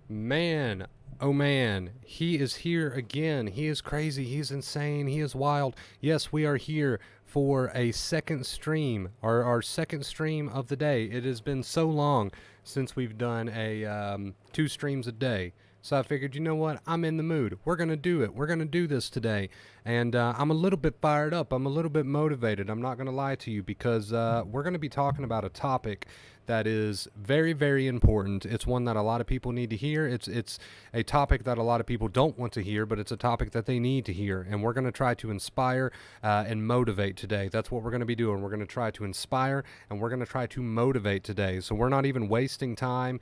Man, oh man, he is here again. He is crazy. He's insane. He is wild. Yes, we are here for a second stream, our second stream of the day. It has been so long since we've done two streams a day. So I figured, you know what? I'm in the mood. We're going to do it. We're going to do this today. And I'm a little bit fired up. I'm a little bit motivated. I'm not going to lie to you because we're going to be talking about a topic that is very, very important. It's one that a lot of people need to hear. It's a topic that a lot of people don't want to hear, but it's a topic that they need to hear. And we're going to try to inspire and motivate today. That's what we're going to be doing. We're going to try to inspire and we're going to try to motivate today. So we're not even wasting time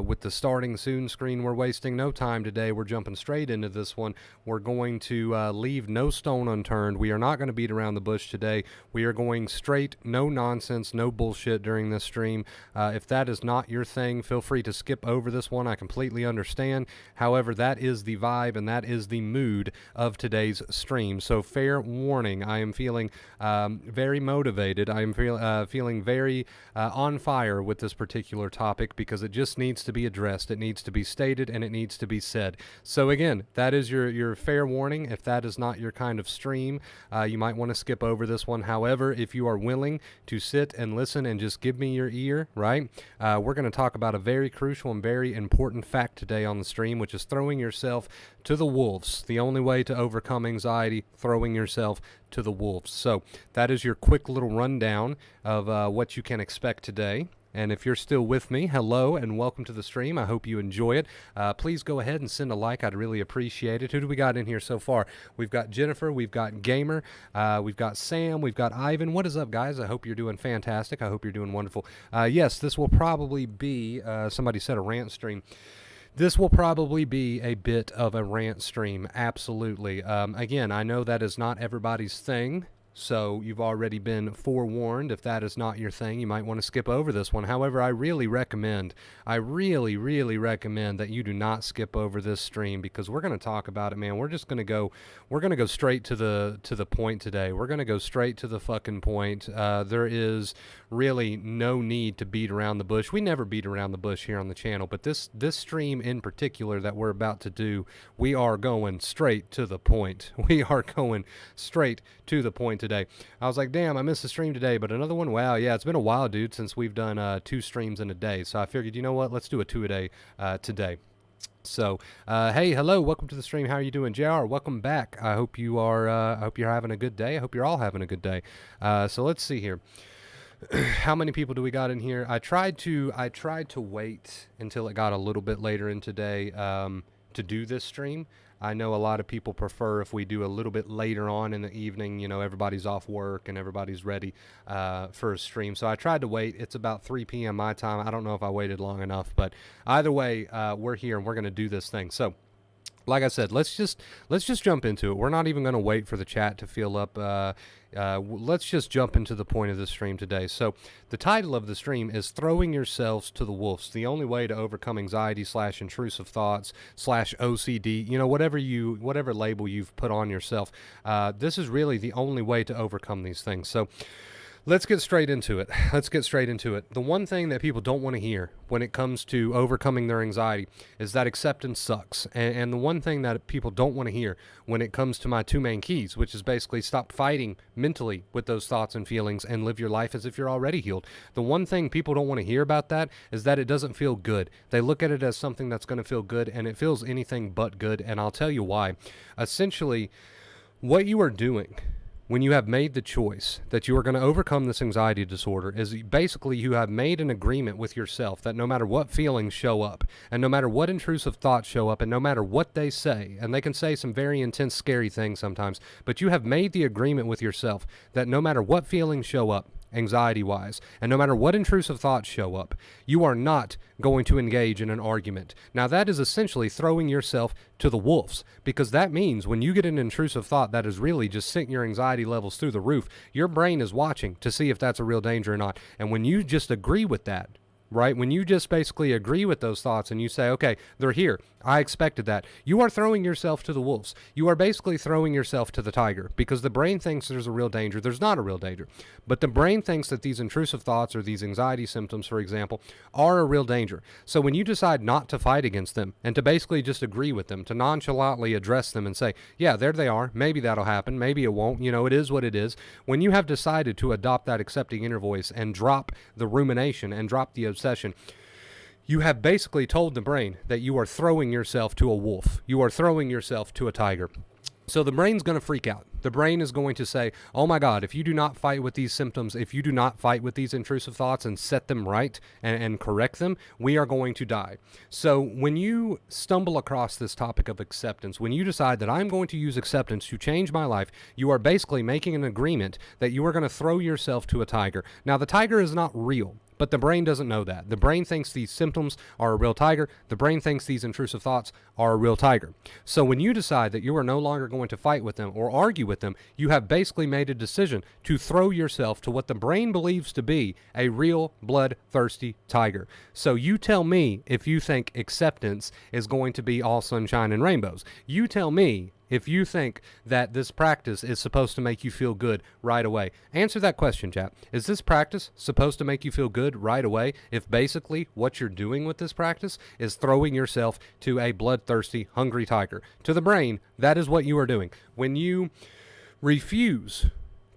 with the starting soon screen. We're wasting no time today. We're jumping straight into this one. We're going to leave no stone unturned. We are not going to beat around the bush today. We are going straight, no nonsense, no bullshit during this stream. If that is not your thing, feel free to skip over this one. I completely understand. However, that is the vibe and that is the mood of today's stream. So fair warning, I am feeling very motivated. I am feeling very on fire with this particular topic because it just needs to be addressed. It needs to be stated and it needs to be said. So again, that is your fair warning. If that is not your kind of stream, you might want to skip over this one. However, if you are willing to sit and listen and just give me your ear, right? We're going to talk about a very crucial and very important fact today on the stream, which is throwing yourself to the wolves. The only way to overcome anxiety, throwing yourself to the wolves. So that is your quick little rundown of what you can expect today. And if you're still with me, hello and welcome to the stream. I hope you enjoy it. Please go ahead and send a like. I'd really appreciate it. Who do we got in here so far? We've got Jennifer. We've got Gamer. We've got Sam. We've got Ivan. What is up, guys? I hope you're doing fantastic. I hope you're doing wonderful. Yes, this will probably be, somebody said a rant stream. This will probably be a bit of a rant stream. Absolutely. Again, I know that is not everybody's thing. So you've already been forewarned. If that is not your thing, you might want to skip over this one. However, I really recommend that you do not skip over this stream because we're going to talk about it, man. We're going to go straight to the point today. We're going to go straight to the fucking point. There is really no need to beat around the bush. We never beat around the bush here on the channel, but this stream in particular that we're about to do, we are going straight to the point. We are going straight to the point today. I was like, damn, I missed the stream today, but another one, wow, yeah, it's been a while, dude, since we've done 2 streams in a day. So I figured, you know what, let's do a 2 a day today. So, hey, hello, welcome to the stream. How are you doing, JR? Welcome back. I hope you are. I hope you're having a good day. I hope you're all having a good day. So let's see here. How many people do we got in here? I tried to wait until it got a little bit later in today to do this stream. I know a lot of people prefer if we do a little bit later on in the evening, you know, everybody's off work and everybody's ready for a stream. So I tried to wait. It's about 3 p.m. my time. I don't know if I waited long enough, but either way, we're here and we're going to do this thing. So like I said, let's just jump into it. We're not even going to wait for the chat to fill up. Let's just jump into the point of the stream today. So the title of the stream is Throwing Yourselves to the Wolves, the only way to overcome anxiety / intrusive thoughts / OCD, you know, whatever label you've put on yourself. This is really the only way to overcome these things. So let's get straight into it. The one thing that people don't want to hear when it comes to overcoming their anxiety is that acceptance sucks. And the one thing that people don't want to hear when it comes to my 2 main keys, which is basically stop fighting mentally with those thoughts and feelings and live your life as if you're already healed. The one thing people don't want to hear about that is that it doesn't feel good. They look at it as something that's going to feel good, and it feels anything but good. And I'll tell you why. Essentially, what you are doing when you have made the choice that you are going to overcome this anxiety disorder is basically you have made an agreement with yourself that no matter what feelings show up and no matter what intrusive thoughts show up and no matter what they say, and they can say some very intense, scary things sometimes, but you have made the agreement with yourself that no matter what feelings show up, anxiety-wise, and no matter what intrusive thoughts show up, you are not going to engage in an argument. Now, that is essentially throwing yourself to the wolves, because that means when you get an intrusive thought that is really just sent your anxiety levels through the roof, your brain is watching to see if that's a real danger or not. And when you just agree with that, right? When you just basically agree with those thoughts and you say, okay, they're here. I expected that. You are throwing yourself to the wolves. You are basically throwing yourself to the tiger because the brain thinks there's a real danger. There's not a real danger. But the brain thinks that these intrusive thoughts or these anxiety symptoms, for example, are a real danger. So when you decide not to fight against them and to basically just agree with them, to nonchalantly address them and say, yeah, there they are. Maybe that'll happen. Maybe it won't. It is what it is. When you have decided to adopt that accepting inner voice and drop the rumination and drop the obsession, you have basically told the brain that you are throwing yourself to a wolf. You are throwing yourself to a tiger. So the brain's going to freak out. The brain is going to say, oh my God, if you do not fight with these symptoms, if you do not fight with these intrusive thoughts and set them right and correct them, we are going to die. So when you stumble across this topic of acceptance, when you decide that I'm going to use acceptance to change my life, you are basically making an agreement that you are going to throw yourself to a tiger. Now, the tiger is not real. But the brain doesn't know that. The brain thinks these symptoms are a real tiger. The brain thinks these intrusive thoughts are a real tiger. So when you decide that you are no longer going to fight with them or argue with them, you have basically made a decision to throw yourself to what the brain believes to be a real bloodthirsty tiger. So you tell me if you think acceptance is going to be all sunshine and rainbows. You tell me if you think that this practice is supposed to make you feel good right away. Answer that question, chap. Is this practice supposed to make you feel good right away if basically what you're doing with this practice is throwing yourself to a bloodthirsty, hungry tiger? To the brain, that is what you are doing. When you refuse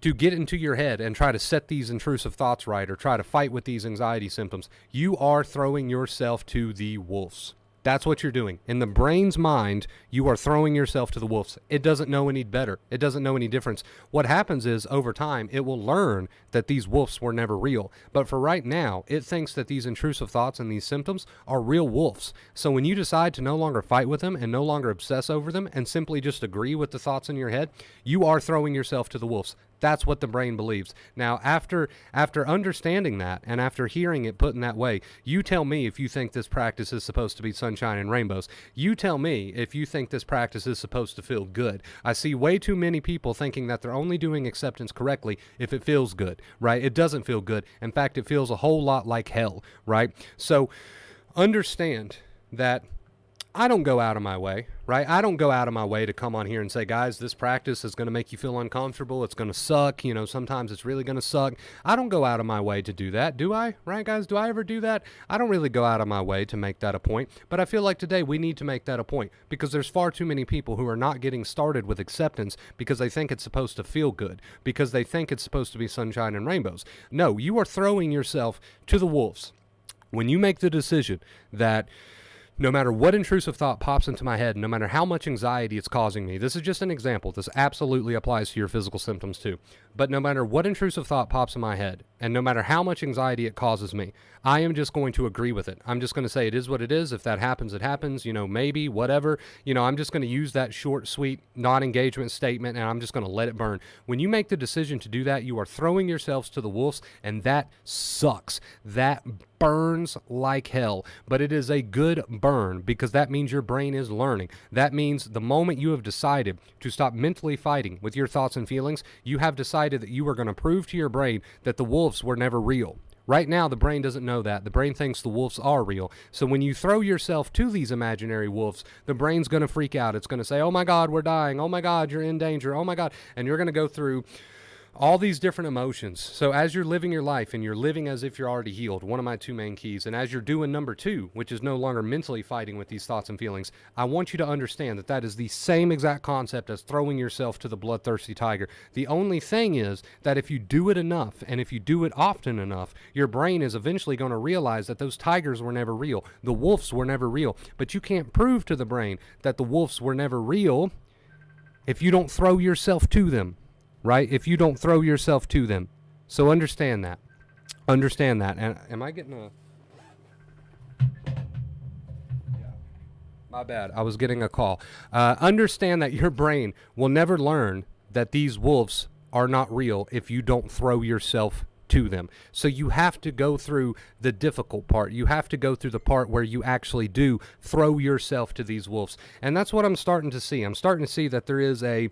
to get into your head and try to set these intrusive thoughts right or try to fight with these anxiety symptoms, you are throwing yourself to the wolves. That's what you're doing. In the brain's mind, you are throwing yourself to the wolves. It doesn't know any better. It doesn't know any difference. What happens is, over time, it will learn that these wolves were never real. But for right now, it thinks that these intrusive thoughts and these symptoms are real wolves. So when you decide to no longer fight with them and no longer obsess over them and simply just agree with the thoughts in your head, you are throwing yourself to the wolves. That's what the brain believes. Now, after understanding that and after hearing it put in that way, you tell me if you think this practice is supposed to be sunshine and rainbows. You tell me if you think this practice is supposed to feel good. I see way too many people thinking that they're only doing acceptance correctly if it feels good, right? It doesn't feel good. In fact, it feels a whole lot like hell, right? So understand that I don't go out of my way, right? I don't go out of my way to come on here and say, guys, this practice is going to make you feel uncomfortable. It's going to suck. Sometimes it's really going to suck. I don't go out of my way to do that, do I? Right, guys? Do I ever do that? I don't really go out of my way to make that a point, but I feel like today we need to make that a point because there's far too many people who are not getting started with acceptance because they think it's supposed to feel good, because they think it's supposed to be sunshine and rainbows. No, you are throwing yourself to the wolves. When you make the decision that no matter what intrusive thought pops into my head, no matter how much anxiety it's causing me, this is just an example. This absolutely applies to your physical symptoms too. But no matter what intrusive thought pops in my head, and no matter how much anxiety it causes me, I am just going to agree with it. I'm just going to say it is what it is. If that happens, it happens. Maybe, whatever. I'm just going to use that short, sweet, non-engagement statement, and I'm just going to let it burn. When you make the decision to do that, you are throwing yourselves to the wolves, and that sucks. That burns like hell, but it is a good burn because that means your brain is learning. That means the moment you have decided to stop mentally fighting with your thoughts and feelings, you have decided that you are going to prove to your brain that the wolves were never real. Right now, the brain doesn't know that. The brain thinks the wolves are real. So when you throw yourself to these imaginary wolves, the brain's going to freak out. It's going to say, oh my God, we're dying. Oh my God, you're in danger. Oh my God. And you're going to go through all these different emotions. So as you're living your life and you're living as if you're already healed, one of my two main keys, and as you're doing number two, which is no longer mentally fighting with these thoughts and feelings, I want you to understand that that is the same exact concept as throwing yourself to the bloodthirsty tiger. The only thing is that if you do it enough and if you do it often enough, your brain is eventually going to realize that those tigers were never real. The wolves were never real. But you can't prove to the brain that the wolves were never real if you don't throw yourself to them. Right? If you don't throw yourself to them. So understand that. Understand that. And am I getting a... Yeah. My bad. I was getting a call. Understand that your brain will never learn that these wolves are not real if you don't throw yourself to them. So you have to go through the difficult part. You have to go through the part where you actually do throw yourself to these wolves. And that's what I'm starting to see. I'm starting to see that there is a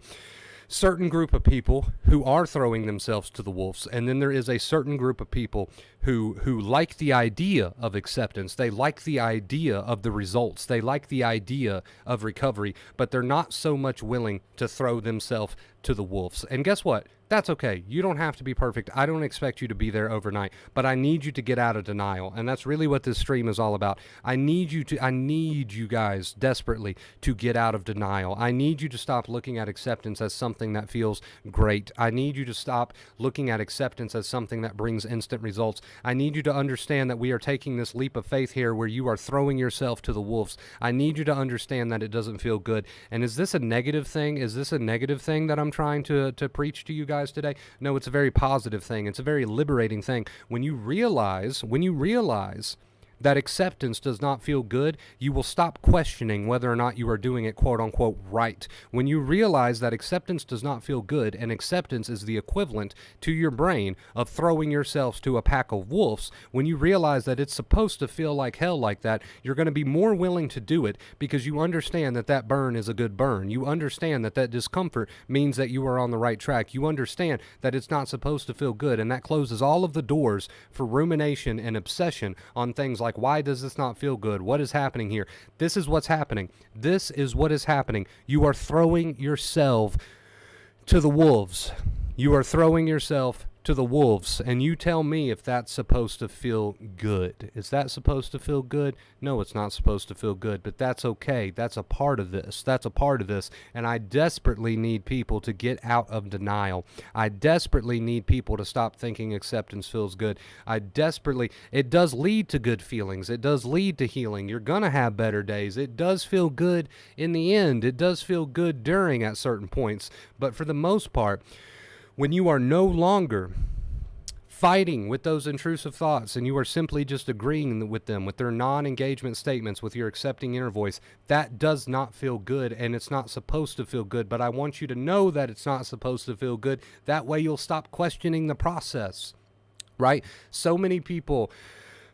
certain group of people who are throwing themselves to the wolves, and then there is a certain group of people who like the idea of acceptance. They like the idea of the results. They like the idea of recovery, but they're not so much willing to throw themselves to the wolves. And guess what? That's okay. You don't have to be perfect. I don't expect you to be there overnight, but I need you to get out of denial. And that's really what this stream is all about. I need you guys desperately to get out of denial. I need you to stop looking at acceptance as something that feels great. I need you to stop looking at acceptance as something that brings instant results. I need you to understand that we are taking this leap of faith here where you are throwing yourself to the wolves. I need you to understand that it doesn't feel good. And is this a negative thing? Is this a negative thing that I'm trying to preach to you guys today? No, it's a very positive thing. It's a very liberating thing. When you realize that acceptance does not feel good, you will stop questioning whether or not you are doing it quote unquote right. When you realize that acceptance does not feel good, and acceptance is the equivalent to your brain of throwing yourselves to a pack of wolves, when you realize that it's supposed to feel like hell like that, you're going to be more willing to do it because you understand that that burn is a good burn. You understand that that discomfort means that you are on the right track. You understand that it's not supposed to feel good, and that closes all of the doors for rumination and obsession on things like, why does this not feel good? What is happening here? This is what's happening. This is what is happening. You are throwing yourself to the wolves. You are throwing yourself to the wolves, and you tell me if that's supposed to feel good. Is that supposed to feel good? No, it's not supposed to feel good, but that's okay. That's a part of this. That's a part of this, and I desperately need people to get out of denial. I desperately need people to stop thinking acceptance feels good. It does lead to good feelings. It does lead to healing. You're going to have better days. It does feel good in the end. It does feel good during at certain points, but for the most part, when you are no longer fighting with those intrusive thoughts and you are simply just agreeing with them, with their non-engagement statements, with your accepting inner voice, that does not feel good, and it's not supposed to feel good. But I want you to know that it's not supposed to feel good. That way you'll stop questioning the process, right? So many people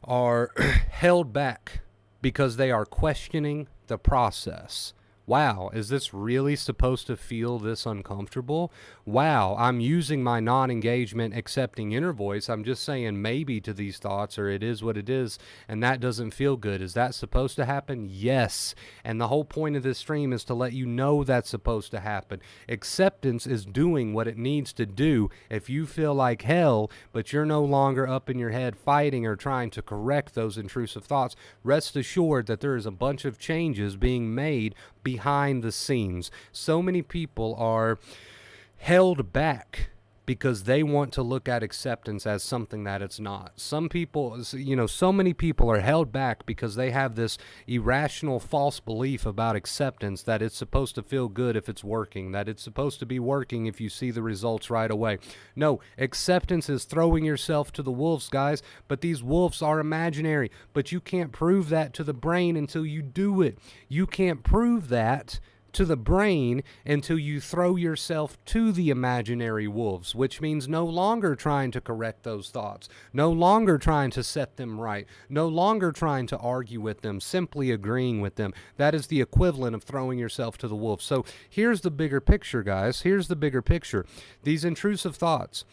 are held back because they are questioning the process. Wow, is this really supposed to feel this uncomfortable? Wow, I'm using my non-engagement accepting inner voice. I'm just saying maybe to these thoughts, or it is what it is, and that doesn't feel good. Is that supposed to happen? Yes. And the whole point of this stream is to let you know that's supposed to happen. Acceptance is doing what it needs to do. If you feel like hell, but you're no longer up in your head fighting or trying to correct those intrusive thoughts, rest assured that there is a bunch of changes being made behind the scenes. So many people are held back because they want to look at acceptance as something that it's not. Some people, so many people are held back because they have this irrational false belief about acceptance that it's supposed to feel good if it's working, that it's supposed to be working if you see the results right away. No, acceptance is throwing yourself to the wolves, guys, but these wolves are imaginary, but you can't prove that to the brain until you do it. You can't prove that to the brain until you throw yourself to the imaginary wolves, which means no longer trying to correct those thoughts, no longer trying to set them right, no longer trying to argue with them, simply agreeing with them. That is the equivalent of throwing yourself to the wolves. So here's the bigger picture, guys. Here's the bigger picture. These intrusive thoughts,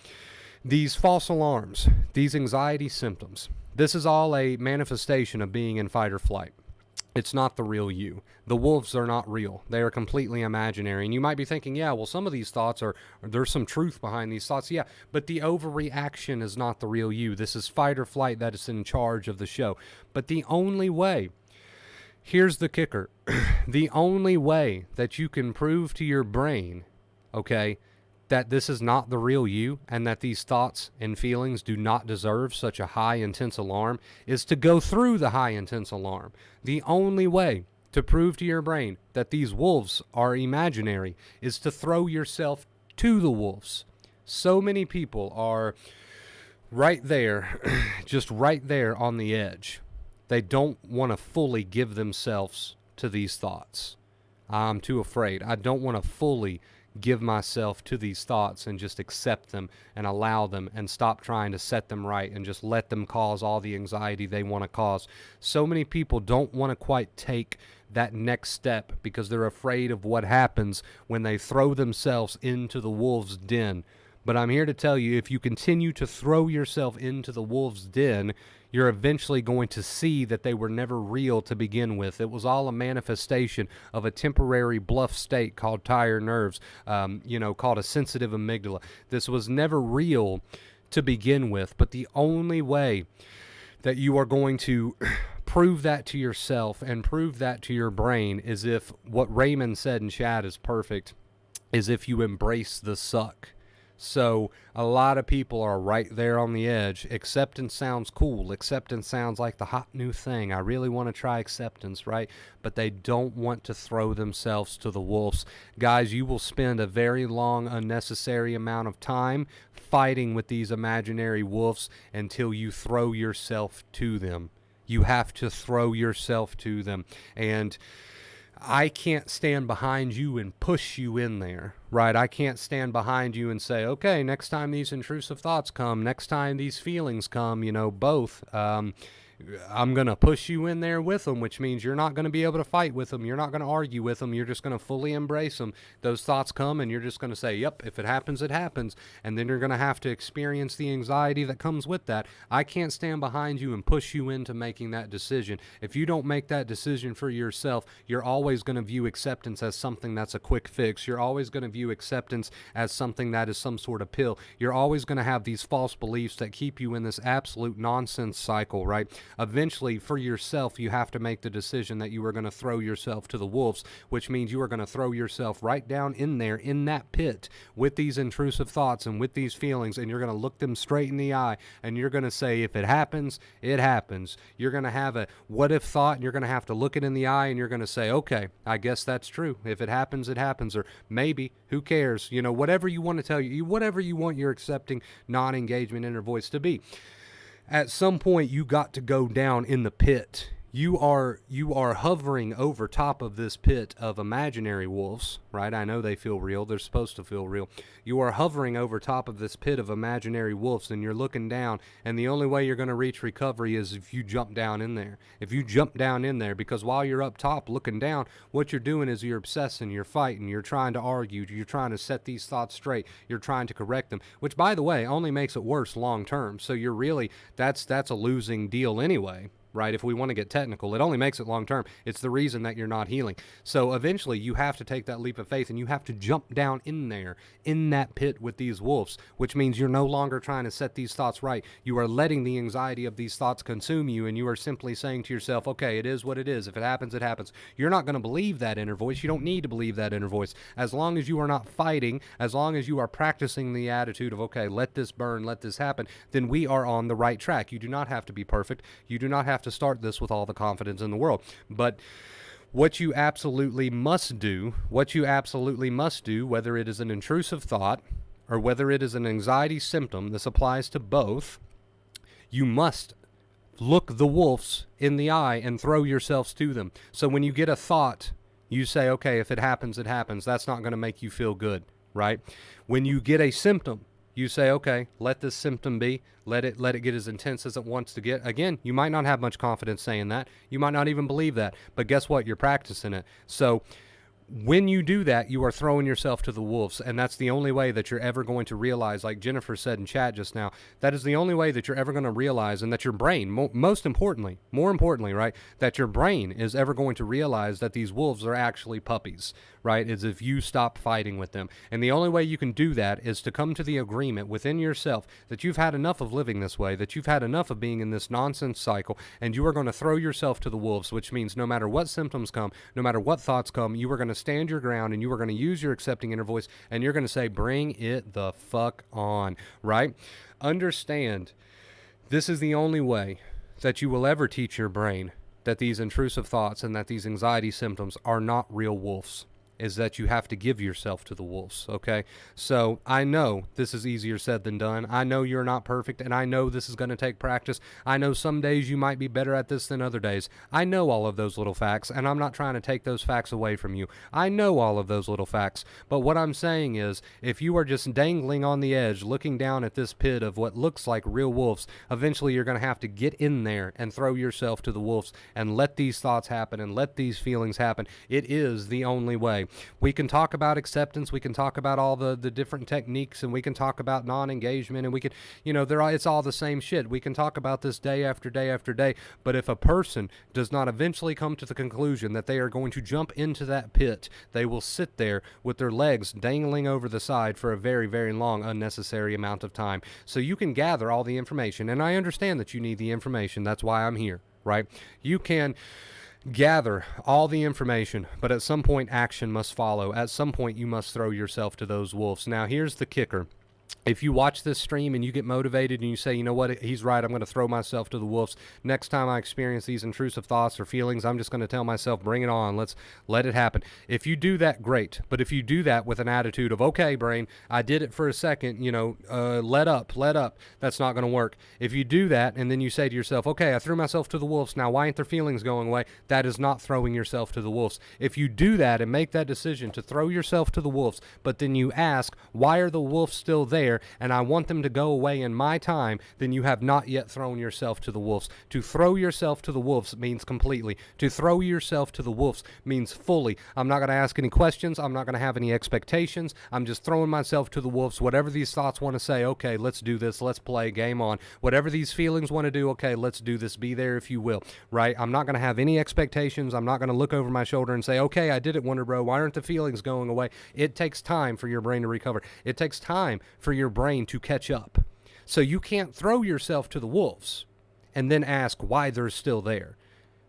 these false alarms, these anxiety symptoms, this is all a manifestation of being in fight or flight. It's not the real you. The wolves are not real. They are completely imaginary. And you might be thinking, yeah, well, some of these thoughts there's some truth behind these thoughts. Yeah, but the overreaction is not the real you. This is fight or flight that is in charge of the show. But the only way, here's the kicker, the only way that you can prove to your brain, okay, that this is not the real you and that these thoughts and feelings do not deserve such a high, intense alarm is to go through the high, intense alarm. The only way to prove to your brain that these wolves are imaginary is to throw yourself to the wolves. So many people are right there, just right there on the edge. They don't want to fully give themselves to these thoughts. I'm too afraid. I don't want to fully give myself to these thoughts and just accept them and allow them and stop trying to set them right and just let them cause all the anxiety they want to cause. So many people don't want to quite take that next step because they're afraid of what happens when they throw themselves into the wolves' den. But I'm here to tell you, if you continue to throw yourself into the wolf's den, you're eventually going to see that they were never real to begin with. It was all a manifestation of a temporary bluff state called tired nerves, called a sensitive amygdala. This was never real to begin with, but the only way that you are going to prove that to yourself and prove that to your brain is if what Raymond said in chat is perfect, is if you embrace the suck. So a lot of people are right there on the edge. Acceptance sounds cool. Acceptance sounds like the hot new thing. I really want to try acceptance, right? But they don't want to throw themselves to the wolves. Guys, you will spend a very long, unnecessary amount of time fighting with these imaginary wolves until you throw yourself to them. You have to throw yourself to them. And I can't stand behind you and push you in there, right? I can't stand behind you and say, okay, next time these intrusive thoughts come, next time these feelings come, both, I'm going to push you in there with them, which means you're not going to be able to fight with them. You're not going to argue with them. You're just going to fully embrace them. Those thoughts come and you're just going to say, yep, if it happens, it happens. And then you're going to have to experience the anxiety that comes with that. I can't stand behind you and push you into making that decision. If you don't make that decision for yourself, you're always going to view acceptance as something that's a quick fix. You're always going to view acceptance as something that is some sort of pill. You're always going to have these false beliefs that keep you in this absolute nonsense cycle, right? Eventually, for yourself, you have to make the decision that you are going to throw yourself to the wolves, which means you are going to throw yourself right down in there, in that pit, with these intrusive thoughts and with these feelings, and you're going to look them straight in the eye, and you're going to say, if it happens, it happens. You're going to have a what-if thought, and you're going to have to look it in the eye, and you're going to say, okay, I guess that's true. If it happens, it happens, or maybe, who cares? Whatever you want to tell you, whatever you want your accepting non-engagement inner voice to be. At some point, you got to go down in the pit. You are hovering over top of this pit of imaginary wolves, right? I know they feel real. They're supposed to feel real. You are hovering over top of this pit of imaginary wolves, and you're looking down, and the only way you're going to reach recovery is if you jump down in there. If you jump down in there, because while you're up top looking down, what you're doing is you're obsessing, you're fighting, you're trying to argue, you're trying to set these thoughts straight, you're trying to correct them, which, by the way, only makes it worse long term. So you're really, that's a losing deal anyway. Right? If we want to get technical, it only makes it long term. It's the reason that you're not healing. So eventually you have to take that leap of faith and you have to jump down in there, in that pit with these wolves, which means you're no longer trying to set these thoughts right. You are letting the anxiety of these thoughts consume you, and you are simply saying to yourself, okay, it is what it is. If it happens, it happens. You're not going to believe that inner voice. You don't need to believe that inner voice. As long as you are not fighting, as long as you are practicing the attitude of, okay, let this burn, let this happen, then we are on the right track. You do not have to be perfect. You do not have to start this with all the confidence in the world. But what you absolutely must do, whether it is an intrusive thought or whether it is an anxiety symptom, this applies to both, you must look the wolves in the eye and throw yourselves to them. So when you get a thought, you say, okay, if it happens, it happens. That's not going to make you feel good, right? When you get a symptom, you say, okay, let this symptom be. Let it get as intense as it wants to get. Again, you might not have much confidence saying that. You might not even believe that. But guess what? You're practicing it. So when you do that, you are throwing yourself to the wolves, and that's the only way that you're ever going to realize, like Jennifer said in chat just now, that is the only way that you're ever going to realize, and that your brain, more importantly, right, that your brain is ever going to realize that these wolves are actually puppies, right, is if you stop fighting with them. And the only way you can do that is to come to the agreement within yourself that you've had enough of living this way, that you've had enough of being in this nonsense cycle, and you are going to throw yourself to the wolves, which means no matter what symptoms come, no matter what thoughts come, you are going to stand your ground, and you are going to use your accepting inner voice, and you're going to say, bring it the fuck on, right? Understand, this is the only way that you will ever teach your brain that these intrusive thoughts and that these anxiety symptoms are not real wolves, is that you have to give yourself to the wolves, okay? So I know this is easier said than done. I know you're not perfect, and I know this is going to take practice. I know some days you might be better at this than other days. I know all of those little facts, and I'm not trying to take those facts away from you. I know all of those little facts, but what I'm saying is, if you are just dangling on the edge, looking down at this pit of what looks like real wolves, eventually you're going to have to get in there and throw yourself to the wolves and let these thoughts happen and let these feelings happen. It is the only way. way. We can talk about acceptance. We can talk about all the different techniques, and we can talk about non-engagement, and we can, it's all the same shit. We can talk about this day after day after day. But if a person does not eventually come to the conclusion that they are going to jump into that pit, they will sit there with their legs dangling over the side for a very, very long, unnecessary amount of time. So you can gather all the information, and I understand that you need the information. That's why I'm here, right? You can gather all the information, but at some point action must follow. At some point you must throw yourself to those wolves. Now here's the kicker. If you watch this stream and you get motivated and you say, you know what, he's right, I'm going to throw myself to the wolves. Next time I experience these intrusive thoughts or feelings, I'm just going to tell myself, bring it on. Let's let it happen. If you do that, great. But if you do that with an attitude of, okay, brain, I did it for a second, let up. That's not going to work. If you do that and then you say to yourself, okay, I threw myself to the wolves. Now, why aren't their feelings going away? That is not throwing yourself to the wolves. If you do that and make that decision to throw yourself to the wolves, but then you ask, why are the wolves still there? And I want them to go away in my time, then you have not yet thrown yourself to the wolves. To throw yourself to the wolves means completely. To throw yourself to the wolves means fully. I'm not going to ask any questions. I'm not going to have any expectations. I'm just throwing myself to the wolves. Whatever these thoughts want to say, okay, let's do this. Let's play, game on. Whatever these feelings want to do, okay, let's do this. Be there if you will, right? I'm not going to have any expectations. I'm not going to look over my shoulder and say, okay, I did it, Wonder Bro. Why aren't the feelings going away? It takes time for your brain to recover. It takes time for your brain to catch up. So you can't throw yourself to the wolves and then ask why they're still there.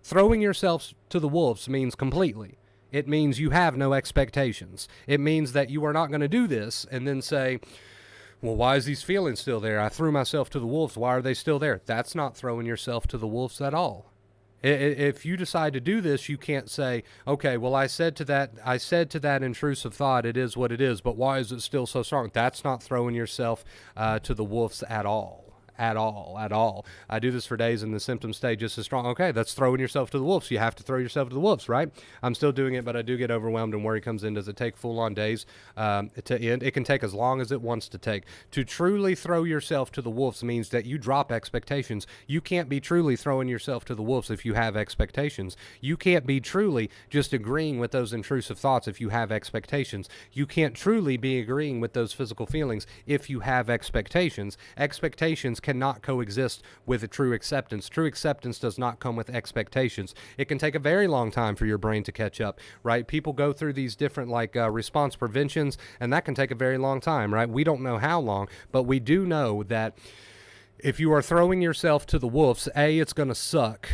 Throwing yourself to the wolves means completely. It means you have no expectations. It means that you are not going to do this and then say, well, why is these feelings still there? I threw myself to the wolves. Why are they still there? That's not throwing yourself to the wolves at all. If you decide to do this, you can't say, okay, well, I said to that intrusive thought, it is what it is, but why is it still so strong? That's not throwing yourself to the wolves at all. At all. I do this for days and the symptoms stay just as strong. Okay, that's throwing yourself to the wolves. You have to throw yourself to the wolves, right? I'm still doing it, but I do get overwhelmed, and worry comes in. Does it take full-on days to end? It can take as long as it wants to take. To truly throw yourself to the wolves means that you drop expectations. You can't be truly throwing yourself to the wolves if you have expectations. You can't be truly just agreeing with those intrusive thoughts if you have expectations. You can't truly be agreeing with those physical feelings if you have expectations. Expectations cannot coexist with a true acceptance. True acceptance does not come with expectations. It can take a very long time for your brain to catch up, right? People go through these different response preventions, and that can take a very long time, right? We don't know how long, but we do know that if you are throwing yourself to the wolves, A, it's going to suck.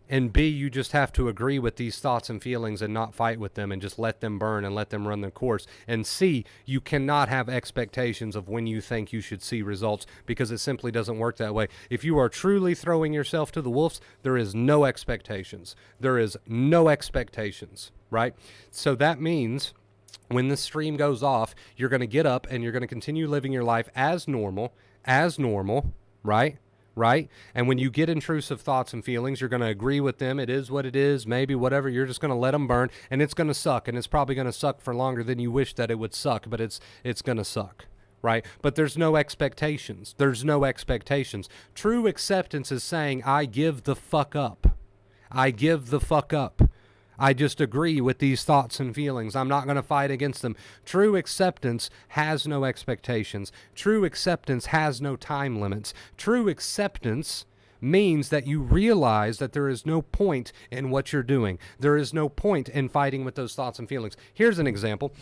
And B, you just have to agree with these thoughts and feelings and not fight with them and just let them burn and let them run their course. And C, you cannot have expectations of when you think you should see results, because it simply doesn't work that way. If you are truly throwing yourself to the wolves, there is no expectations. There is no expectations, right? So that means when the stream goes off, you're going to get up and you're going to continue living your life as normal, right? Right? And when you get intrusive thoughts and feelings, you're going to agree with them. It is what it is, maybe whatever. You're just going to let them burn, and it's going to suck, and it's probably going to suck for longer than you wish that it would suck, but it's going to suck, right? But there's no expectations. There's no expectations. True acceptance is saying, I give the fuck up. I give the fuck up. I just agree with these thoughts and feelings. I'm not going to fight against them. True acceptance has no expectations. True acceptance has no time limits. True acceptance means that you realize that there is no point in what you're doing. There is no point in fighting with those thoughts and feelings. Here's an example.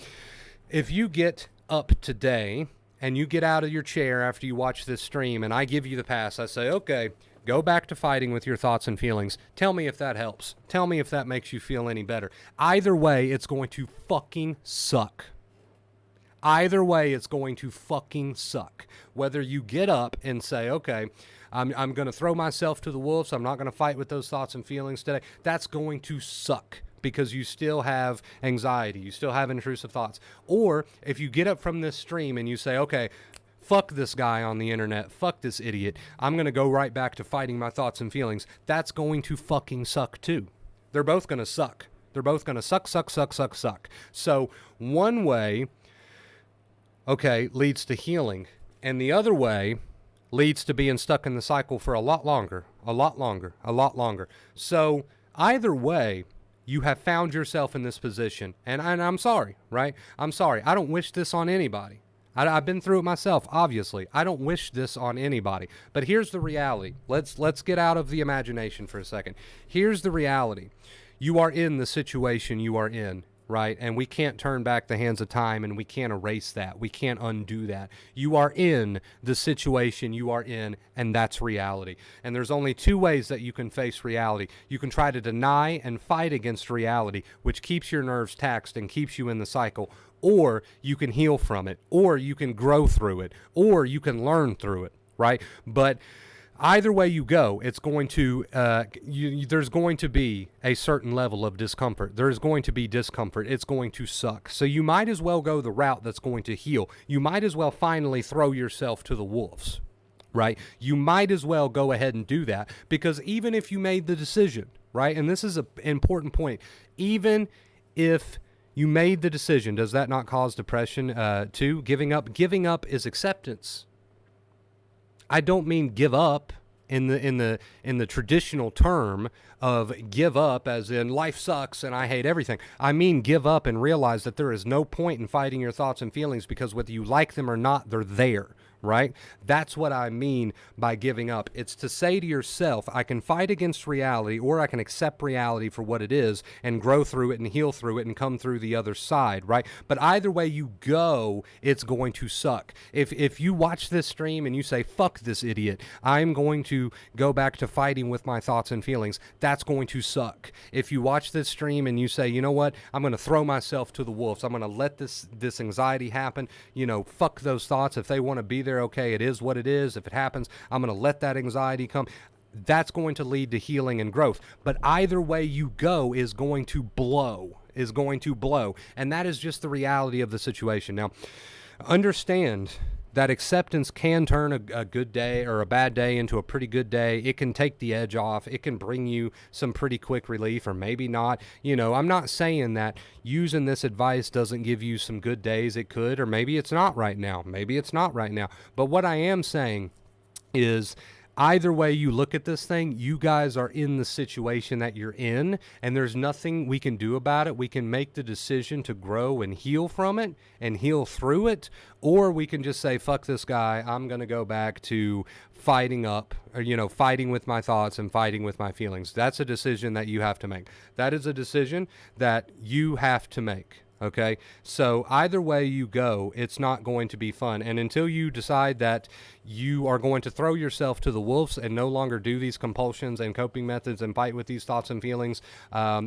If you get up today and you get out of your chair after you watch this stream and I give you the pass, I say, okay, go back to fighting with your thoughts and feelings. Tell me if that helps. Tell me if that makes you feel any better. Either way, it's going to fucking suck. Either way, it's going to fucking suck. Whether you get up and say, okay, I'm going to throw myself to the wolves. I'm not going to fight with those thoughts and feelings today. That's going to suck because you still have anxiety. You still have intrusive thoughts. Or if you get up from this stream and you say, okay, fuck this guy on the internet, fuck this idiot, I'm going to go right back to fighting my thoughts and feelings, that's going to fucking suck too. They're both going to suck. They're both going to suck. So one way, okay, leads to healing, and the other way leads to being stuck in the cycle for a lot longer. So either way, you have found yourself in this position. And I'm sorry, right? I'm sorry. I don't wish this on anybody. I've been through it myself, obviously. I don't wish this on anybody. But here's the reality. Let's get out of the imagination for a second. Here's the reality. You are in the situation you are in, right? And we can't turn back the hands of time, and we can't erase that. We can't undo that. You are in the situation you are in, and that's reality. And there's only two ways that you can face reality. You can try to deny and fight against reality, which keeps your nerves taxed and keeps you in the cycle, or you can heal from it, or you can grow through it, or you can learn through it, right? But either way you go, it's going to there's going to be a certain level of discomfort. There's going to be discomfort. It's going to suck. So you might as well go the route that's going to heal. You might as well finally throw yourself to the wolves, right? You might as well go ahead and do that, because even if you made the decision, right? And this is an important point. Even if you made the decision, does that not cause depression too? Giving up is acceptance. I don't mean give up in the traditional term of give up as in life sucks and I hate everything. I mean give up and realize that there is no point in fighting your thoughts and feelings, because whether you like them or not, they're there. Right? That's what I mean by giving up. It's to say to yourself, I can fight against reality, or I can accept reality for what it is and grow through it and heal through it and come through the other side, right? But either way you go, it's going to suck. If you watch this stream and you say, fuck this idiot, I'm going to go back to fighting with my thoughts and feelings, that's going to suck. If you watch this stream and you say, you know what, I'm going to throw myself to the wolves, I'm going to let this anxiety happen, fuck those thoughts. If they want to be there, okay, it is what it is. If it happens, I'm going to let that anxiety come. That's going to lead to healing and growth. But either way you go is going to blow. And that is just the reality of the situation. Now, understand that acceptance can turn a good day or a bad day into a pretty good day. It can take the edge off. It can bring you some pretty quick relief, or maybe not. I'm not saying that using this advice doesn't give you some good days. It could, or maybe it's not right now. But what I am saying is, either way you look at this thing, you guys are in the situation that you're in, and there's nothing we can do about it. We can make the decision to grow and heal from it and heal through it, or we can just say, fuck this guy, I'm going to go back to fighting with my thoughts and fighting with my feelings. That's a decision that you have to make. That is a decision that you have to make. Okay, so either way you go, it's not going to be fun. And until you decide that you are going to throw yourself to the wolves and no longer do these compulsions and coping methods and fight with these thoughts and feelings,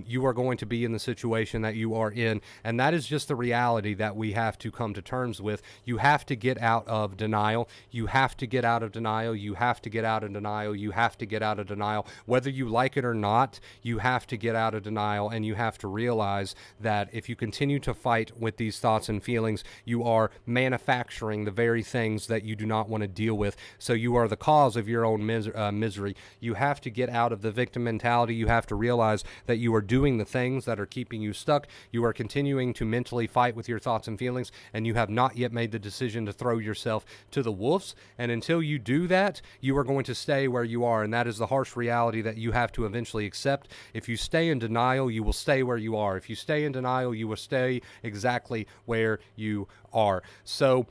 you are going to be in the situation that you are in. And that is just the reality that we have to come to terms with. You have to get out of denial. You have to get out of denial. You have to get out of denial. You have to get out of denial. Whether you like it or not, you have to get out of denial, and you have to realize that if you continue to fight with these thoughts and feelings, you are manufacturing the very things that you do not want to deal with. So you are the cause of your own misery. You have to get out of the victim mentality. You have to realize that you are doing the things that are keeping you stuck. You are continuing to mentally fight with your thoughts and feelings, and you have not yet made the decision to throw yourself to the wolves. And until you do that, you are going to stay where you are, and that is the harsh reality that you have to eventually accept. If you stay in denial, you will stay where you are. If you stay in denial, you will stay exactly where you are. So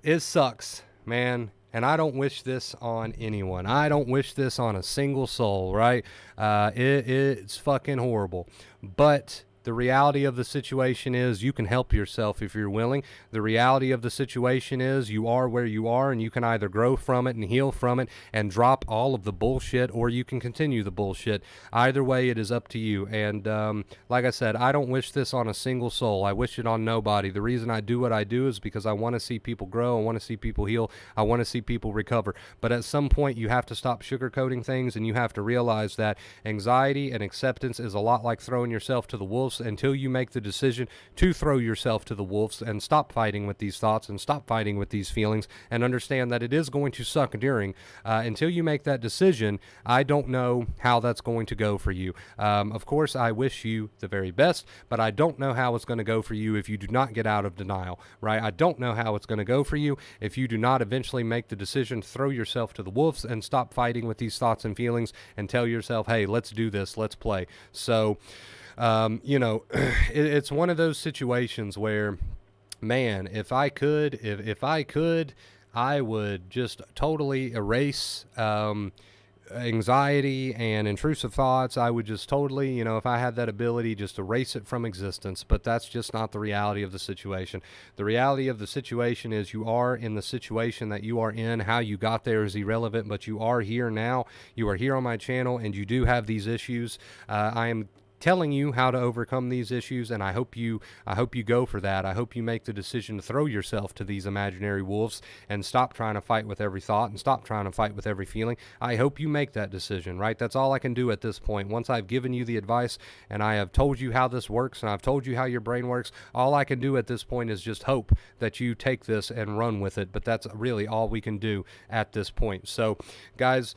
it sucks, man. And I don't wish this on anyone. I don't wish this on a single soul, right? It's fucking horrible. But the reality of the situation is you can help yourself if you're willing. The reality of the situation is you are where you are, and you can either grow from it and heal from it and drop all of the bullshit, or you can continue the bullshit. Either way, it is up to you. And like I said, I don't wish this on a single soul. I wish it on nobody. The reason I do what I do is because I want to see people grow. I want to see people heal. I want to see people recover. But at some point, you have to stop sugarcoating things, and you have to realize that anxiety and acceptance is a lot like throwing yourself to the wolves. wolves, until you make the decision to throw yourself to the wolves and stop fighting with these thoughts and stop fighting with these feelings and understand that it is going to suck during, until you make that decision, I don't know how that's going to go for you. Of course, I wish you the very best, but I don't know how it's going to go for you if you do not get out of denial, right? I don't know how it's going to go for you if you do not eventually make the decision to throw yourself to the wolves and stop fighting with these thoughts and feelings and tell yourself, hey, let's do this, let's play. So, it's one of those situations where, man, if I could, I would just totally erase anxiety and intrusive thoughts. I would just totally, if I had that ability, just erase it from existence. But that's just not the reality of the situation. The reality of the situation is you are in the situation that you are in. How you got there is irrelevant, but you are here now. You are here on my channel, and you do have these issues. I am telling you how to overcome these issues, and I hope you go for that. I hope you make the decision to throw yourself to these imaginary wolves and stop trying to fight with every thought and stop trying to fight with every feeling. I hope you make that decision, right? That's all I can do at this point. Once I've given you the advice and I have told you how this works and I've told you how your brain works, all I can do at this point is just hope that you take this and run with it. But that's really all we can do at this point. So, guys,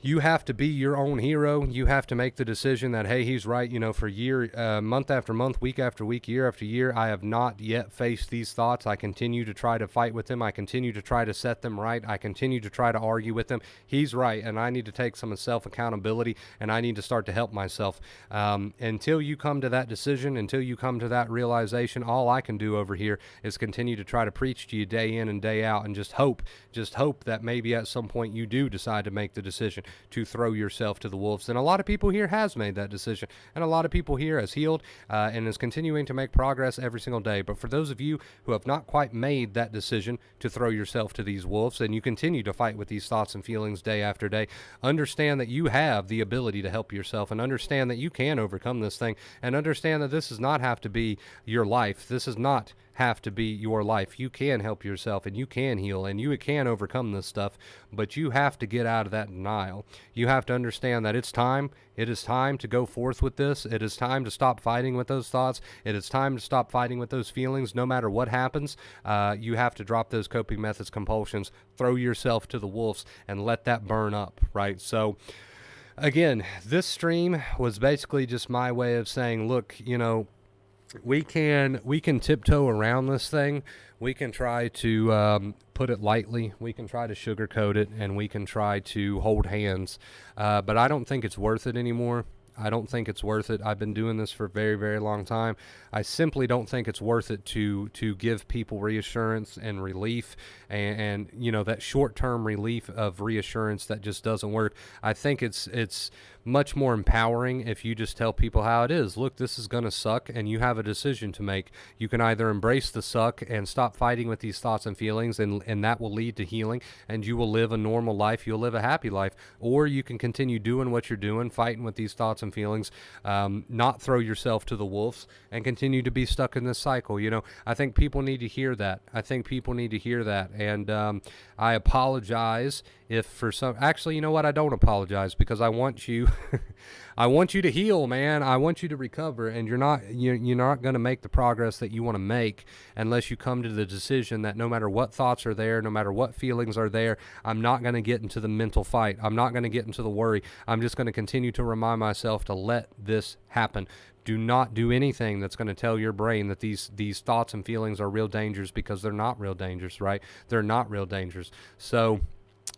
you have to be your own hero. You have to make the decision that, hey, he's right. For month after month, week after week, year after year, I have not yet faced these thoughts. I continue to try to fight with them. I continue to try to set them right. I continue to try to argue with them. He's right, and I need to take some self-accountability, and I need to start to help myself. Until you come to that decision, until you come to that realization, all I can do over here is continue to try to preach to you day in and day out, and just hope that maybe at some point you do decide to make the decision to throw yourself to the wolves. And a lot of people here has made that decision, and a lot of people here has healed and is continuing to make progress every single day. But for those of you who have not quite made that decision to throw yourself to these wolves, and you continue to fight with these thoughts and feelings day after day, understand that you have the ability to help yourself, and understand that you can overcome this thing, and understand that this does not have to be your life. This is not have to be your life. You can help yourself, and you can heal, and you can overcome this stuff, but you have to get out of that denial. You have to understand that it's time. It is time to go forth with this. It is time to stop fighting with those thoughts. It is time to stop fighting with those feelings. No matter what happens, you have to drop those coping methods, compulsions, throw yourself to the wolves, and let that burn up, right? So, again, this stream was basically just my way of saying, look, we can tiptoe around this thing. We can try to put it lightly. We can try to sugarcoat it, and we can try to hold hands. But I don't think it's worth it anymore. I don't think it's worth it. I've been doing this for a very, very long time. I simply don't think it's worth it to give people reassurance and relief and that short-term relief of reassurance that just doesn't work. I think it's much more empowering if you just tell people how it is. Look, this is going to suck, and you have a decision to make. You can either embrace the suck and stop fighting with these thoughts and feelings, and that will lead to healing, and you will live a normal life. You'll live a happy life. Or you can continue doing what you're doing, fighting with these thoughts and feelings, not throw yourself to the wolves, and continue to be stuck in this cycle. I think people need to hear that. And I apologize if for some, actually, you know what? I don't apologize, because I want you, I want you to heal, man. I want you to recover, and you're not going to make the progress that you want to make unless you come to the decision that no matter what thoughts are there, no matter what feelings are there, I'm not going to get into the mental fight. I'm not going to get into the worry. I'm just going to continue to remind myself to let this happen. Do not do anything that's going to tell your brain that these thoughts and feelings are real dangers, because they're not real dangers, right? They're not real dangers. So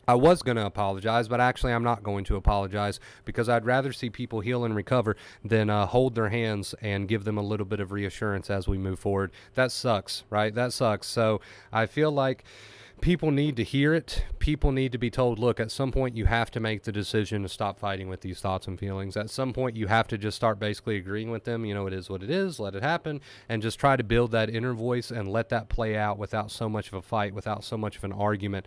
I was going to apologize, but actually I'm not going to apologize, because I'd rather see people heal and recover than hold their hands and give them a little bit of reassurance as we move forward. That sucks, right? That sucks. So I feel like people need to hear it. People need to be told, look, at some point you have to make the decision to stop fighting with these thoughts and feelings. At some point you have to just start basically agreeing with them. It is what it is. Let it happen. And just try to build that inner voice and let that play out without so much of a fight, without so much of an argument.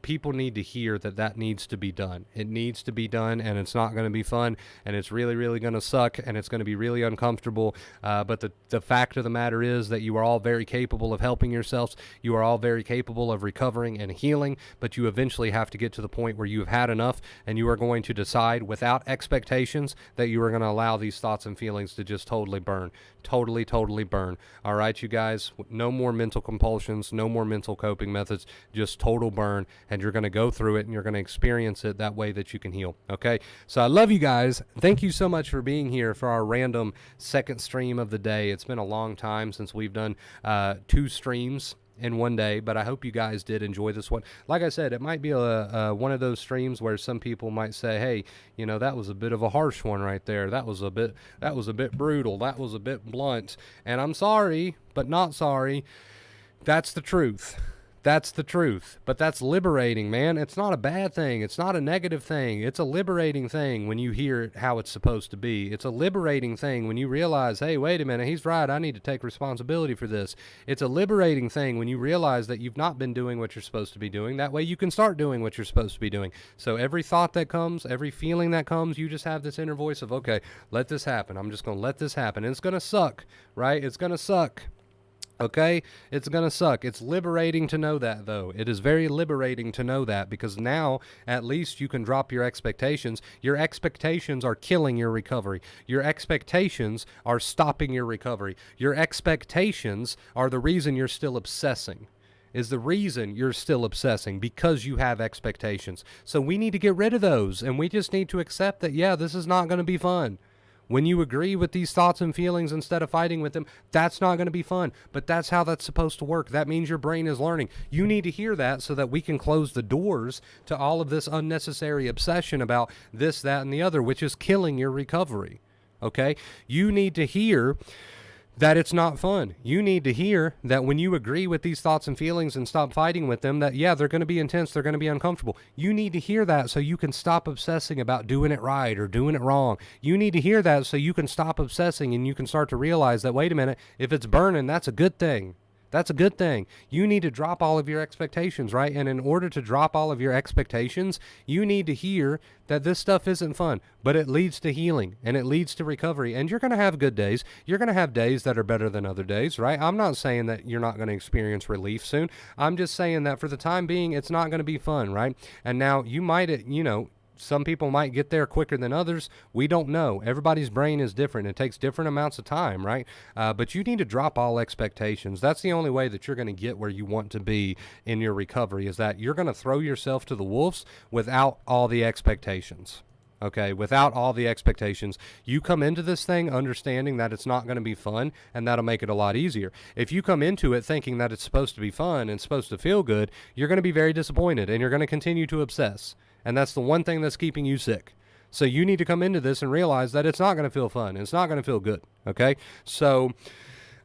People need to hear that needs to be done. It needs to be done, and it's not going to be fun, and it's really, really going to suck, and it's going to be really uncomfortable. But the fact of the matter is that you are all very capable of helping yourselves. You are all very capable capable of recovering and healing, but you eventually have to get to the point where you have had enough, and you are going to decide without expectations that you are going to allow these thoughts and feelings to just totally burn. Totally burn. All right, you guys, no more mental compulsions, no more mental coping methods, just total burn, and you're going to go through it and you're going to experience it that way that you can heal. Okay, so I love you guys. Thank you so much for being here for our random second stream of the day. It's been a long time since we've done 2 streams in one day, but I hope you guys did enjoy this one. Like I said, it might be one of those streams where some people might say, hey, you know, that was a bit of a harsh one right there. That was a bit brutal. That was a bit blunt. And I'm sorry, but not sorry. That's the truth. That's the truth. But that's liberating, man. It's not a bad thing. It's not a negative thing. It's a liberating thing when you hear it how it's supposed to be. It's a liberating thing when you realize, hey, wait a minute, he's right. I need to take responsibility for this. It's a liberating thing when you realize that you've not been doing what you're supposed to be doing. That way you can start doing what you're supposed to be doing. So every thought that comes, every feeling that comes, you just have this inner voice of, okay, let this happen. I'm just going to let this happen. And it's going to suck, right? It's going to suck. Okay, it's going to suck. It's liberating to know that, though. It is very liberating to know that, because now at least you can drop your expectations. Your expectations are killing your recovery. Your expectations are stopping your recovery. Your expectations are the reason you're still obsessing. Is the reason you're still obsessing, because you have expectations. So we need to get rid of those, and we just need to accept that, yeah, this is not going to be fun. When you agree with these thoughts and feelings instead of fighting with them, that's not going to be fun. But that's how that's supposed to work. That means your brain is learning. You need to hear that so that we can close the doors to all of this unnecessary obsession about this, that, and the other, which is killing your recovery. Okay? You need to hear that it's not fun. You need to hear that when you agree with these thoughts and feelings and stop fighting with them, that, yeah, they're going to be intense, they're going to be uncomfortable. You need to hear that so you can stop obsessing about doing it right or doing it wrong. You need to hear that so you can stop obsessing and you can start to realize that, wait a minute, if it's burning, that's a good thing. That's a good thing. You need to drop all of your expectations, right? And in order to drop all of your expectations, you need to hear that this stuff isn't fun, but it leads to healing and it leads to recovery. And you're going to have good days. You're going to have days that are better than other days, right? I'm not saying that you're not going to experience relief soon. I'm just saying that for the time being, it's not going to be fun, right? And now you might, some people might get there quicker than others. We don't know. Everybody's brain is different. It takes different amounts of time, right? But you need to drop all expectations. That's the only way that you're going to get where you want to be in your recovery, is that you're going to throw yourself to the wolves without all the expectations. Okay, without all the expectations. You come into this thing understanding that it's not going to be fun, and that'll make it a lot easier. If you come into it thinking that it's supposed to be fun and supposed to feel good, you're going to be very disappointed, and you're going to continue to obsess. And that's the one thing that's keeping you sick. So you need to come into this and realize that it's not going to feel fun. It's not going to feel good. Okay? So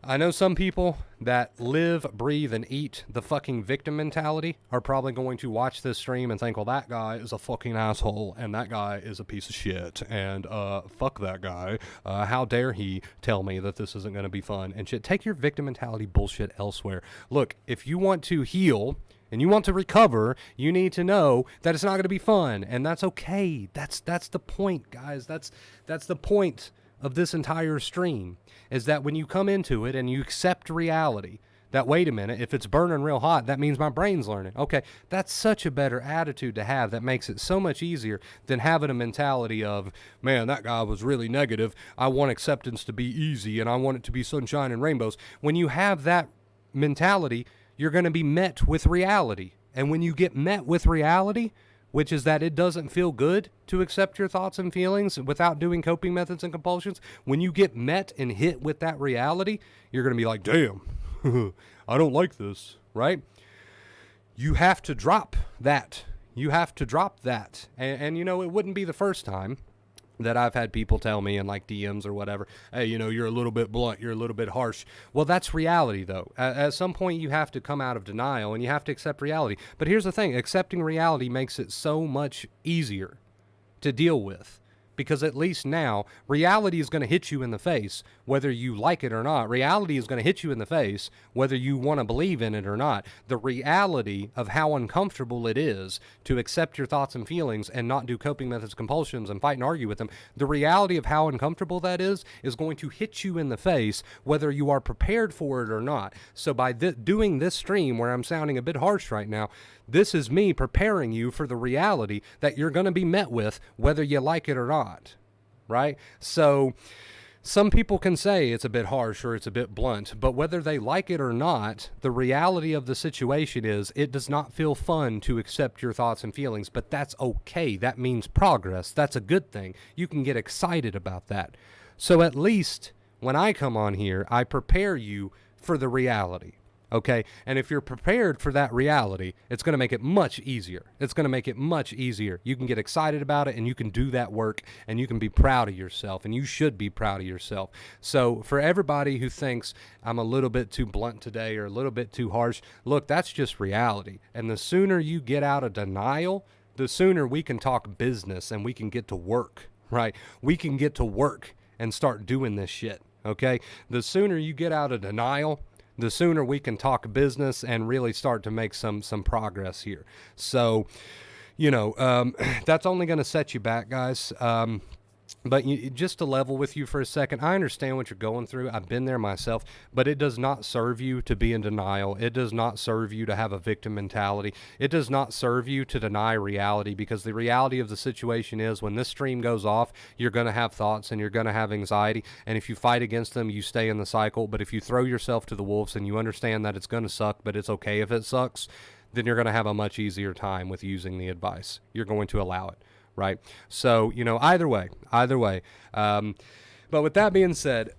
I know some people that live, breathe, and eat the fucking victim mentality are probably going to watch this stream and think, well, that guy is a fucking asshole, and that guy is a piece of shit, and fuck that guy. How dare he tell me that this isn't going to be fun and shit. Take your victim mentality bullshit elsewhere. Look, if you want to heal and you want to recover, you need to know that it's not going to be fun, and that's okay. That's the point, guys. That's the point of this entire stream, is that when you come into it and you accept reality, that, wait a minute, if it's burning real hot, that means my brain's learning. Okay, that's such a better attitude to have. That makes it so much easier than having a mentality of, man, that guy was really negative. I want acceptance to be easy, and I want it to be sunshine and rainbows. When you have that mentality, you're going to be met with reality. And when you get met with reality, which is that it doesn't feel good to accept your thoughts and feelings without doing coping methods and compulsions, when you get met and hit with that reality, you're going to be like, damn, I don't like this, right? You have to drop that. You have to drop that. And it wouldn't be the first time that I've had people tell me in like DMs or whatever, hey, you're a little bit blunt, you're a little bit harsh. Well, that's reality, though. At some point, you have to come out of denial and you have to accept reality. But here's the thing, accepting reality makes it so much easier to deal with, because at least now reality is going to hit you in the face whether you like it or not. Reality is going to hit you in the face whether you want to believe in it or not. The reality of how uncomfortable it is to accept your thoughts and feelings and not do coping methods, compulsions, and fight and argue with them, the reality of how uncomfortable that is going to hit you in the face whether you are prepared for it or not. So by doing this stream where I'm sounding a bit harsh right now, this is me preparing you for the reality that you're going to be met with whether you like it or not, right? So some people can say it's a bit harsh or it's a bit blunt, but whether they like it or not, the reality of the situation is it does not feel fun to accept your thoughts and feelings, but that's okay. That means progress. That's a good thing. You can get excited about that. So at least when I come on here, I prepare you for the reality. Okay, and if you're prepared for that reality, it's going to make it much easier. It's going to make it much easier. You can get excited about it, and you can do that work, and you can be proud of yourself, and you should be proud of yourself. So for everybody who thinks I'm a little bit too blunt today or a little bit too harsh, look, that's just reality. And the sooner you get out of denial, the sooner we can talk business and we can get to work, right? We can get to work and start doing this shit, okay? The sooner you get out of denial, the sooner we can talk business and really start to make some progress here. So, that's only going to set you back, guys. But just to level with you for a second, I understand what you're going through. I've been there myself, but it does not serve you to be in denial. It does not serve you to have a victim mentality. It does not serve you to deny reality, because the reality of the situation is when this stream goes off, you're going to have thoughts and you're going to have anxiety. And if you fight against them, you stay in the cycle. But if you throw yourself to the wolves and you understand that it's going to suck, but it's okay if it sucks, then you're going to have a much easier time with using the advice. You're going to allow it. Right. So, either way. But with that being said,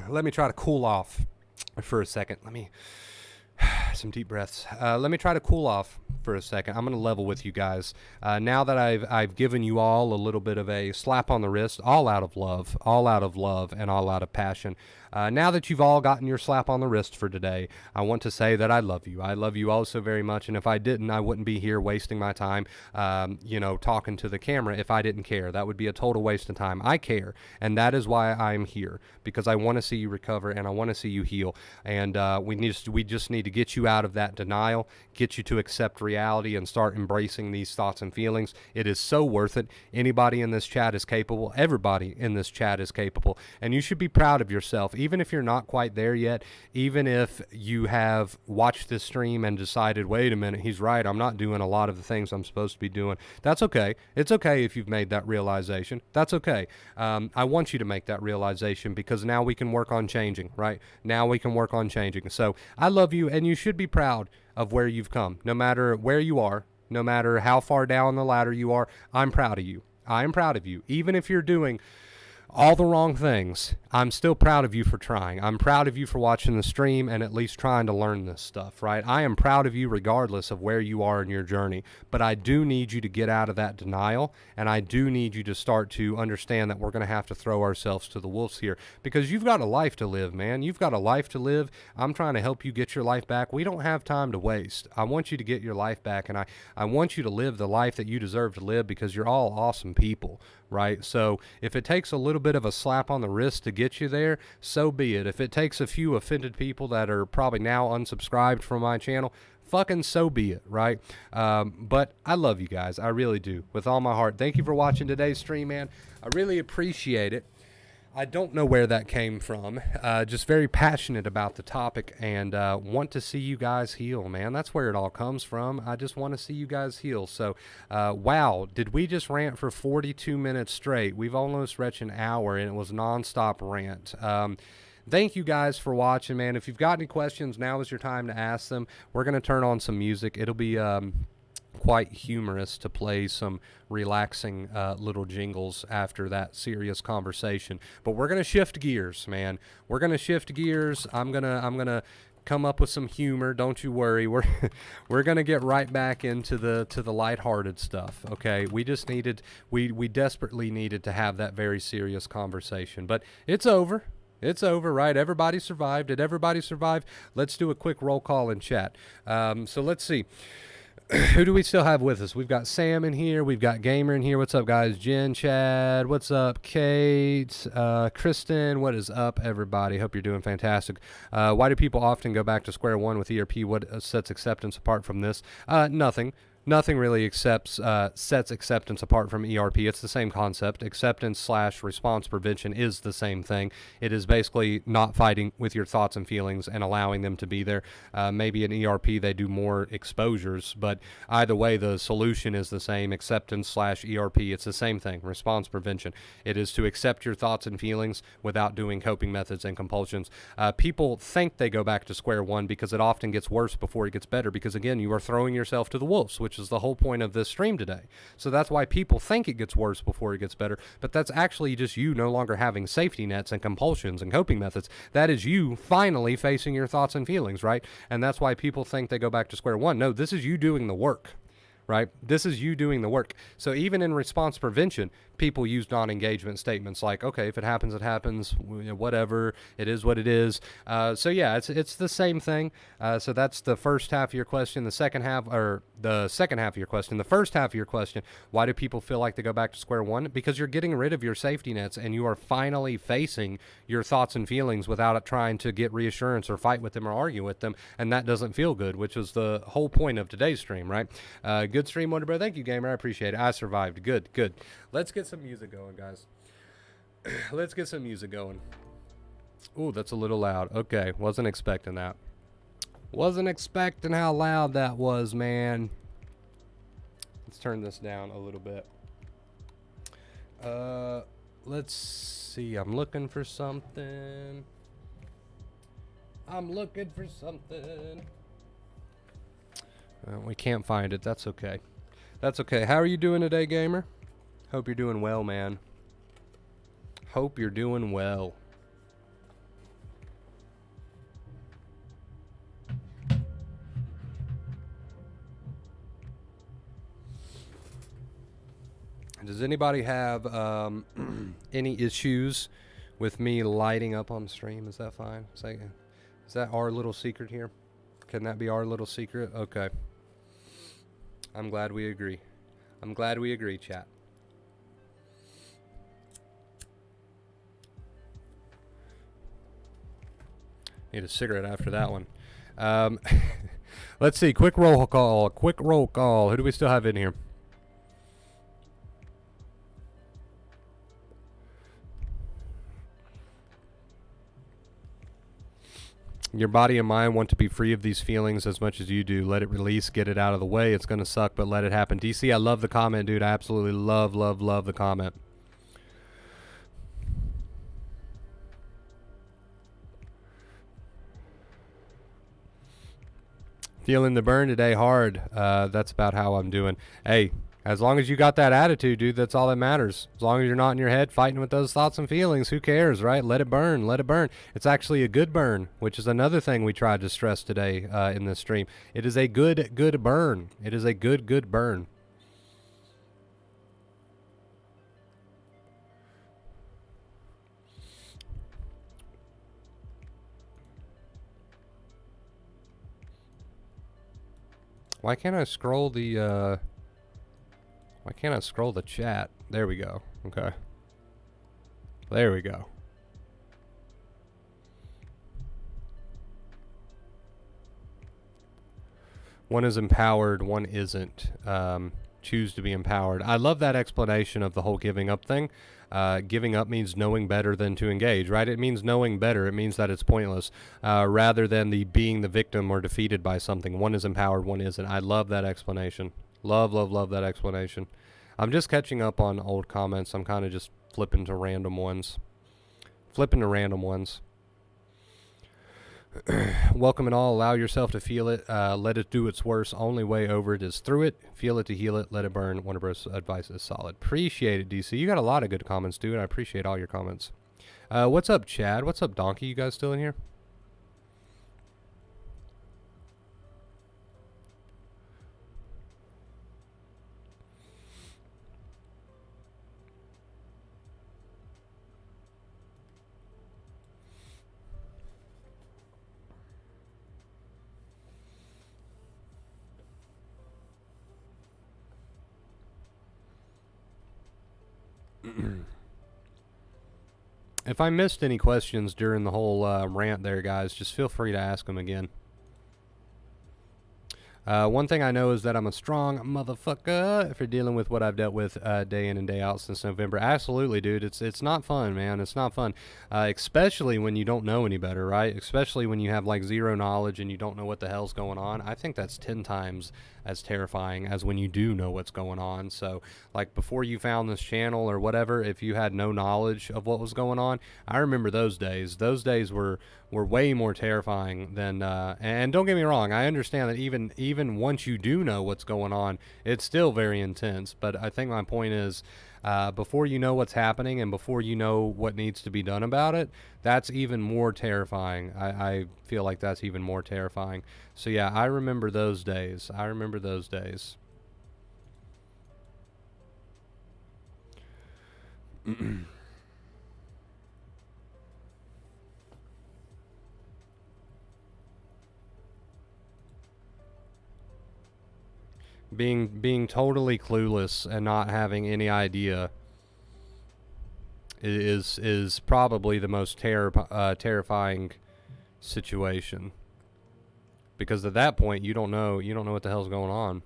let me try to cool off for a second. Let me some deep breaths. Let me try to cool off for a second. I'm going to level with you guys. Now that I've given you all a little bit of a slap on the wrist, all out of love and all out of passion. Now that you've all gotten your slap on the wrist for today, I want to say that I love you. I love you all so very much. And if I didn't, I wouldn't be here wasting my time, talking to the camera if I didn't care. That would be a total waste of time. I care. And that is why I'm here, because I want to see you recover and I want to see you heal. And we just need to get you out of that denial, get you to accept reality and start embracing these thoughts and feelings. It is so worth it. Anybody in this chat is capable. Everybody in this chat is capable. And you should be proud of yourself. Even if you're not quite there yet, even if you have watched this stream and decided, wait a minute, he's right, I'm not doing a lot of the things I'm supposed to be doing, that's okay. It's okay if you've made that realization. That's okay. I want you to make that realization, because now we can work on changing, right? Now we can work on changing. So I love you, and you should be proud of where you've come. No matter where you are, no matter how far down the ladder you are, I'm proud of you. I am proud of you. Even if you're doing all the wrong things, I'm still proud of you for trying. I'm proud of you for watching the stream and at least trying to learn this stuff, right? I am proud of you regardless of where you are in your journey, but I do need you to get out of that denial, and I do need you to start to understand that we're going to have to throw ourselves to the wolves here, because you've got a life to live, man. You've got a life to live. I'm trying to help you get your life back. We don't have time to waste. I want you to get your life back, and I want you to live the life that you deserve to live, because you're all awesome people, right? So if it takes a little bit of a slap on the wrist to get you there, so be it. If it takes a few offended people that are probably now unsubscribed from my channel, fucking so be it, right? But I love you guys. I really do, with all my heart. Thank you for watching today's stream, man. I really appreciate it. I don't know where that came from. Just very passionate about the topic, and want to see you guys heal, man. That's where it all comes from. I just want to see you guys heal. So, wow, did we just rant for 42 minutes straight? We've almost reached an hour, and it was nonstop rant. Thank you guys for watching, man. If you've got any questions, now is your time to ask them. We're going to turn on some music. It'll be quite humorous to play some relaxing little jingles after that serious conversation. But we're going to shift gears, man. We're going to shift gears. I'm going to come up with some humor. Don't you worry. We're going to get right back into the lighthearted stuff, okay? We desperately needed to have that very serious conversation. But it's over. It's over, right? Everybody survived. Did everybody survive? Let's do a quick roll call in chat. So let's see. Who do we still have with us? We've got Sam in here. We've got Gamer in here. What's up, guys? Jen, Chad. What's up, Kate? Kristen. What is up, everybody? Hope you're doing fantastic. Why do people often go back to square one with ERP? What sets acceptance apart from this? Nothing. Nothing really sets acceptance apart from ERP. It's the same concept. Acceptance / response prevention is the same thing. It is basically not fighting with your thoughts and feelings and allowing them to be there. Maybe in ERP they do more exposures, but either way the solution is the same. Acceptance / ERP. It's the same thing. Response prevention. It is to accept your thoughts and feelings without doing coping methods and compulsions. People think they go back to square one because it often gets worse before it gets better, because again, you are throwing yourself to the wolves, which is the whole point of this stream today. So that's why people think it gets worse before it gets better, but that's actually just you no longer having safety nets and compulsions and coping methods. That is you finally facing your thoughts and feelings, right? And that's why people think they go back to square one. No, this is you doing the work, right? This is you doing the work. So even in response prevention, people use non-engagement statements like, okay, if it happens, it happens, whatever, it is what it is. So yeah, it's the same thing. So that's the first half of your question. The second half of your question, the first half of your question, why do people feel like they go back to square one? Because you're getting rid of your safety nets and you are finally facing your thoughts and feelings without trying to get reassurance or fight with them or argue with them. And that doesn't feel good, which was the whole point of today's stream, right? Good stream, Wonder Bro. Thank you, Gamer. I appreciate it. I survived. Good. Let's get some music going, guys. Let's get some music going. Ooh, that's a little loud. Okay, wasn't expecting that. Wasn't expecting how loud that was, man. Let's turn this down a little bit. Let's see. I'm looking for something. We can't find it. That's okay. That's okay. How are you doing today, Gamer? Hope you're doing well, man. Hope you're doing well. Does anybody have any issues with me lighting up on stream? Is that fine? Is that our little secret here? Can that be our little secret? Okay. I'm glad we agree. I'm glad we agree, chat. Need a cigarette after that one. Let's see. Quick roll call. Who do we still have in here? Your body and mind want to be free of these feelings as much as you do. Let it release. Get it out of the way. It's going to suck, but let it happen. DC, I love the comment, dude. I absolutely love the comment. Feeling the burn today hard. That's about how I'm doing. Hey, as long as you got that attitude, dude, that's all that matters. As long as you're not in your head fighting with those thoughts and feelings, who cares, right? Let it burn. Let it burn. It's actually a good burn, which is another thing we tried to stress today in this stream. It is a good burn. It is a good burn. Why can't I scroll the chat? There we go. Okay. There we go. One is empowered, one isn't. Choose to be empowered. I love that explanation of the whole giving up thing. Giving up means knowing better than to engage, right? It means knowing better. It means that it's pointless, rather than the being the victim or defeated by something. One is empowered, one isn't. I love that explanation. Love that explanation. I'm just catching up on old comments. I'm kind of just flipping to random ones. Welcome and all. Allow yourself to feel it. Let it do its worst. Only way over it is through it. Feel it to heal it. Let it burn. Wonder Bro's advice is solid. Appreciate it, DC. You got a lot of good comments, dude. I appreciate all your comments. What's up, Chad? What's up, Donkey? You guys still in here? If I missed any questions during the whole rant there, guys, just feel free to ask them again. One thing I know is that I'm a strong motherfucker if you're dealing with what I've dealt with day in and day out since November. Absolutely, dude. It's not fun, man. It's not fun. Especially when you don't know any better, right? Especially when you have like zero knowledge and you don't know what the hell's going on. I think that's 10 times as terrifying as when you do know what's going on. So, like, before you found this channel or whatever, if you had no knowledge of what was going on, I remember those days. Those days were way more terrifying than and don't get me wrong, I understand that even once you do know what's going on, it's still very intense. But I think my point is, before you know what's happening and before you know what needs to be done about it, that's even more terrifying. I feel like that's even more terrifying. So yeah, I remember those days. I remember those days. Being totally clueless and not having any idea is probably the most terrifying situation, because at that point you don't know what the hell's going on.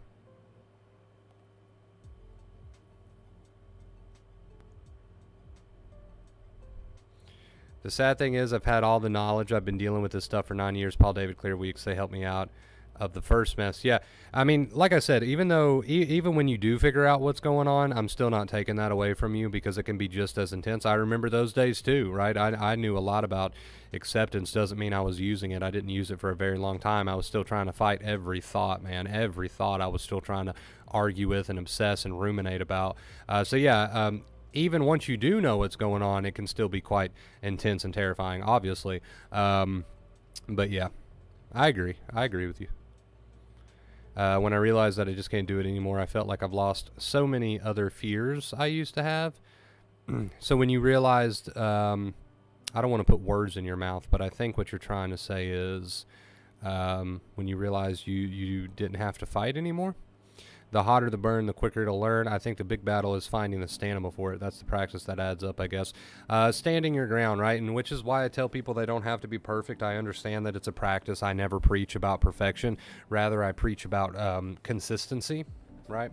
The sad thing is, I've had all the knowledge. I've been dealing with this stuff for 9 years. Paul David Clear Weeks, they helped me out of the first mess. Yeah, I mean, like I said, even though even when you do figure out what's going on, I'm still not taking that away from you, because it can be just as intense. I remember those days too, right? I knew a lot about acceptance. Doesn't mean I was using it. I didn't use it for a very long time. I was still trying to fight every thought, man. Every thought I was still trying to argue with and obsess and ruminate about. So yeah, even once you do know what's going on, it can still be quite intense and terrifying, obviously. But yeah, I agree with you. When I realized that I just can't do it anymore, I felt like I've lost so many other fears I used to have. So when you realized, I don't want to put words in your mouth, but I think what you're trying to say is, when you realized you didn't have to fight anymore. The hotter the burn, the quicker it'll learn. I think the big battle is finding the stamina for it. That's the practice that adds up, I guess. Standing your ground, right? And which is why I tell people they don't have to be perfect. I understand that it's a practice. I never preach about perfection. Rather, I preach about consistency, right?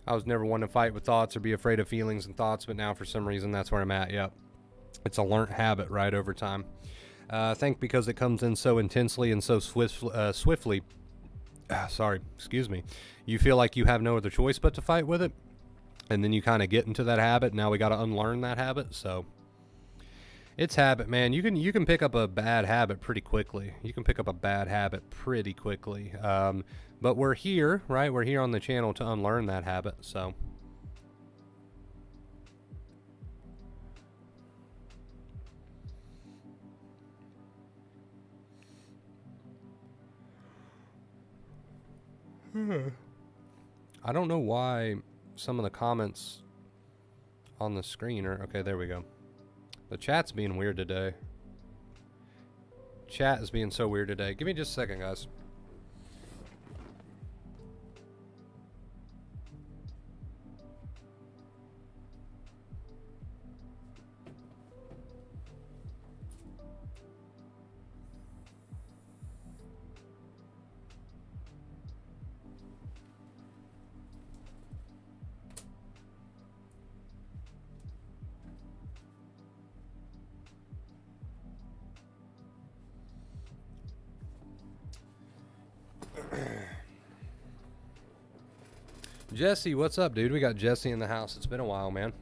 I was never one to fight with thoughts or be afraid of feelings and thoughts, but now for some reason that's where I'm at. Yep. It's a learnt habit, right, over time. I think because it comes in so intensely and so swiftly, sorry, excuse me, you feel like you have no other choice but to fight with it, and then you kind of get into that habit. Now we got to unlearn that habit, so it's habit, man. You can pick up a bad habit pretty quickly. But we're here, right? We're here on the channel to unlearn that habit, so. I don't know why some of the comments on the screen are... Okay, there we go. The chat's being weird today. Chat is being so weird today. Give me just a second, guys. Jesse, what's up, dude? We got Jesse in the house. It's been a while, man.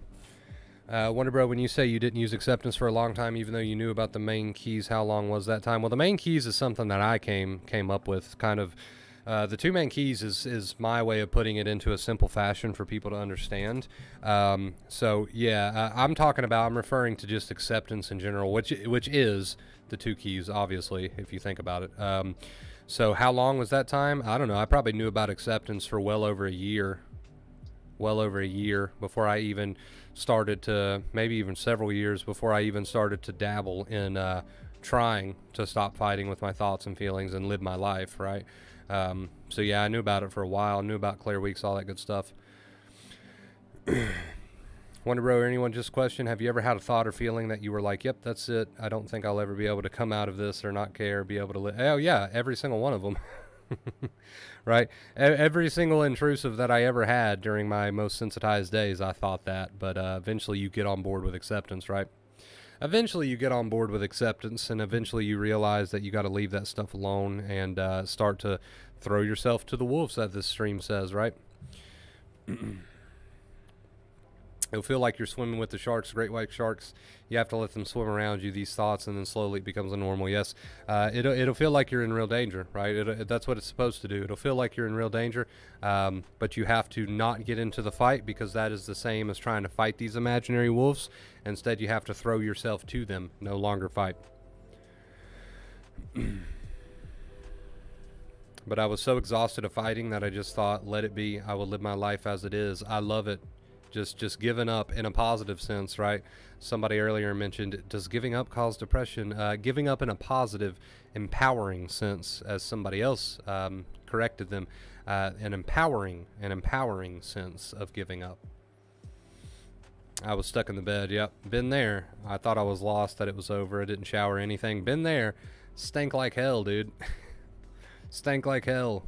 Wonder Bro, when you say you didn't use acceptance for a long time, even though you knew about the main keys, how long was that time? Well, the main keys is something that I came up with, kind of. The two main keys is my way of putting it into a simple fashion for people to understand. So yeah, I'm referring to just acceptance in general, which is the two keys, obviously, if you think about it. So how long was that time? I don't know. I probably knew about acceptance for well over a year before I even started to, maybe even several years before I even started to dabble in trying to stop fighting with my thoughts and feelings and live my life, right? So yeah, I knew about it for a while. I knew about clear weeks, all that good stuff. Wonder Bro, or anyone just question, have you ever had a thought or feeling that you were like, yep, that's it. I don't think I'll ever be able to come out of this or not care, be able to live. Oh yeah, every single one of them. Right? Every single intrusive that I ever had during my most sensitized days, I thought that. But eventually you get on board with acceptance, right? Eventually you get on board with acceptance, and eventually you realize that you got to leave that stuff alone and start to throw yourself to the wolves, as this stream says, right? It'll feel like you're swimming with the sharks, great white sharks. You have to let them swim around you, these thoughts, and then slowly it becomes a normal. Yes, it'll feel like you're in real danger, right? That's what it's supposed to do. It'll feel like you're in real danger, but you have to not get into the fight, because that is the same as trying to fight these imaginary wolves. Instead, you have to throw yourself to them, no longer fight. But I was so exhausted of fighting that I just thought, let it be. I will live my life as it is. I love it. Just giving up in a positive sense, right? Somebody earlier mentioned, does giving up cause depression? Giving up in a positive, empowering sense, as somebody else corrected them, an empowering sense of giving up. I was stuck in the bed. Yep, been there. I thought I was lost, that it was over. I didn't shower or anything. Been there. Stank like hell, dude. Stank like hell.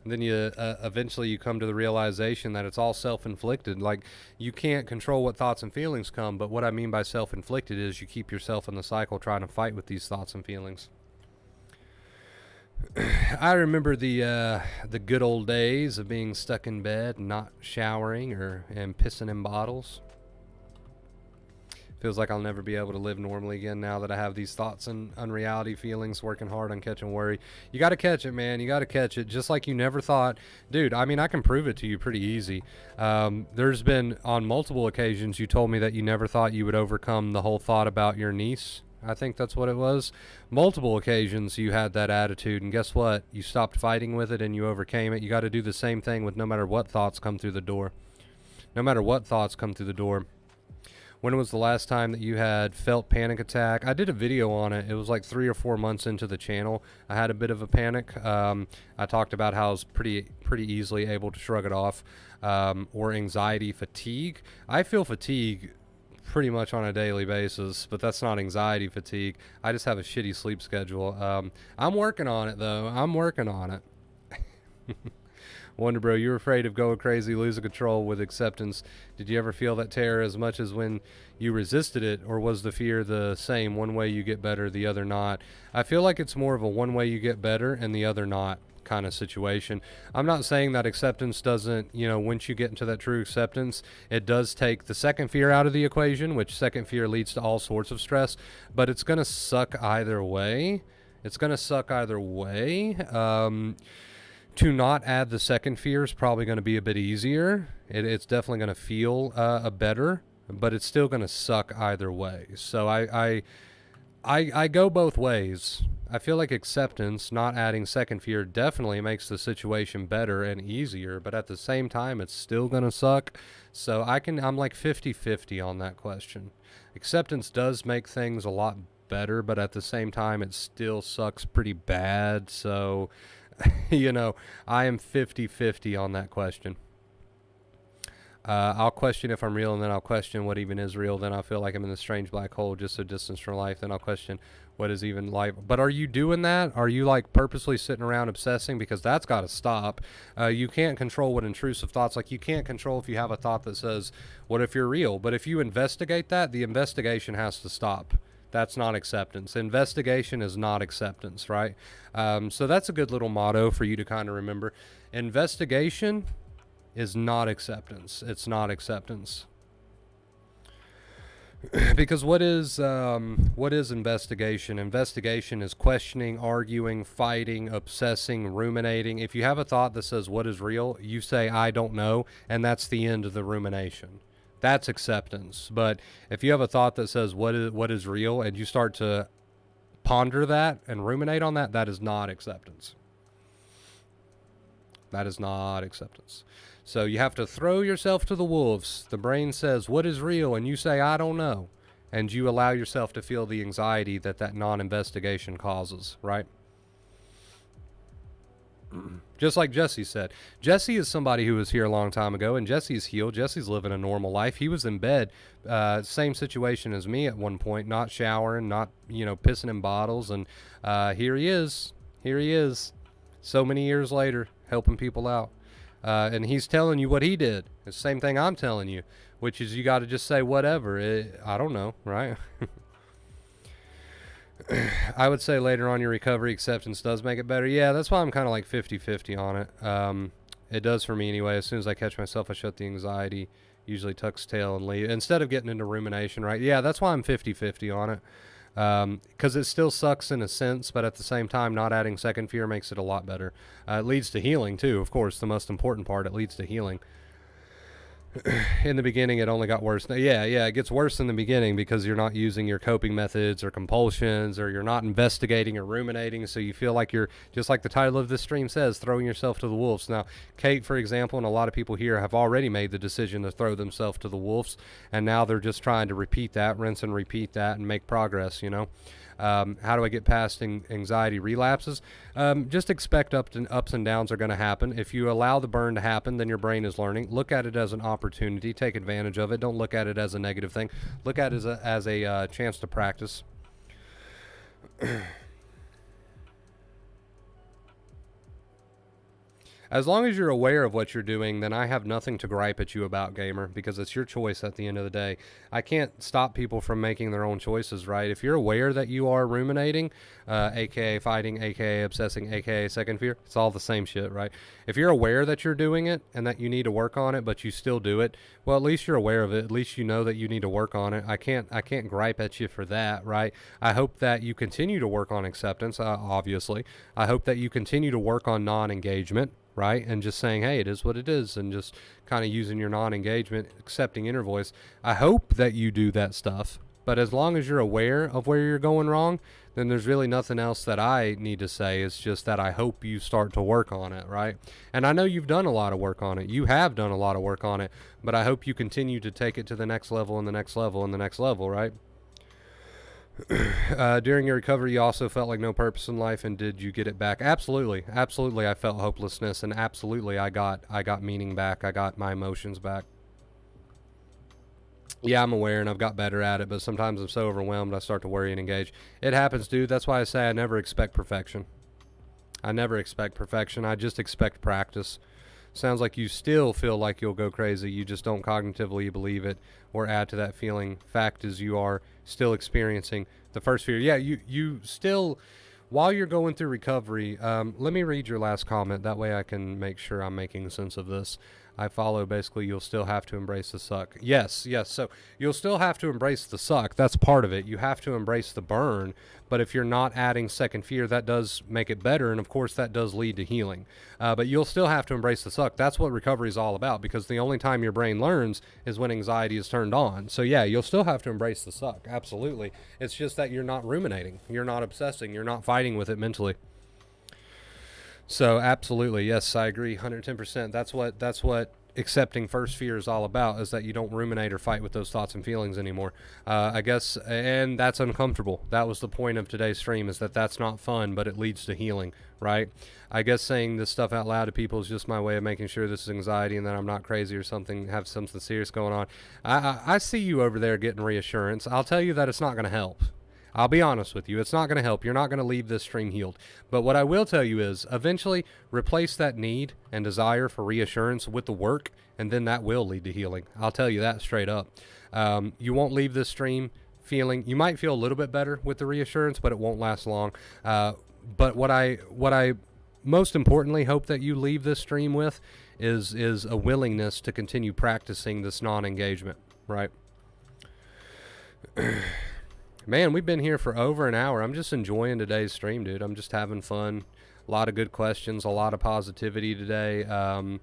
Then you eventually you come to the realization that it's all self-inflicted. Like, you can't control what thoughts and feelings come, but what I mean by self-inflicted is you keep yourself in the cycle trying to fight with these thoughts and feelings. I remember the good old days of being stuck in bed, not showering and pissing in bottles. Feels like I'll never be able to live normally again now that I have these thoughts and unreality feelings, working hard on catching worry. You got to catch it, man. You got to catch it. Just like you never thought. Dude, I mean, I can prove it to you pretty easy. There's been, on multiple occasions, you told me that you never thought you would overcome the whole thought about your niece. I think that's what it was. Multiple occasions you had that attitude, and guess what? You stopped fighting with it and you overcame it. You got to do the same thing with no matter what thoughts come through the door. No matter what thoughts come through the door. When was the last time that you had felt panic attack? I did a video on it. It was like 3 or 4 months into the channel. I had a bit of a panic. I talked about how I was pretty easily able to shrug it off. Or anxiety fatigue. I feel fatigue pretty much on a daily basis, but that's not anxiety fatigue. I just have a shitty sleep schedule. I'm working on it, though. I'm working on it. Wonder Bro, you were afraid of going crazy, losing control with acceptance. Did you ever feel that terror as much as when you resisted it, or was the fear the same? One way you get better, the other not. I feel like it's more of a one way you get better and the other not kind of situation. I'm not saying that acceptance doesn't, once you get into that true acceptance, it does take the second fear out of the equation, which second fear leads to all sorts of stress, but it's going to suck either way. It's going to suck either way. To not add the second fear is probably going to be a bit easier. It's definitely going to feel better, but it's still going to suck either way. So I go both ways. I feel like acceptance, not adding second fear, definitely makes the situation better and easier, but at the same time, it's still going to suck. So I'm like 50-50 on that question. Acceptance does make things a lot better, but at the same time, it still sucks pretty bad. So I am 50-50 on that question. I'll question if I'm real, and then I'll question what even is real. Then I'll feel like I'm in this strange black hole, just so distance from life. Then I'll question what is even life. But are you doing that? Are you like purposely sitting around obsessing? Because that's got to stop. You can't control what intrusive thoughts, like you can't control if you have a thought that says, what if you're real? But if you investigate that, the investigation has to stop. That's not acceptance. Investigation is not acceptance, right? So that's a good little motto for you to kind of remember. Investigation is not acceptance. It's not acceptance. Because what is investigation? Investigation is questioning, arguing, fighting, obsessing, ruminating. If you have a thought that says, what is real? You say, I don't know, and that's the end of the rumination. That's acceptance. But if you have a thought that says what is real, and you start to ponder that and ruminate on that, that is not acceptance. That is not acceptance. So you have to throw yourself to the wolves. The brain says, what is real? And you say, I don't know. and you allow yourself to feel the anxiety that that non-investigation causes, right? Just like Jesse said. Jesse is somebody who was here a long time ago, and Jesse's healed. Jesse's living a normal life. He was in bed, same situation as me at one point, not showering, not, pissing in bottles, and here he is. Here he is, so many years later, helping people out. And he's telling you what he did. It's the same thing I'm telling you, which is you got to just say whatever. I don't know, right? I would say later on your recovery acceptance does make it better. Yeah, that's why I'm kind of like 50-50 on it. It does for me anyway. As soon as I catch myself, I shut the anxiety, usually tucks tail and leave. Instead of getting into rumination, right? Yeah, that's why I'm 50-50 on it. Because it still sucks in a sense, but at the same time, not adding second fear makes it a lot better. It leads to healing too, of course, the most important part. It leads to healing. In the beginning, it only got worse. Yeah, it gets worse in the beginning because you're not using your coping methods or compulsions, or you're not investigating or ruminating, so you feel like you're, just like the title of this stream says, throwing yourself to the wolves. Now, Kate, for example, and a lot of people here have already made the decision to throw themselves to the wolves, and now they're just trying to repeat that, rinse and repeat that, and make progress, How do I get past anxiety relapses? Just expect ups and downs are going to happen. If you allow the burn to happen, then your brain is learning. Look at it as an opportunity. Take advantage of it. Don't look at it as a negative thing. Look at it as a chance to practice. As long as you're aware of what you're doing, then I have nothing to gripe at you about, gamer, because it's your choice at the end of the day. I can't stop people from making their own choices, right? If you're aware that you are ruminating, aka fighting, aka obsessing, aka second fear, it's all the same shit, right? If you're aware that you're doing it and that you need to work on it, but you still do it, well, at least you're aware of it. At least you know that you need to work on it. I can't gripe at you for that, right? I hope that you continue to work on acceptance, obviously. I hope that you continue to work on non-engagement, right? And just saying, hey, it is what it is, and just kind of using your non-engagement, accepting inner voice. I hope that you do that stuff, but as long as you're aware of where you're going wrong, then there's really nothing else that I need to say. It's just that I hope you start to work on it, right? And I know you've done a lot of work on it. You have done a lot of work on it, but I hope you continue to take it to the next level and the next level and the next level, right? During your recovery, you also felt like no purpose in life, and did you get it back? Absolutely. I felt hopelessness, and absolutely I got meaning back. I got my emotions back. Yeah, I'm aware, and I've got better at it, but sometimes I'm so overwhelmed I start to worry and engage. It happens, dude. That's why I say I never expect perfection. I just expect practice. Sounds like you still feel like you'll go crazy. You just don't cognitively believe it or add to that feeling. Fact is, you are still experiencing the first fear. Yeah, you still, while you're going through recovery, let me read your last comment. That way I can make sure I'm making sense of this. I follow, basically, you'll still have to embrace the suck. Yes. So you'll still have to embrace the suck. That's part of it. You have to embrace the burn. But if you're not adding second fear, that does make it better. And of course, that does lead to healing. But you'll still have to embrace the suck. That's what recovery is all about, because the only time your brain learns is when anxiety is turned on. So yeah, you'll still have to embrace the suck. Absolutely. It's just that you're not ruminating. You're not obsessing. You're not fighting with it mentally. So absolutely, yes, I agree 110%. That's what accepting first fear is all about, is that you don't ruminate or fight with those thoughts and feelings anymore. I guess, and that's uncomfortable. That was the point of today's stream, is that that's not fun, but it leads to healing, right? I guess saying this stuff out loud to people is just my way of making sure this is anxiety and that I'm not crazy or something, have something serious going on. I see you over there getting reassurance. I'll tell you that it's not going to help. I'll be honest with you. It's not going to help. You're not going to leave this stream healed. But what I will tell you is, eventually replace that need and desire for reassurance with the work, and then that will lead to healing. I'll tell you that straight up. You won't leave this stream feeling, you might feel a little bit better with the reassurance, but it won't last long. But what I most importantly hope that you leave this stream with is a willingness to continue practicing this non-engagement, right? Man, we've been here for over an hour. I'm just enjoying today's stream, dude. I'm just having fun. A lot of good questions, a lot of positivity today. I'm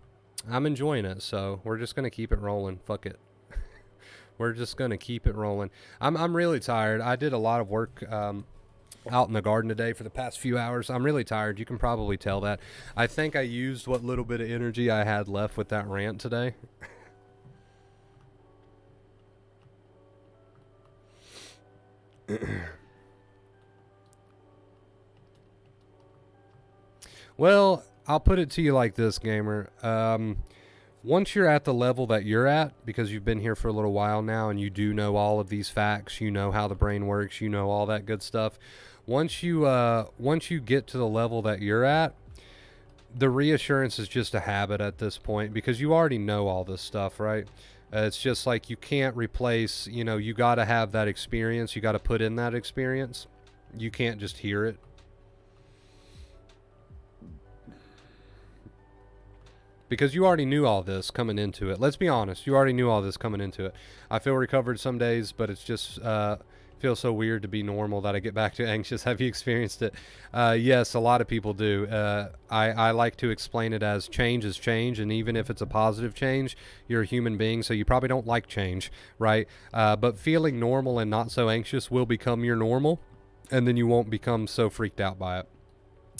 enjoying it, so we're just going to keep it rolling. Fuck it. We're just going to keep it rolling. I'm really tired. I did a lot of work out in the garden today for the past few hours. I'm really tired. You can probably tell that. I think I used what little bit of energy I had left with that rant today. Well, I'll put it to you like this, gamer. Once you're at the level that you're at, because you've been here for a little while now and you do know all of these facts, you know how the brain works, you know all that good stuff. Once you get to the level that you're at, the reassurance is just a habit at this point because you already know all this stuff, right? It's just like you can't replace, you got to have that experience. You got to put in that experience. You can't just hear it. Because you already knew all this coming into it. Let's be honest. You already knew all this coming into it. I feel recovered some days, but it's just feels so weird to be normal that I get back to anxious. Have you experienced it? Yes, a lot of people do. I like to explain it as change is change, and even if it's a positive change, you're a human being, so you probably don't like change, right? But feeling normal and not so anxious will become your normal, and then you won't become so freaked out by it.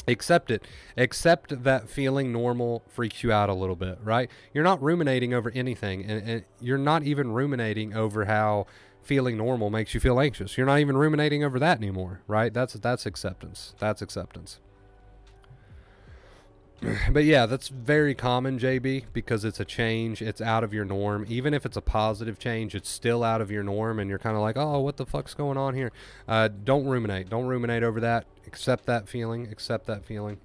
Accept it. Accept that feeling normal freaks you out a little bit, right? You're not ruminating over anything, and you're not even ruminating over how feeling normal makes you feel anxious. You're not even ruminating over that anymore, right? That's acceptance. That's acceptance. But yeah, that's very common, JB, because it's a change. It's out of your norm. Even if it's a positive change, it's still out of your norm, and you're kind of like, oh, what the fuck's going on here? Don't ruminate. Don't ruminate over that. Accept that feeling. Accept that feeling.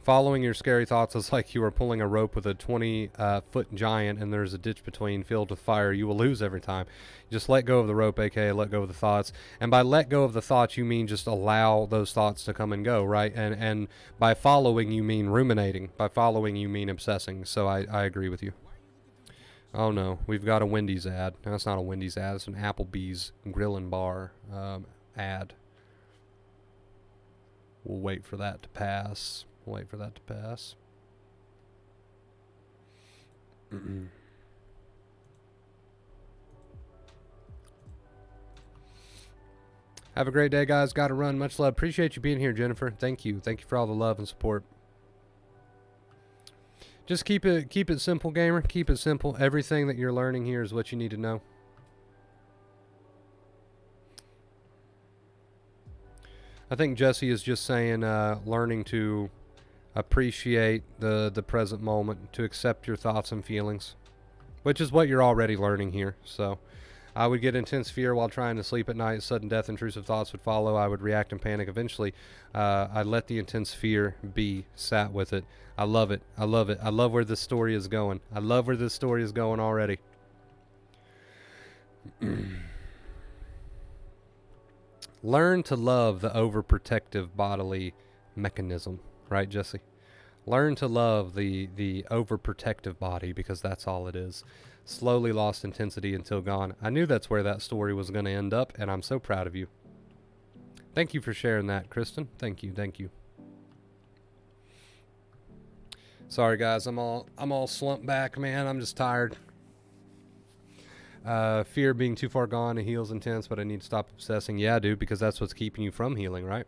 Following your scary thoughts is like you are pulling a rope with a 20-foot giant and there's a ditch between filled with fire. You will lose every time. Just let go of the rope, aka let go of the thoughts. And by let go of the thoughts, you mean just allow those thoughts to come and go, right? And by following, you mean ruminating. By following, you mean obsessing. So I agree with you. Oh no, we've got a Wendy's ad. No, it's not a Wendy's ad. It's an Applebee's Grill and Bar ad. We'll wait for that to pass. Wait for that to pass. Have a great day, guys. Got to run. Much love. Appreciate you being here, Jennifer. Thank you. Thank you for all the love and support. Just keep it simple, gamer. Keep it simple. Everything that you're learning here is what you need to know. I think Jesse is just saying learning to appreciate the present moment, to accept your thoughts and feelings, which is what you're already learning here. So I would get intense fear while trying to sleep at night. Sudden death, intrusive thoughts would follow. I would react and panic. Eventually, I let the intense fear be, sat with it. I love it. I love it. I love where this story is going. I love where this story is going already. Learn to love the overprotective bodily mechanism. Right, Jesse? Learn to love the overprotective body, because that's all it is. Slowly lost intensity until gone. I knew that's where that story was going to end up, and I'm so proud of you. Thank you for sharing that, Kristen. Thank you, thank you. Sorry, guys, I'm all slumped back, man. I'm just tired. Fear being too far gone, and heals intense, but I need to stop obsessing. Yeah, dude, because that's what's keeping you from healing, right?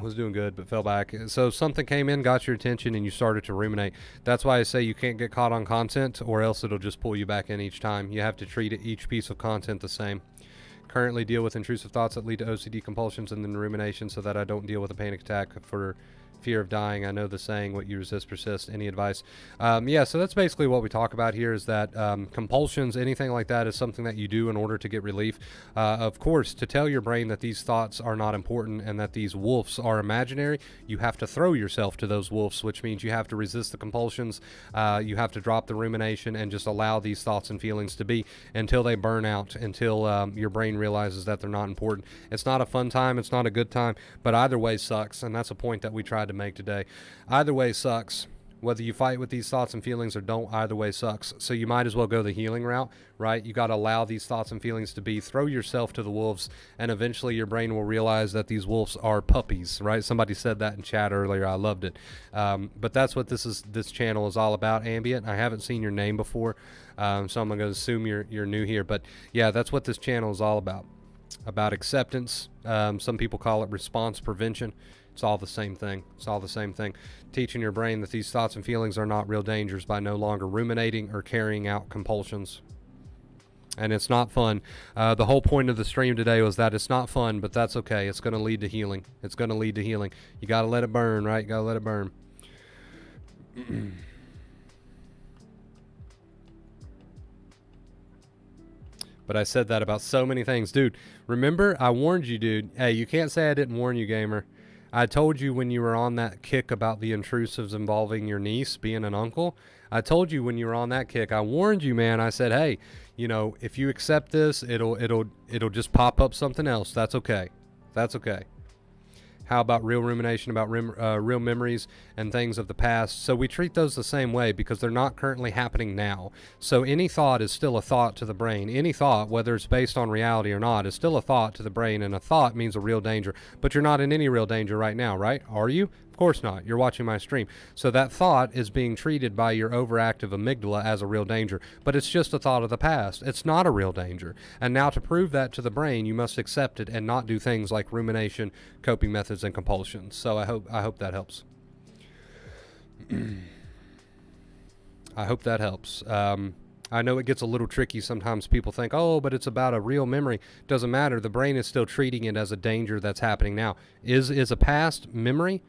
Was doing good but fell back. So something came in, got your attention, and you started to ruminate. That's why I say you can't get caught on content, or else it'll just pull you back in each time. You have to treat each piece of content the same. Currently deal with intrusive thoughts that lead to OCD compulsions and then rumination, so that I don't deal with a panic attack for fear of dying. I know the saying, what you resist persists. Any advice? Yeah, so that's basically what we talk about here, is that compulsions, anything like that, is something that you do in order to get relief. Of course, to tell your brain that these thoughts are not important and that these wolves are imaginary, you have to throw yourself to those wolves, which means you have to resist the compulsions. You have to drop the rumination and just allow these thoughts and feelings to be until they burn out, until your brain realizes that they're not important. It's not a fun time. It's not a good time, but either way sucks, and that's a point that we tried to make today. Either way sucks. Whether you fight with these thoughts and feelings or don't, either way sucks. So you might as well go the healing route, right? You got to allow these thoughts and feelings to be. Throw yourself to the wolves, and eventually your brain will realize that these wolves are puppies, right? Somebody said that in chat earlier. I loved it. But that's what this channel is all about, Ambient. I haven't seen your name before, so I'm going to assume you're new here. But yeah, that's what this channel is all about acceptance. Some people call it response prevention. It's all the same thing. It's all the same thing. Teaching your brain that these thoughts and feelings are not real dangers by no longer ruminating or carrying out compulsions. And it's not fun. The whole point of the stream today was that it's not fun, but that's okay. It's going to lead to healing. It's going to lead to healing. You got to let it burn, right? You got to let it burn. But I said that about so many things. Dude, remember, I warned you, dude. Hey, you can't say I didn't warn you, gamer. I told you when you were on that kick about the intrusives involving your niece being an uncle. I told you when you were on that kick. I warned you, man. I said, hey, you know, if you accept this, it'll just pop up something else. That's okay. That's okay. How about real rumination about real memories and things of the past? So we treat those the same way because they're not currently happening now. So any thought is still a thought to the brain. Any thought, whether it's based on reality or not, is still a thought to the brain, and a thought means a real danger. But you're not in any real danger right now, right? Are you? Of course not. You're watching my stream. So that thought is being treated by your overactive amygdala as a real danger. But it's just a thought of the past. It's not a real danger. And now to prove that to the brain, you must accept it and not do things like rumination, coping methods, and compulsions. So I hope that helps. I hope that helps. I know it gets a little tricky. Sometimes people think, oh, but it's about a real memory. Doesn't matter. The brain is still treating it as a danger that's happening now. Is a past memory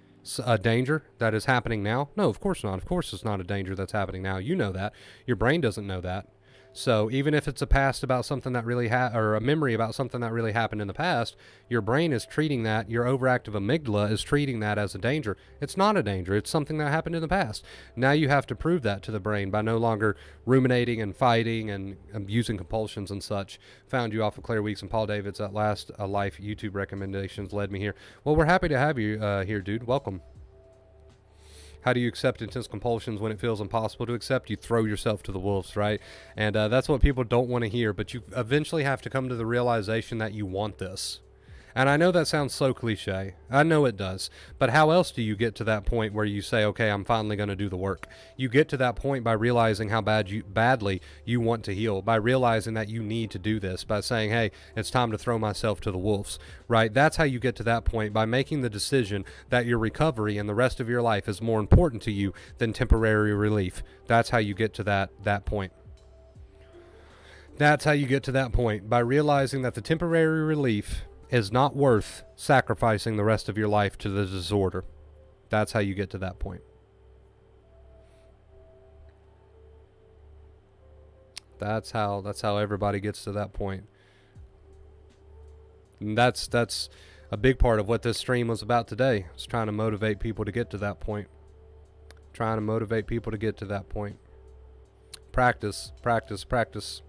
a danger that is happening now? No, of course not. Of course it's not a danger that's happening now. You know that. Your brain doesn't know that. So even if it's a past about something that really or a memory about something that really happened in the past, your brain is treating that, your overactive amygdala is treating that as a danger. It's not a danger. It's something that happened in the past. Now you have to prove that to the brain by no longer ruminating and fighting and using compulsions and such. Found you off of Claire Weeks and Paul David's at Last Life YouTube recommendations led me here. Well, we're happy to have you here, dude. Welcome. How do you accept intense compulsions when it feels impossible to accept? You throw yourself to the wolves, right? And that's what people don't want to hear, but you eventually have to come to the realization that you want this. And I know that sounds so cliche. I know it does. But how else do you get to that point where you say, okay, I'm finally going to do the work? You get to that point by realizing how badly you want to heal, by realizing that you need to do this, by saying, hey, it's time to throw myself to the wolves, right? That's how you get to that point, by making the decision that your recovery and the rest of your life is more important to you than temporary relief. That's how you get to that point. That's how you get to that point, by realizing that the temporary relief is not worth sacrificing the rest of your life to the disorder. That's how you get to that point. That's how everybody gets to that point. And that's a big part of what this stream was about today. It's trying to motivate people to get to that point. Trying to motivate people to get to that point. Practice, practice, practice.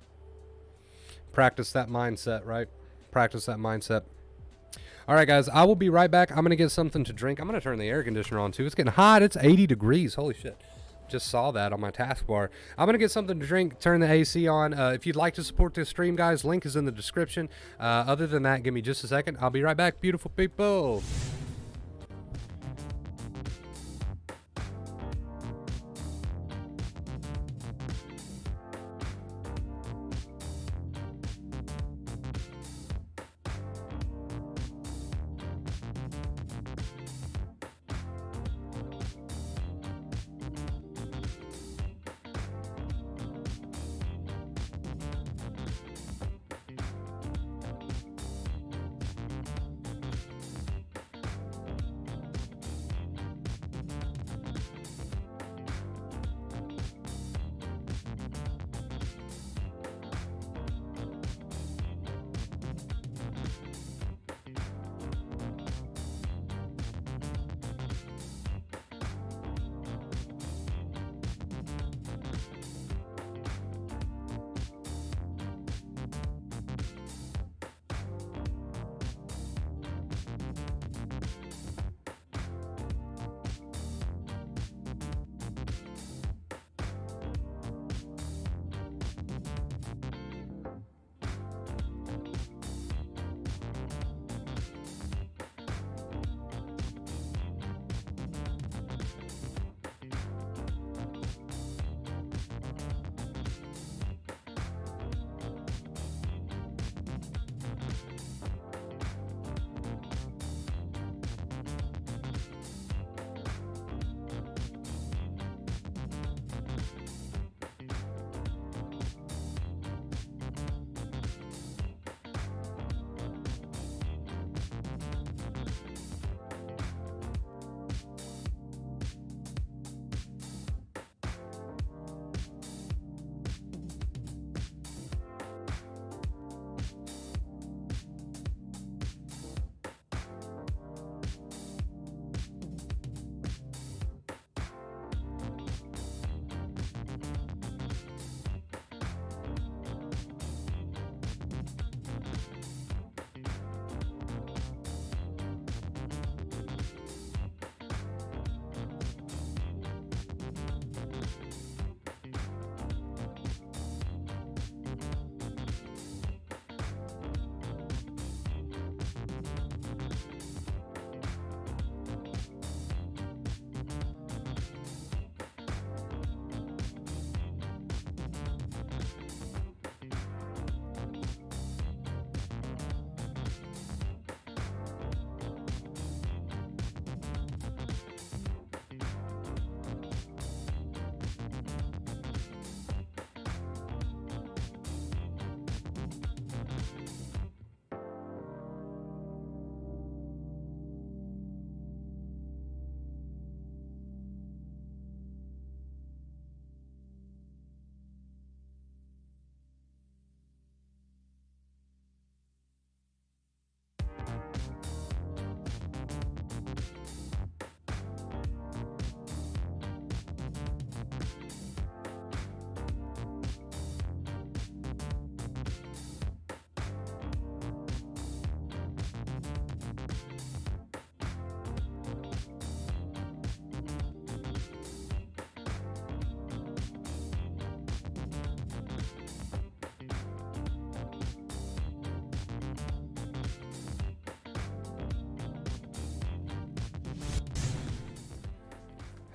Practice that mindset, right? Practice that mindset. All right, guys, I will be right back. I'm going to get something to drink. I'm going to turn the air conditioner on, too. It's getting hot. It's 80 degrees. Holy shit. Just saw that on my taskbar. I'm going to get something to drink, turn the AC on. If you'd like to support this stream, guys, link is in the description. Other than that, give me just a second. I'll be right back, beautiful people.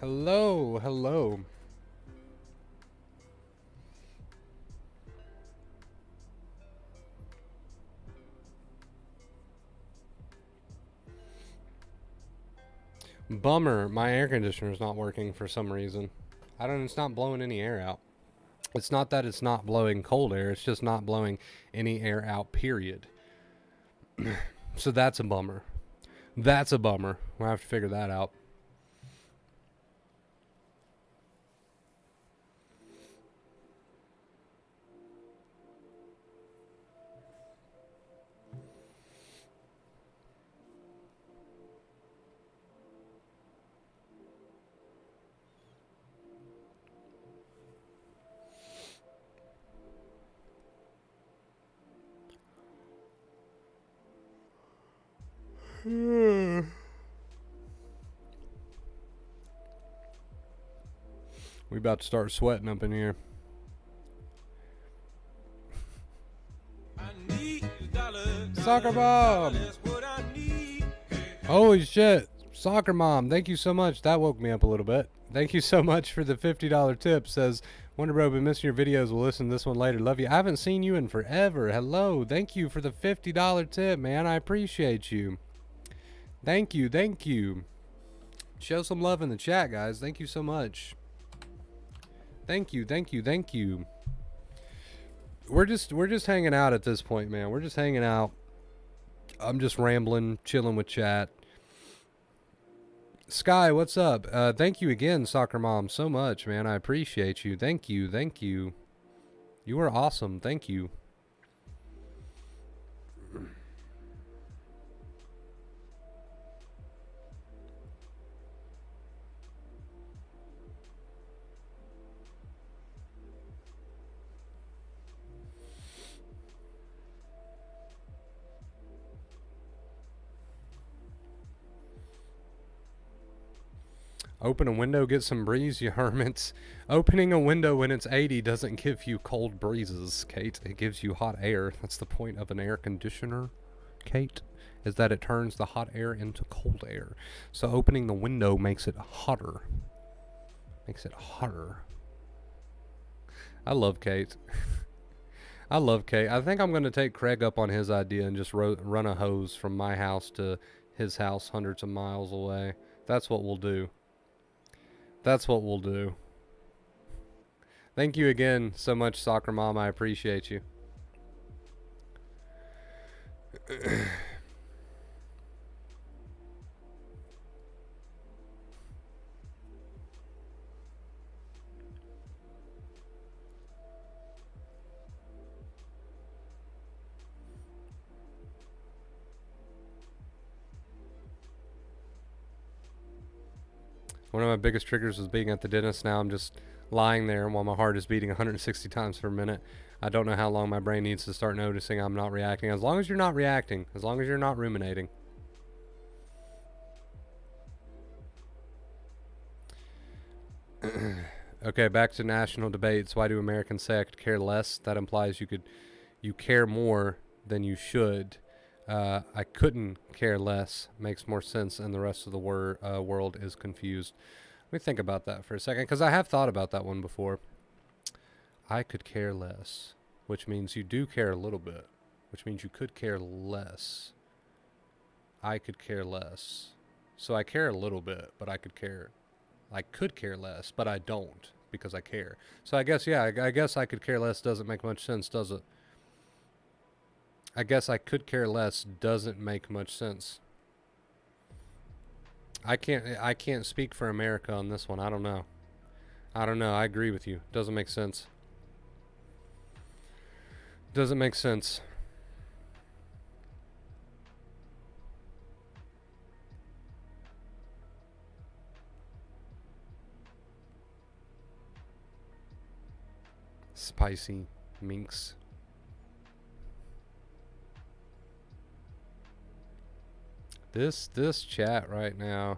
Hello, hello. Bummer, my air conditioner is not working for some reason. It's not blowing any air out. It's not that it's not blowing cold air, it's just not blowing any air out, period. So that's a bummer. That's a bummer. We'll have to figure that out. We about to start sweating up in here. Soccer mom! Holy shit. Soccer mom, thank you so much. That woke me up a little bit. Thank you so much for the $50 tip. Says, Wonder Bro, been missing your videos. We'll listen to this one later. Love you. I haven't seen you in forever. Hello. Thank you for the $50 tip, man. I appreciate you. Thank you. Thank you. Show some love in the chat, guys. Thank you so much. Thank you. Thank you. Thank you. We're just hanging out at this point, man. We're just hanging out. I'm just rambling, chilling with chat. Sky, what's up? Thank you again, Soccer Mom, so much, man. I appreciate you. Thank you. Thank you. You are awesome. Thank you. Open a window, get some breeze, you hermits. Opening a window when it's 80 doesn't give you cold breezes, Kate. It gives you hot air. That's the point of an air conditioner, Kate, is that it turns the hot air into cold air. So opening the window makes it hotter. Makes it hotter. I love Kate. I love Kate. I think I'm going to take Craig up on his idea and just run a hose from my house to his house hundreds of miles away. That's what we'll do. That's what we'll do. Thank you again so much, Soccer Mom. I appreciate you. One of my biggest triggers was being at the dentist. Now I'm just lying there while my heart is beating 160 times per minute. I don't know how long my brain needs to start noticing I'm not reacting. As long as you're not reacting, as long as you're not ruminating. Okay, back to national debates. Why do Americans say I could care less? That implies you care more than you should. I couldn't care less makes more sense, and the rest of the world is confused. Let me think about that for a second, because I have thought about that one before. I could care less, which means you do care a little bit, which means you could care less. I could care less. So I care a little bit, but I could care less, but I don't, because I care. So I guess, yeah, I guess I could care less doesn't make much sense, does it? I guess I could care less doesn't make much sense. I can't speak for America on this one. I don't know. I agree with you. Doesn't make sense. Doesn't make sense. Spicy minks. This chat right now,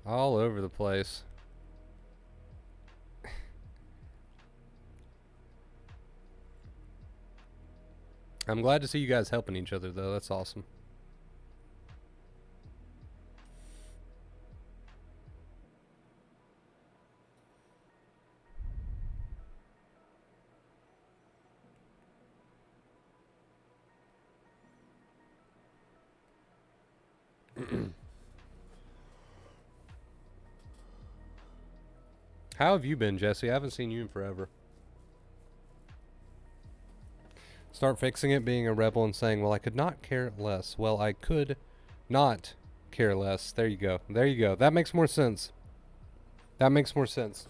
all over the place. I'm glad to see you guys helping each other, though. That's awesome. How have you been, Jesse? I haven't seen you in forever. Start fixing it, being a rebel, and saying, well, I could not care less. Well, I could not care less. There you go. There you go. That makes more sense. That makes more sense.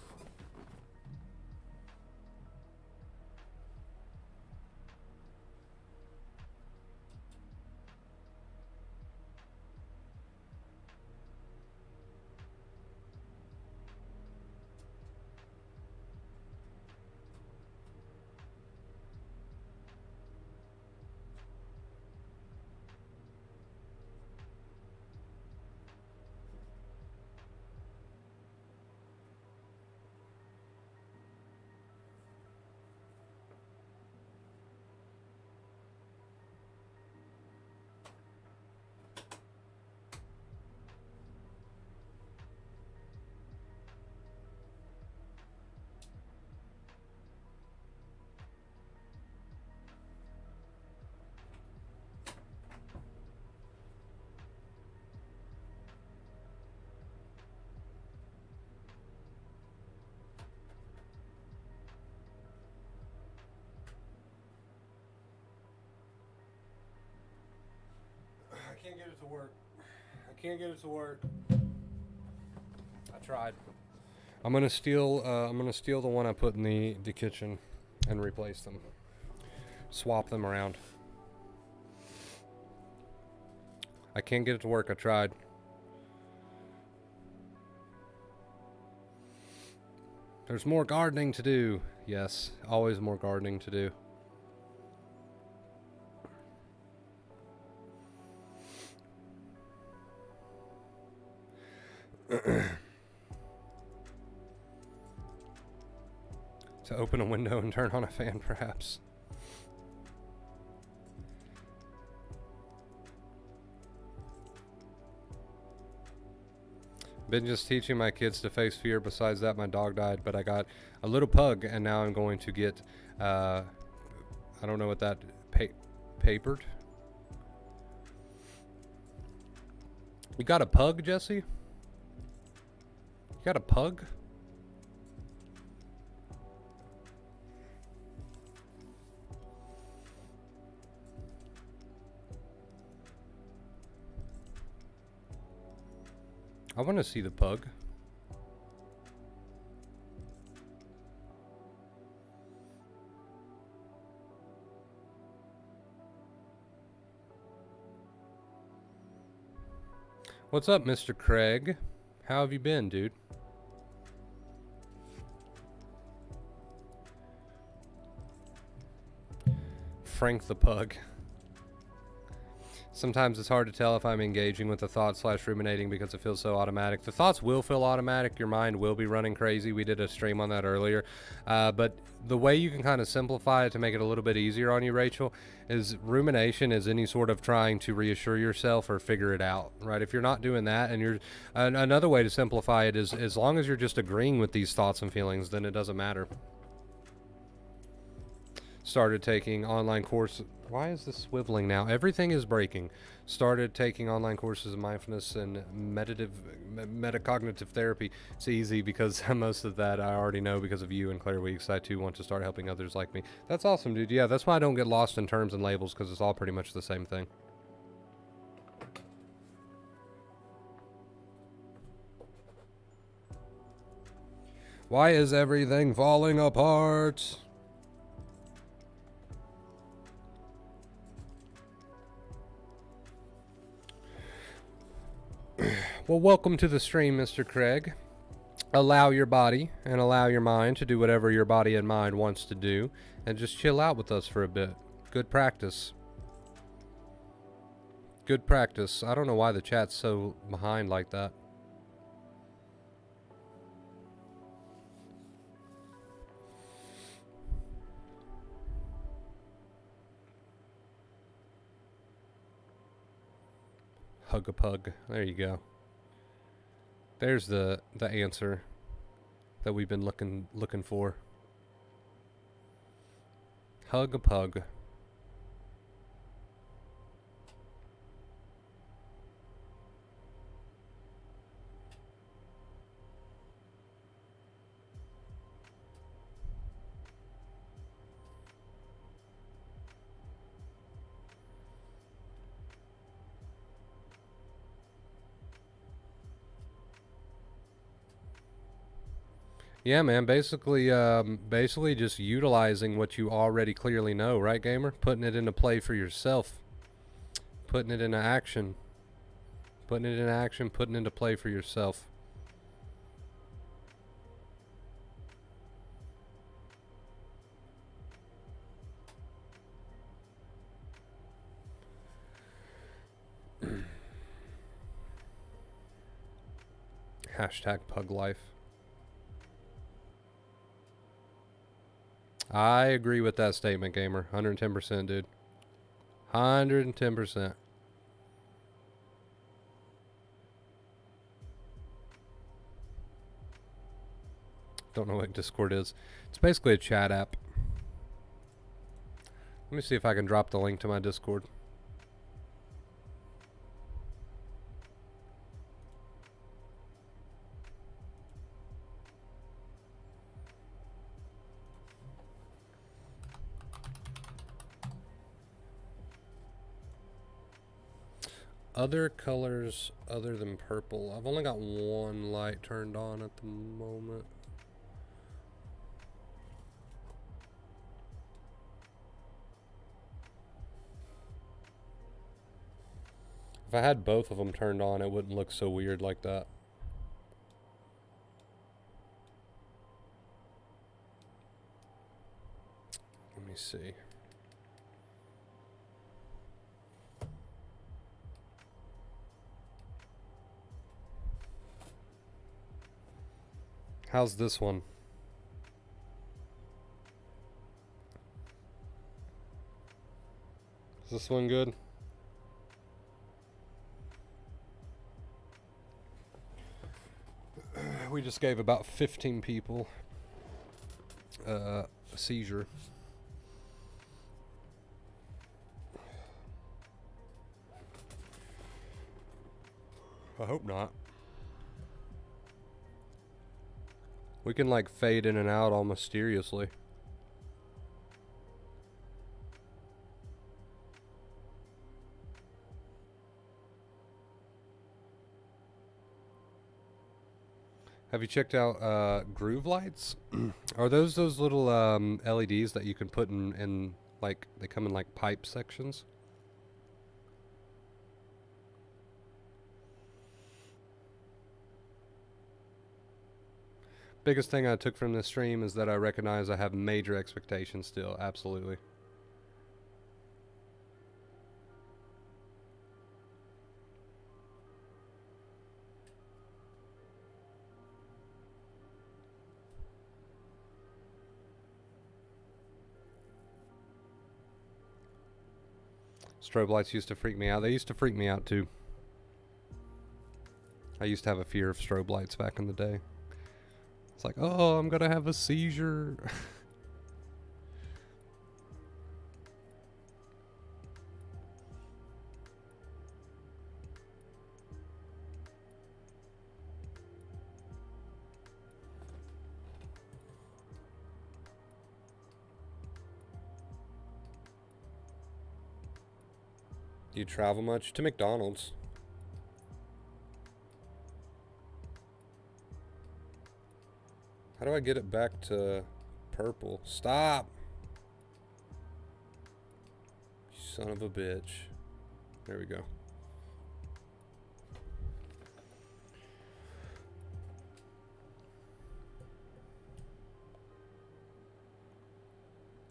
I can't get it to work. I can't get it to work. I tried. I'm gonna steal the one I put in the kitchen and replace them. Swap them around. I can't get it to work. I tried. There's more gardening to do. Yes, always more gardening to do. To open a window and turn on a fan, perhaps. Been just teaching my kids to face fear. Besides that, my dog died, but I got a little pug, and now I'm going to get, I don't know what that, papered? You got a pug, Jesse? You got a pug? I want to see the pug. What's up, Mr. Craig? How have you been, dude? Frank the pug. Sometimes it's hard to tell if I'm engaging with the thought / ruminating because it feels so automatic. The thoughts will feel automatic. Your mind will be running crazy. We did a stream on that earlier. But the way you can kind of simplify it to make it a little bit easier on you, Rachel, is rumination is any sort of trying to reassure yourself or figure it out, right? If you're not doing that, and you're another way to simplify it is as long as you're just agreeing with these thoughts and feelings, then it doesn't matter. Started taking online courses. Why is this swiveling now? Everything is breaking. Started taking online courses in mindfulness and metacognitive therapy. It's easy because most of that I already know because of you and Claire Weeks. I too want to start helping others like me. That's awesome, dude. Yeah, that's why I don't get lost in terms and labels, because it's all pretty much the same thing. Why is everything falling apart? Well, welcome to the stream, Mr. Craig. Allow your body and allow your mind to do whatever your body and mind wants to do, and just chill out with us for a bit. Good practice. Good practice. I don't know why the chat's so behind like that. Hug a pug. There you go. There's the answer that we've been looking for. Hug a pug. Yeah, man. Basically just utilizing what you already clearly know, right, gamer? Putting it into play for yourself. Putting it into action. Putting it into action, putting it into play for yourself. Hashtag pug life. I agree with that statement, gamer. 110%, dude. 110%. Don't know what Discord is. It's basically a chat app. Let me see if I can drop the link to my Discord. Other colors other than purple. I've only got one light turned on at the moment. If I had both of them turned on, it wouldn't look so weird like that. Let me see. How's this one? Is this one good? We just gave about 15 people a seizure. I hope not. We can like fade in and out all mysteriously. Have you checked out groove lights? Are those little LEDs that you can put in like, they come in like pipe sections? Biggest thing I took from this stream is that I recognize I have major expectations still. Absolutely. Strobe lights used to freak me out. They used to freak me out too. I used to have a fear of strobe lights back in the day. It's like, oh, I'm gonna have a seizure. Do you travel much? To McDonald's. How do I get it back to purple? Stop! You son of a bitch. There we go.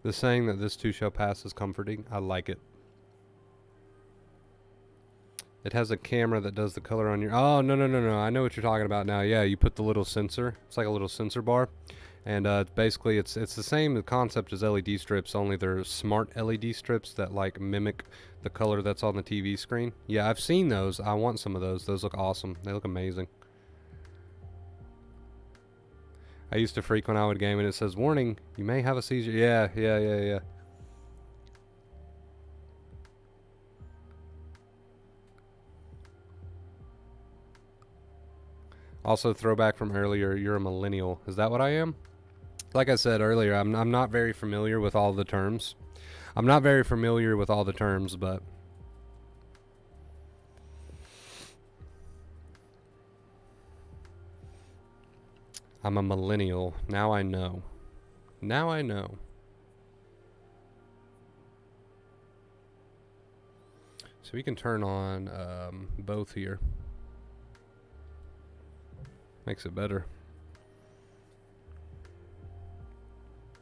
The saying that this too shall pass is comforting. I like it. It has a camera that does the color on your... Oh, no. I know what you're talking about now. Yeah, you put the little sensor. It's like a little sensor bar. And basically, it's the same concept as LED strips, only they're smart LED strips that, like, mimic the color that's on the TV screen. Yeah, I've seen those. I want some of those. Those look awesome. They look amazing. I used to freak when I would game and it says, warning, you may have a seizure. Yeah. Also, throwback from earlier, you're a millennial. Is that what I am? Like I said earlier, I'm not very familiar with all the terms. But I'm a millennial. Now I know. Now I know. So we can turn on both here. Makes it better.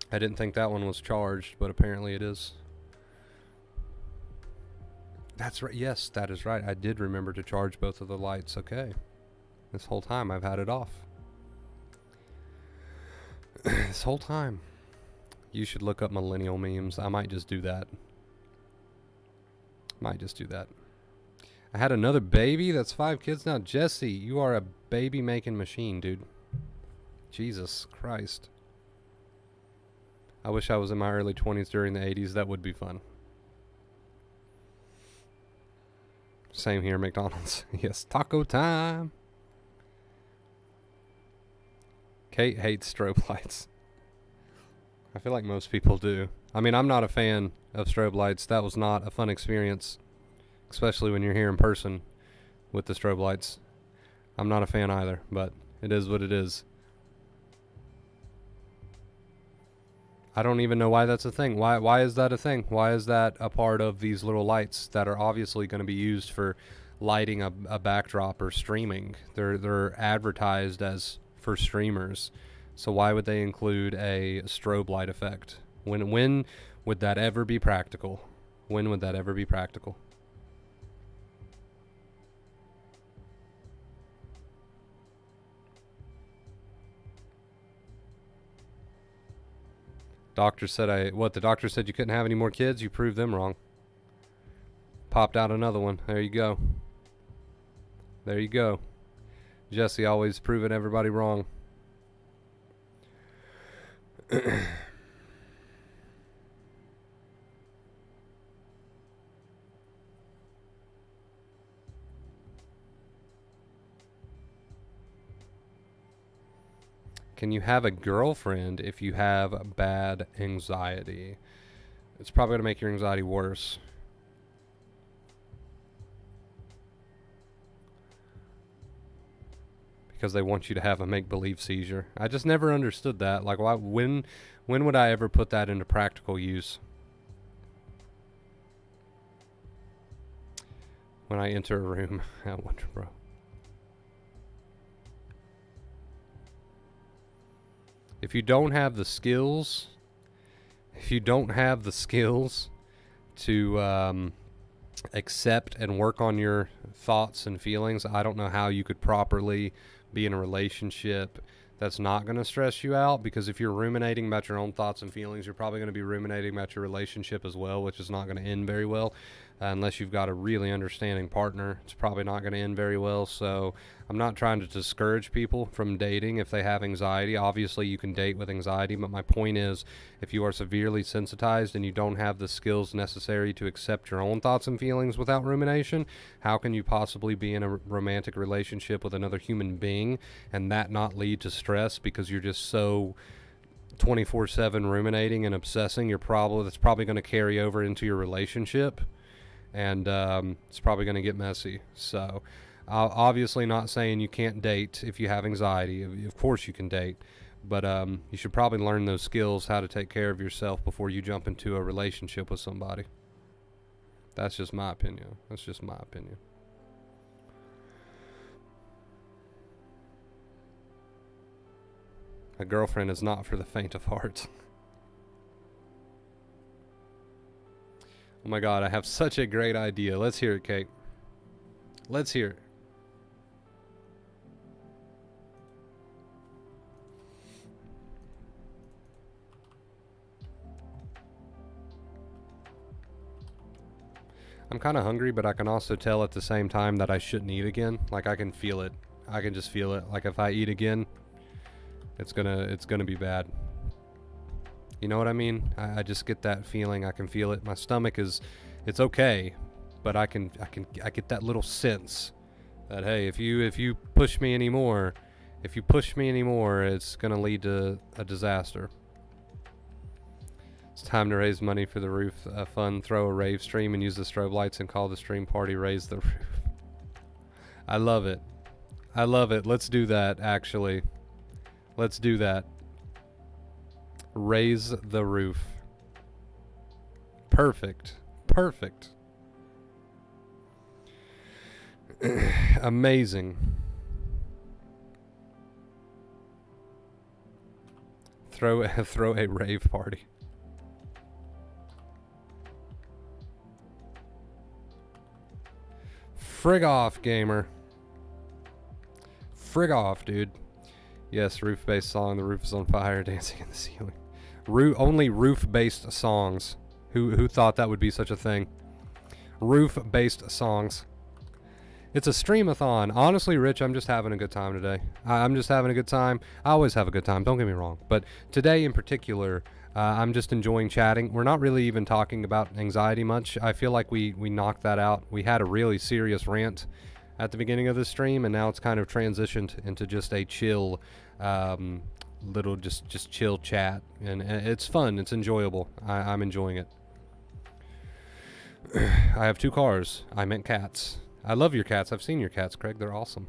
I didn't think that one was charged, but apparently it is. That's right. Yes, that is right. I did remember to charge both of the lights. Okay. This whole time I've had it off. This whole time. You should look up millennial memes. I might just do that. Might just do that. I had another baby. That's 5 kids now. Jesse, you are a baby making machine, dude. Jesus Christ. I wish I was in my early 20s during the 80s. That would be fun. Same here, McDonald's. Yes, taco time. Kate hates strobe lights. I feel like most people do. I mean, I'm not a fan of strobe lights. That was not a fun experience, especially when you're here in person with the strobe lights. I'm not a fan either, but it is what it is. I don't even know why that's a thing. Why is that a thing? Why is that a part of these little lights that are obviously going to be used for lighting a backdrop or streaming? They're advertised as for streamers. So why would they include a strobe light effect? When would that ever be practical? When would that ever be practical? Doctor said the doctor said you couldn't have any more kids? You proved them wrong. Popped out another one. There you go. There you go. Jesse always proving everybody wrong. Can you have a girlfriend if you have bad anxiety? It's probably going to make your anxiety worse. Because they want you to have a make-believe seizure. I just never understood that. Like, why? When would I ever put that into practical use? When I enter a room. I wonder, bro. If you don't have the skills, to accept and work on your thoughts and feelings, I don't know how you could properly be in a relationship that's not going to stress you out, because if you're ruminating about your own thoughts and feelings, you're probably going to be ruminating about your relationship as well, which is not going to end very well. Unless you've got a really understanding partner, it's probably not going to end very well. So I'm not trying to discourage people from dating if they have anxiety. Obviously, you can date with anxiety, but my point is, if you are severely sensitized and you don't have the skills necessary to accept your own thoughts and feelings without rumination, how can you possibly be in a romantic relationship with another human being and that not lead to stress because you're just so 24/7 ruminating and obsessing? That's probably going to carry over into your relationship. And it's probably going to get messy. So obviously not saying you can't date if you have anxiety. Of course you can date. But you should probably learn those skills, how to take care of yourself before you jump into a relationship with somebody. That's just my opinion. A girlfriend is not for the faint of heart. Oh my God, I have such a great idea. Let's hear it, Kate. Let's hear it. I'm kind of hungry, but I can also tell at the same time that I shouldn't eat again. Like, I can feel it. I can just feel it. Like, if I eat again, it's gonna be bad. You know what I mean? I just get that feeling. I can feel it. My stomach it's okay, but I get that little sense that, hey, if you push me anymore, it's gonna lead to a disaster. It's time to raise money for the roof fund. Throw a rave stream and use the strobe lights and call the stream party Raise the Roof. I love it. Let's do that, actually. Let's do that. Raise the roof. Perfect. Perfect. Amazing. Throw a rave party. Frig off, gamer. Frig off, dude. Yes, roof-based song. The roof is on fire, dancing in the ceiling. Only roof-based songs. Who thought that would be such a thing? Roof-based songs. It's a stream-a-thon. Honestly, Rich, I'm just having a good time today. I'm just having a good time. I always have a good time, don't get me wrong. But today in particular, I'm just enjoying chatting. We're not really even talking about anxiety much. I feel like we knocked that out. We had a really serious rant at the beginning of the stream, and now it's kind of transitioned into just a chill, little just chill chat. And it's fun. It's enjoyable. I'm enjoying it. I have 2 cars. I meant cats. I love your cats. I've seen your cats, Craig. They're awesome.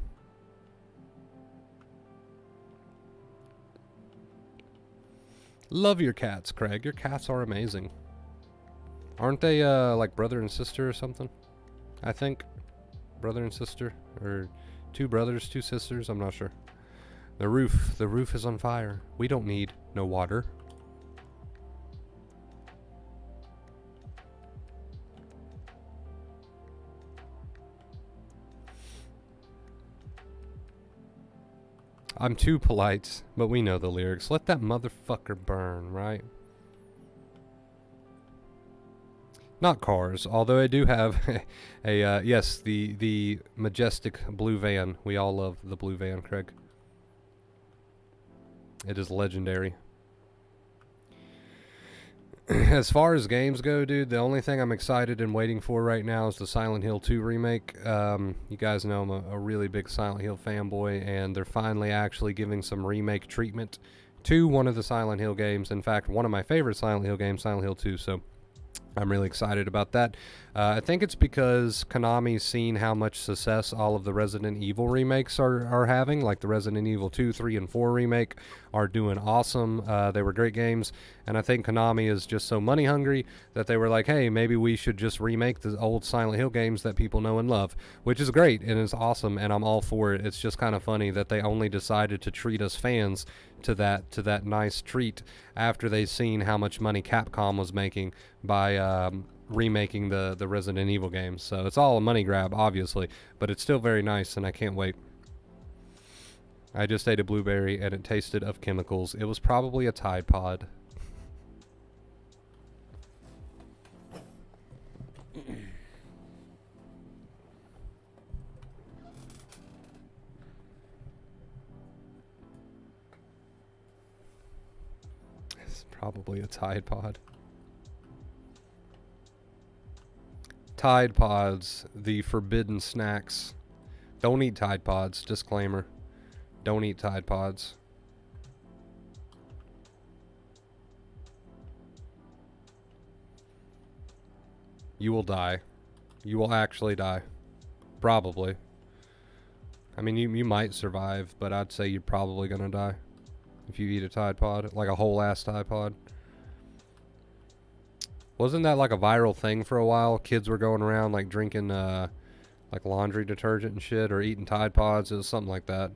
Love your cats, Craig. Your cats are amazing. Aren't they like brother and sister or something? I think. Brother and sister. Or 2 brothers, 2 sisters. I'm not sure. The roof is on fire. We don't need no water. I'm too polite, but we know the lyrics. Let that motherfucker burn, right? Not cars, although I do have yes, the majestic blue van. We all love the blue van, Craig. It is legendary. As far as games go, dude, the only thing I'm excited and waiting for right now is the Silent Hill 2 remake. You guys know I'm a really big Silent Hill fanboy, and they're finally actually giving some remake treatment to one of the Silent Hill games. In fact, one of my favorite Silent Hill games, Silent Hill 2, so I'm really excited about that. I think it's because Konami's seen how much success all of the Resident Evil remakes are having, like the Resident Evil 2, 3, and 4 remake are doing awesome. They were great games, and I think Konami is just so money hungry that they were like, hey, maybe we should just remake the old Silent Hill games that people know and love, which is great and is awesome, and I'm all for it. It's just kind of funny that they only decided to treat us fans to that nice treat after they've seen how much money Capcom was making by remaking the Resident Evil games. So it's all a money grab, obviously, but it's still very nice, and I can't wait. I just ate a blueberry, and it tasted of chemicals. It was probably a Tide Pod. It's probably a Tide Pod. Tide Pods, the forbidden snacks. Don't eat Tide Pods. Disclaimer. Don't eat Tide Pods. You will die. You will actually die. Probably. I mean, you might survive, but I'd say you're probably gonna die if you eat a Tide Pod, like a whole ass Tide Pod. Wasn't that like a viral thing for a while? Kids were going around like drinking like laundry detergent and shit, or eating Tide Pods. It was something like that.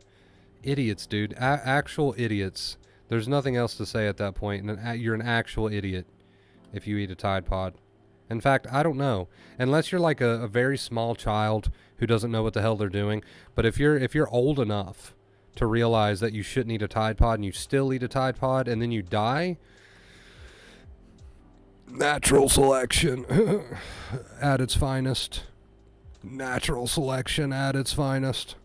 Idiots, dude. Actual idiots. There's nothing else to say at that point. And you're an actual idiot if you eat a Tide Pod. In fact, I don't know. Unless you're like a very small child who doesn't know what the hell they're doing. But if you're old enough to realize that you shouldn't eat a Tide Pod and you still eat a Tide Pod and then you die, natural selection at its finest. Natural selection at its finest.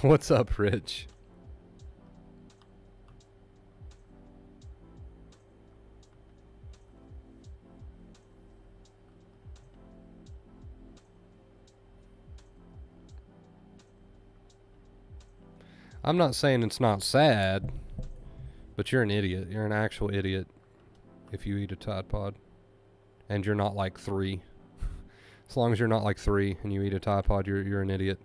What's up, Rich? I'm not saying it's not sad, But you're an idiot. You're an actual idiot if you eat a Tide Pod. And you're not like 3. As long as you're not like 3 and you eat a Tide Pod, you're an idiot.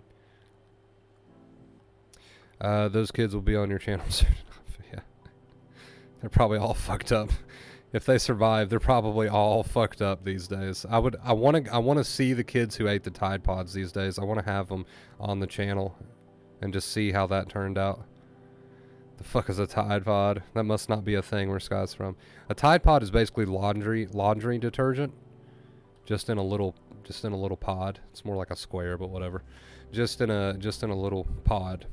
Those kids will be on your channel soon enough. Yeah. They're probably all fucked up. If they survive, they're probably all fucked up these days. I want to see the kids who ate the Tide Pods these days. I want to have them on the channel and just see how that turned out. The fuck is a Tide Pod? That must not be a thing where Scott's from. A Tide Pod is basically laundry detergent, just in a little pod. It's more like a square, but whatever. Just in a little pod.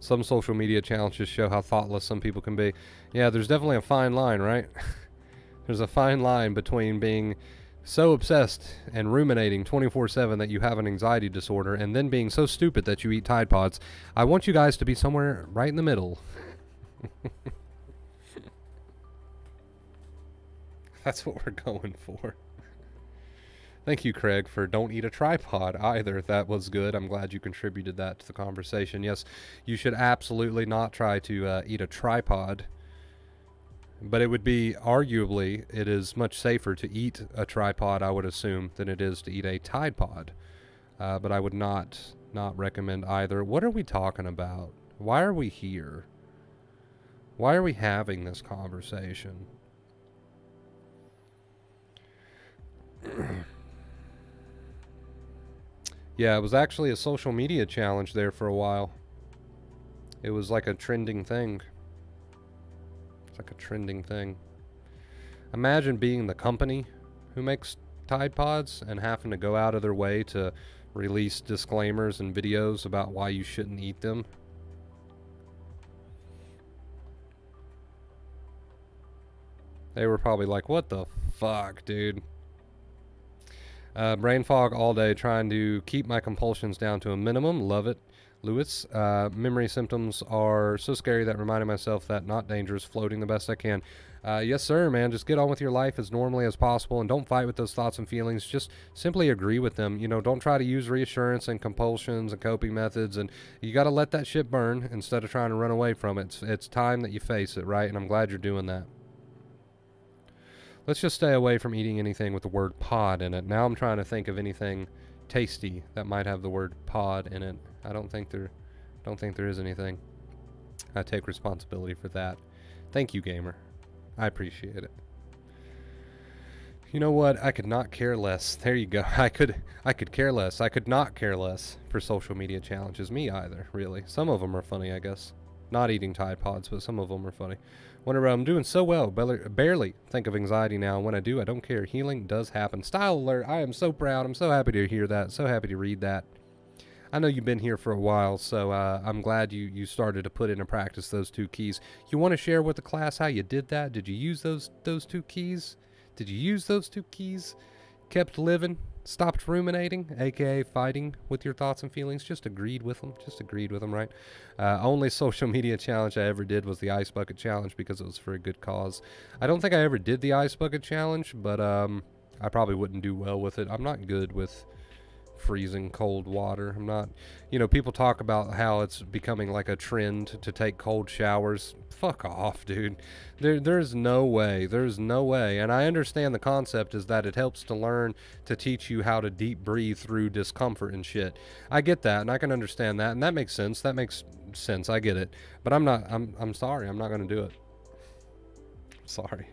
Some social media challenges show how thoughtless some people can be. Yeah, there's definitely a fine line, right? There's a fine line between being so obsessed and ruminating 24/7 that you have an anxiety disorder, and then being so stupid that you eat Tide Pods. I want you guys to be somewhere right in the middle. That's what we're going for. Thank you, Craig, for don't eat a tripod either. That was good. I'm glad you contributed that to the conversation. Yes, you should absolutely not try to eat a tripod. But it would be, arguably, it is much safer to eat a tripod, I would assume, than it is to eat a Tide Pod. But I would not recommend either. What are we talking about? Why are we here? Why are we having this conversation? Yeah, it was actually a social media challenge there for a while. It was like a trending thing. It's like a trending thing. Imagine being the company who makes Tide Pods and having to go out of their way to release disclaimers and videos about why you shouldn't eat them. They were probably like, what the fuck, dude? Brain fog all day, trying to keep my compulsions down to a minimum. Love it. Lewis, memory symptoms are so scary that reminding myself that not dangerous, floating the best I can. Yes, sir, man. Just get on with your life as normally as possible and don't fight with those thoughts and feelings. Just simply agree with them. You know, don't try to use reassurance and compulsions and coping methods. And you got to let that shit burn instead of trying to run away from it. It's time that you face it, right? And I'm glad you're doing that. Let's just stay away from eating anything with the word pod in it. Now I'm trying to think of anything tasty that might have the word pod in it. I don't think there is anything. I take responsibility for that. Thank you, gamer. I appreciate it. You know what? I could not care less. There you go. I could care less. I could not care less for social media challenges. Me either, really. Some of them are funny, I guess. Not eating Tide Pods, but some of them are funny. Whenever I'm doing so well, barely think of anxiety now. When I do, I don't care. Healing does happen. Style alert. I am so proud. I'm so happy to hear that. So happy to read that. I know you've been here for a while, so I'm glad you started to put into practice those 2 keys. You want to share with the class how you did that? Did you use those 2 keys? Did you use those 2 keys? Kept living? Stopped ruminating, aka fighting with your thoughts and feelings? Just agreed with them, right? Only social media challenge I ever did was the ice bucket challenge because it was for a good cause. I don't think I ever did the ice bucket challenge, but I probably wouldn't do well with it. I'm not good with freezing cold water. I'm not, people talk about how it's becoming like a trend to take cold showers. Fuck off, dude. There's no way. And I understand the concept is that it helps to learn to teach you how to deep breathe through discomfort and shit. I get that, and I can understand that, and that makes sense. I get it. But I'm sorry. I'm not going to do it. Sorry.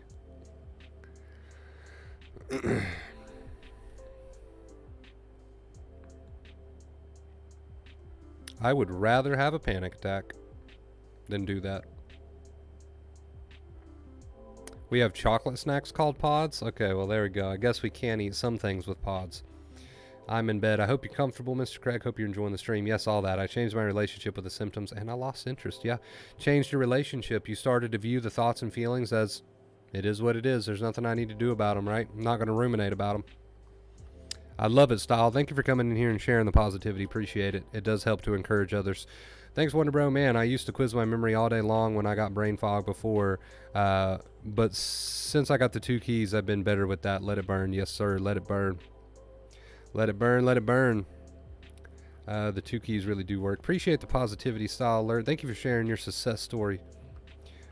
I would rather have a panic attack than do that. We have chocolate snacks called pods? Okay, well, there we go. I guess we can eat some things with pods. I'm in bed. I hope you're comfortable, Mr. Craig. Hope you're enjoying the stream. Yes, all that. I changed my relationship with the symptoms, and I lost interest. Yeah, changed your relationship. You started to view the thoughts and feelings as it is what it is. There's nothing I need to do about them, right? I'm not going to ruminate about them. I love it, Style. Thank you for coming in here and sharing the positivity. Appreciate it. It does help to encourage others. Thanks, Wonder Bro. Man, I used to quiz my memory all day long when I got brain fog before. But since I got the 2 keys, I've been better with that. Let it burn. Yes, sir. Let it burn. Let it burn. Let it burn. The 2 keys really do work. Appreciate the positivity style alert. Thank you for sharing your success story.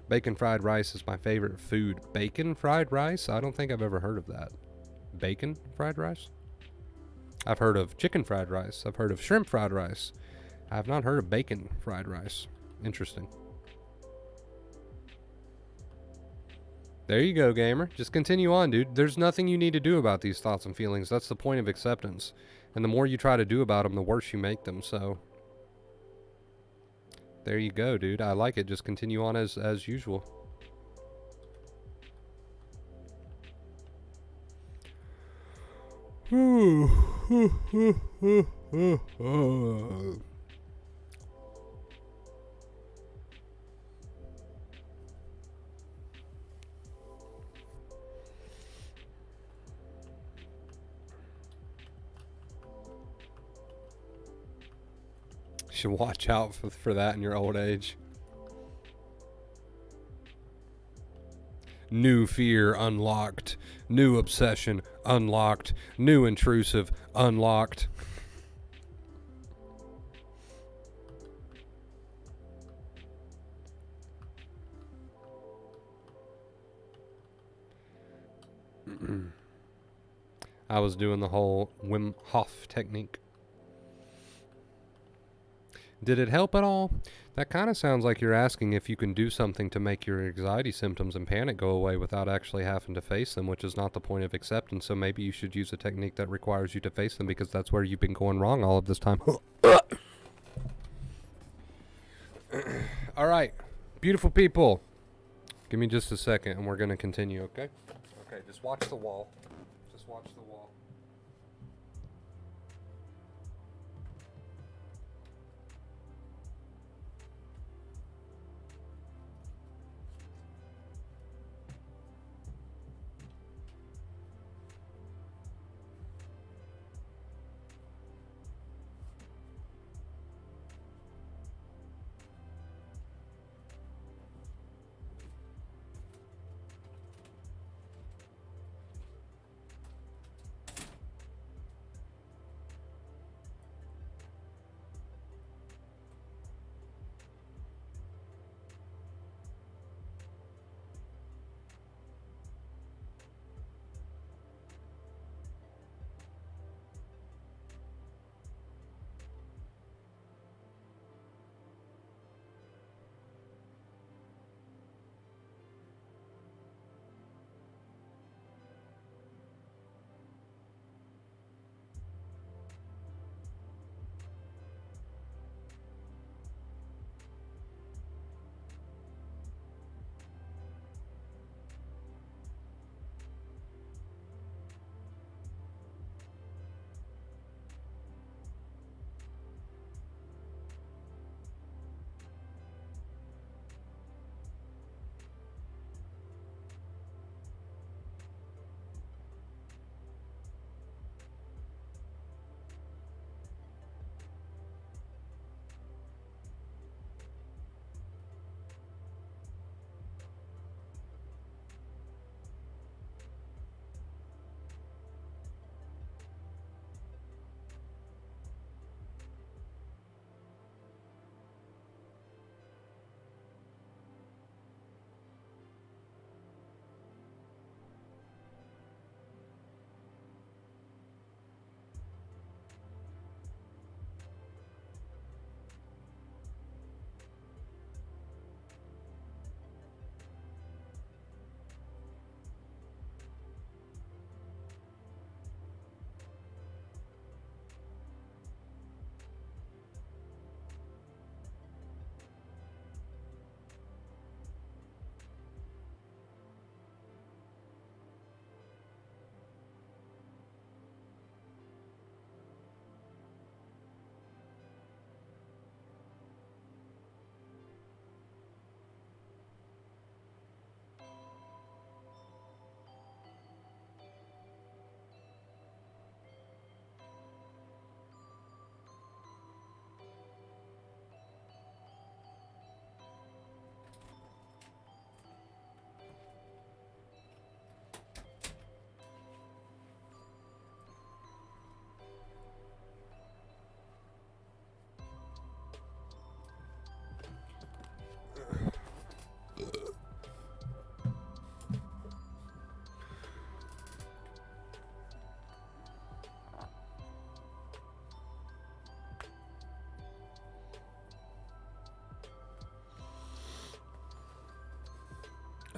Bacon fried rice is my favorite food. Bacon fried rice? I don't think I've ever heard of that. Bacon fried rice? I've heard of chicken fried rice. I've heard of shrimp fried rice. I have not heard of bacon fried rice. Interesting. There you go, gamer. Just continue on, dude. There's nothing you need to do about these thoughts and feelings. That's the point of acceptance. And the more you try to do about them, the worse you make them. So there you go, dude. I like it. Just continue on as usual. Should watch out for that in your old age. New fear unlocked. New obsession unlocked. New intrusive unlocked. I was doing the whole Wim Hof technique. Did it help at all? That kind of sounds like you're asking if you can do something to make your anxiety symptoms and panic go away without actually having to face them, which is not the point of acceptance. So maybe you should use a technique that requires you to face them, because that's where you've been going wrong all of this time. All right, beautiful people. Give me just a second and we're going to continue, okay? Okay, just watch the wall. Just watch the wall.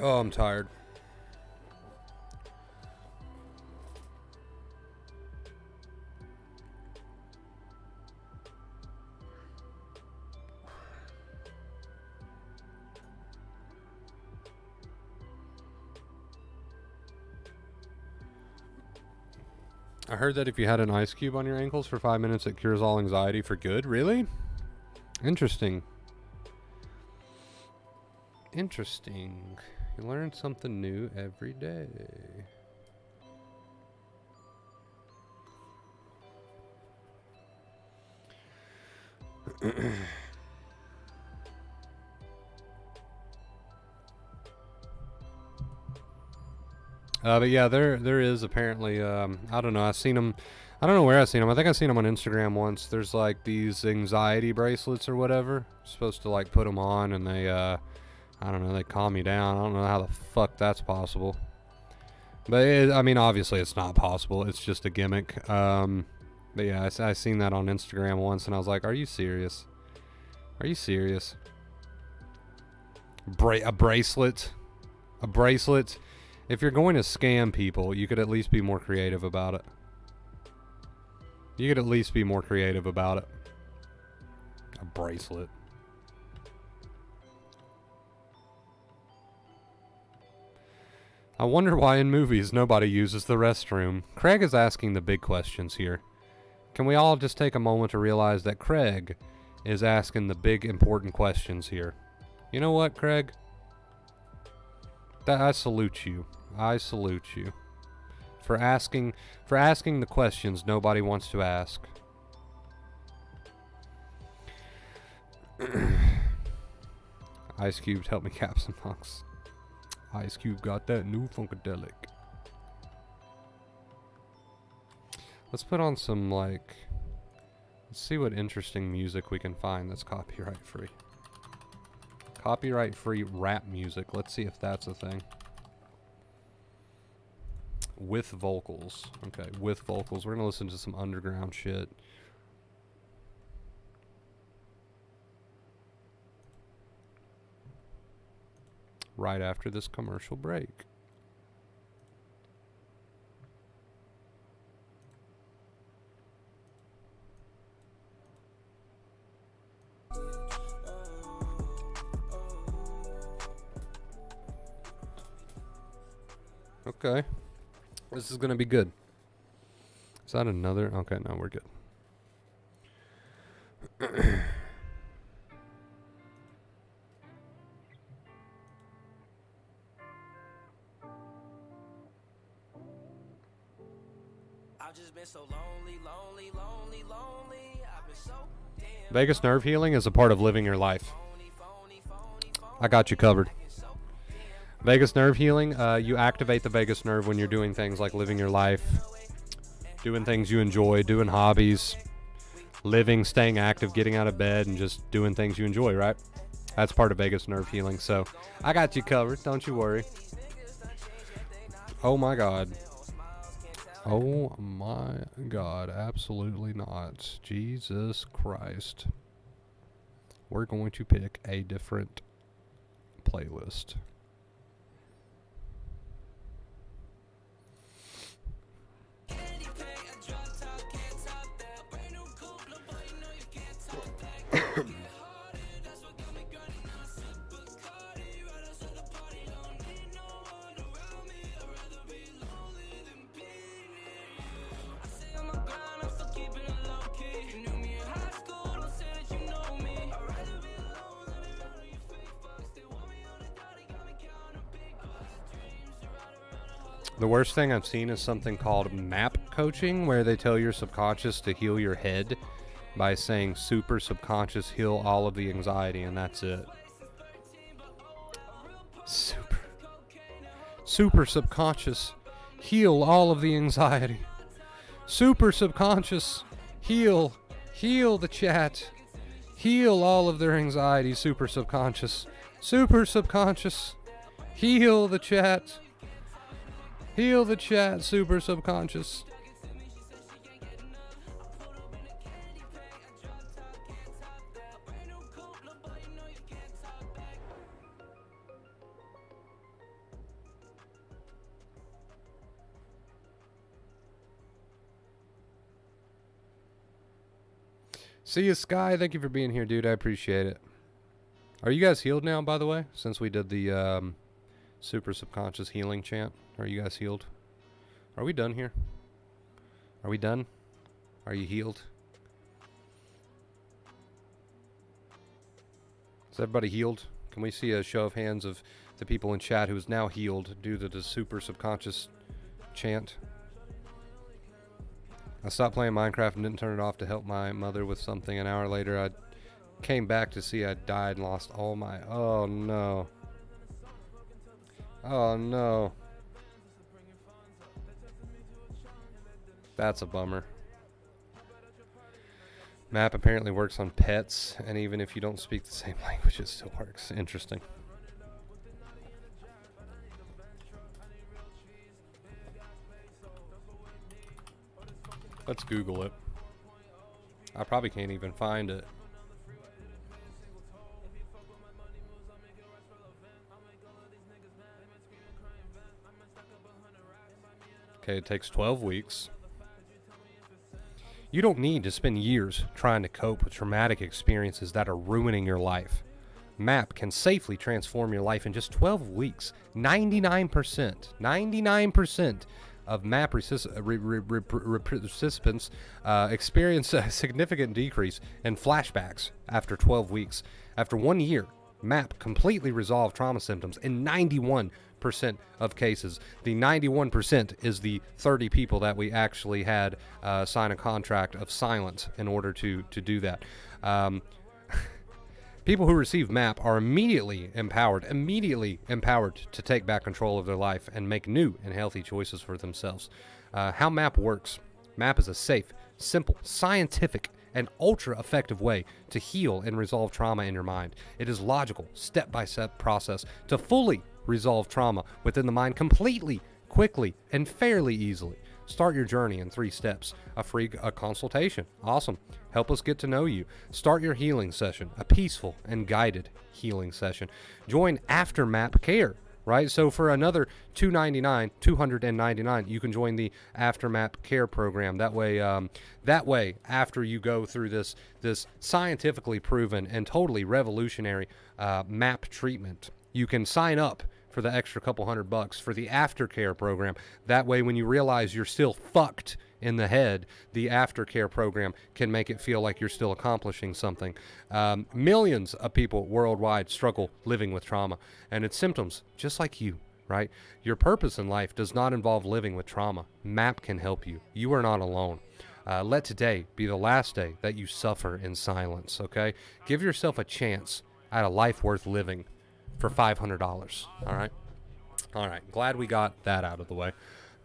Oh, I'm tired. I heard that if you had an ice cube on your ankles for 5 minutes, it cures all anxiety for good. Really? Interesting. Interesting. You learn something new every day. But yeah, there is apparently, I don't know, I've seen them, I don't know where I've seen them. I think I've seen them on Instagram once. There's like these anxiety bracelets or whatever. You're supposed to like put them on and they, I don't know, they calm you down. I don't know how the fuck that's possible. But I mean, obviously it's not possible. It's just a gimmick. But yeah, I seen that on Instagram once and I was like, are you serious? Are you serious? A bracelet? A bracelet? If you're going to scam people, you could at least be more creative about it. You could at least be more creative about it. A bracelet. I wonder why in movies nobody uses the restroom. Craig is asking the big questions here. Can we all just take a moment to realize that Craig is asking the big important questions here? You know what, Craig? I salute you. I salute you for asking the questions nobody wants to ask. Ice Cube helped me cap some knocks. Ice Cube got that new Funkadelic. Let's put on some let's see what interesting music we can find that's copyright free. Copyright free rap music. Let's see if that's a thing. With vocals. Okay, with vocals. We're gonna listen to some underground shit. Right after this commercial break. Okay. This is gonna be good. Is that another? Okay, no, we're good. I've just been so lonely. I've been so damn. Vagus nerve healing is a part of living your life. I got you covered. Vagus nerve healing, you activate the vagus nerve when you're doing things like living your life, doing things you enjoy, doing hobbies, living, staying active, getting out of bed, and just doing things you enjoy, right? That's part of vagus nerve healing, so I got you covered, don't you worry. Oh my god. Oh my god, absolutely not. Jesus Christ. We're going to pick a different playlist. The worst thing I've seen is something called map coaching, where they tell your subconscious to heal your head by saying super subconscious heal all of the anxiety, and that's it. Super subconscious heal all of the anxiety. Super subconscious heal the chat. Heal all of their anxiety, super subconscious. Super subconscious heal the chat. Heal the chat, super subconscious. See you, Sky. Thank you for being here, dude. I appreciate it. Are you guys healed now, by the way? Since we did the super subconscious healing chant. Are you guys healed? Are we done here? Are we done? Are you healed? Is everybody healed? Can we see a show of hands of the people in chat who is now healed due to the super subconscious chant? I stopped playing Minecraft and didn't turn it off to help my mother with something. An hour later, I came back to see I died and lost all my... Oh, no. Oh, no. That's a bummer. Map apparently works on pets, and even if you don't speak the same language, it still works. Interesting. Let's Google it. I probably can't even find it. Okay, it takes 12 weeks. You don't need to spend years trying to cope with traumatic experiences that are ruining your life. MAP can safely transform your life in just 12 weeks. 99% of MAP participants experience a significant decrease in flashbacks after 12 weeks. After 1 year, MAP completely resolved trauma symptoms in 91% of cases. The 91% is the 30 people that we actually had sign a contract of silence in order to do that. People who receive MAP are immediately empowered to take back control of their life and make new and healthy choices for themselves. How MAP works. MAP is a safe, simple, scientific, and ultra-effective way to heal and resolve trauma in your mind. It is logical, step-by-step process to fully resolve trauma within the mind completely, quickly, and fairly easily. Start your journey in 3 steps. A free consultation. Awesome. Help us get to know you. Start your healing session. A peaceful and guided healing session. Join Aftermap Care. Right? So for another $299, you can join the Aftermap Care program. That way, after you go through this scientifically proven and totally revolutionary MAP treatment, you can sign up for the extra couple $100 for the aftercare program. That way, when you realize you're still fucked in the head, the aftercare program can make it feel like you're still accomplishing something. Millions of people worldwide struggle living with trauma, and it's symptoms just like you, right? Your purpose in life does not involve living with trauma. MAP can help you. You are not alone. Let today be the last day that you suffer in silence, okay? Give yourself a chance at a life worth living for $500, all right? All right, glad we got that out of the way.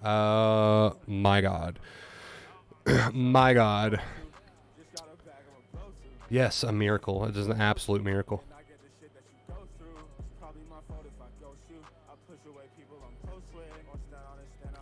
My God. My God. Yes, a miracle. It is an absolute miracle.